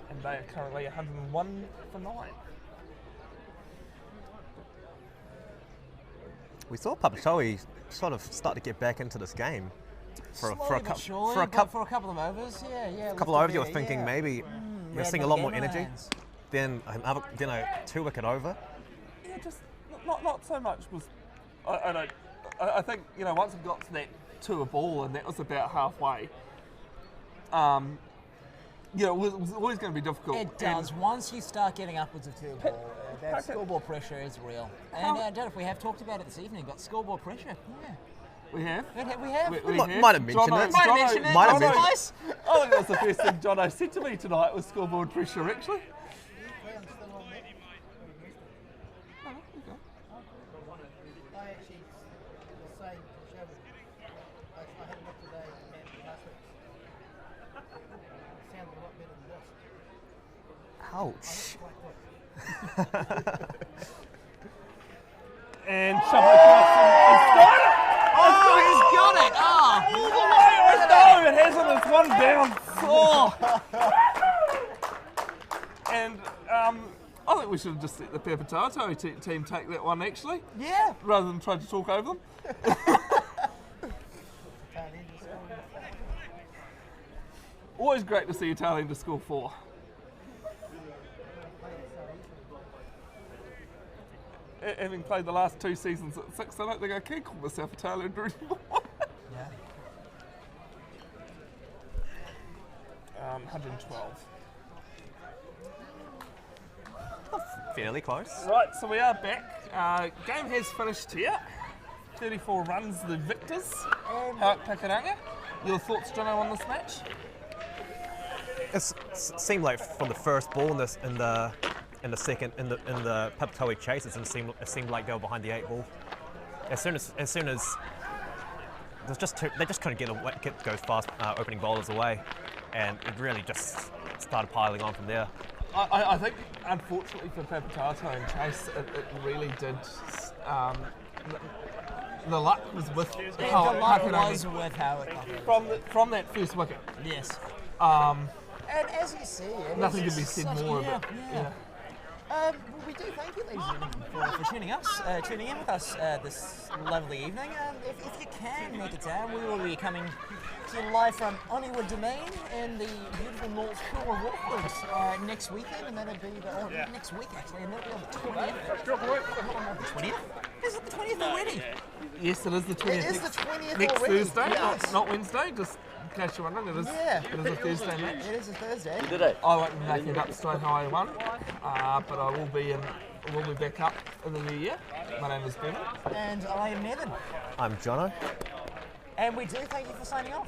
And they are currently 101 for 9. We saw Papatoi sort of start to get back into this game for a couple of overs. Yeah. A couple of overs, you were thinking maybe we're seeing a lot more energy. Then a 2 wicket over. Yeah, just not so much was. I think, you know, once it got to that 2 a ball and that was about halfway. You know, it was always going to be difficult. It does. Once you start getting upwards of 2 a ball, that scoreboard pressure is real. And I don't know if we have talked about it this evening, got scoreboard pressure. Yeah. We have. We have. We Might have mentioned it. Might have mentioned it. Might have That's mentioned nice. I think that's the first thing Jono said to me tonight was scoreboard pressure, actually. I actually was saying to Shelby, I had a look today at last week. It sounded a lot better than this. Ouch. And shove it across and start it! Oh, he's got it! Oh! All the way! No, it hasn't. It's 1 down. Oh. And I think we should have just let the Pepatato team take that one, actually, Yeah. rather than try to talk over them. Always great to see Italian to score 4. Having played the last 2 seasons at 6, I don't think I can call myself Italian anymore. Yeah. 112. Fairly close. Right, so we are back. Game has finished here. 34 runs, the victors. Howick Pakaranga. Your thoughts, Jono, on this match? It seemed like from the first ball in the second in the Pepatoe chases, it seemed like they were behind the 8 ball. As soon as they just couldn't get those fast opening bowlers away, and it really just started piling on from there. I think, unfortunately for Pepatato and Chase, it really did. The luck was with Howick. From that first wicket. Yes. And as you see, Nothing could be said more of it. Yeah. We do thank you, ladies and gentlemen, for tuning in with us this lovely evening. If you can make it down, we will be coming to you live from Honeywood Domain in the beautiful North Shore of Auckland next weekend, and that'll be next week actually, and that'll be on the 20th. The 20th? Is it the 20th already? Yes, it is the 20th. It is the 20th next already. Thursday, Yes. not Wednesday. Just in case you're wondering, it is a Thursday match. It is a Thursday. I won't be making it up straight how I won, but I will be back up in the new year. My name is Ben. And I am Nevin. I'm Jono. And we do thank you for signing off.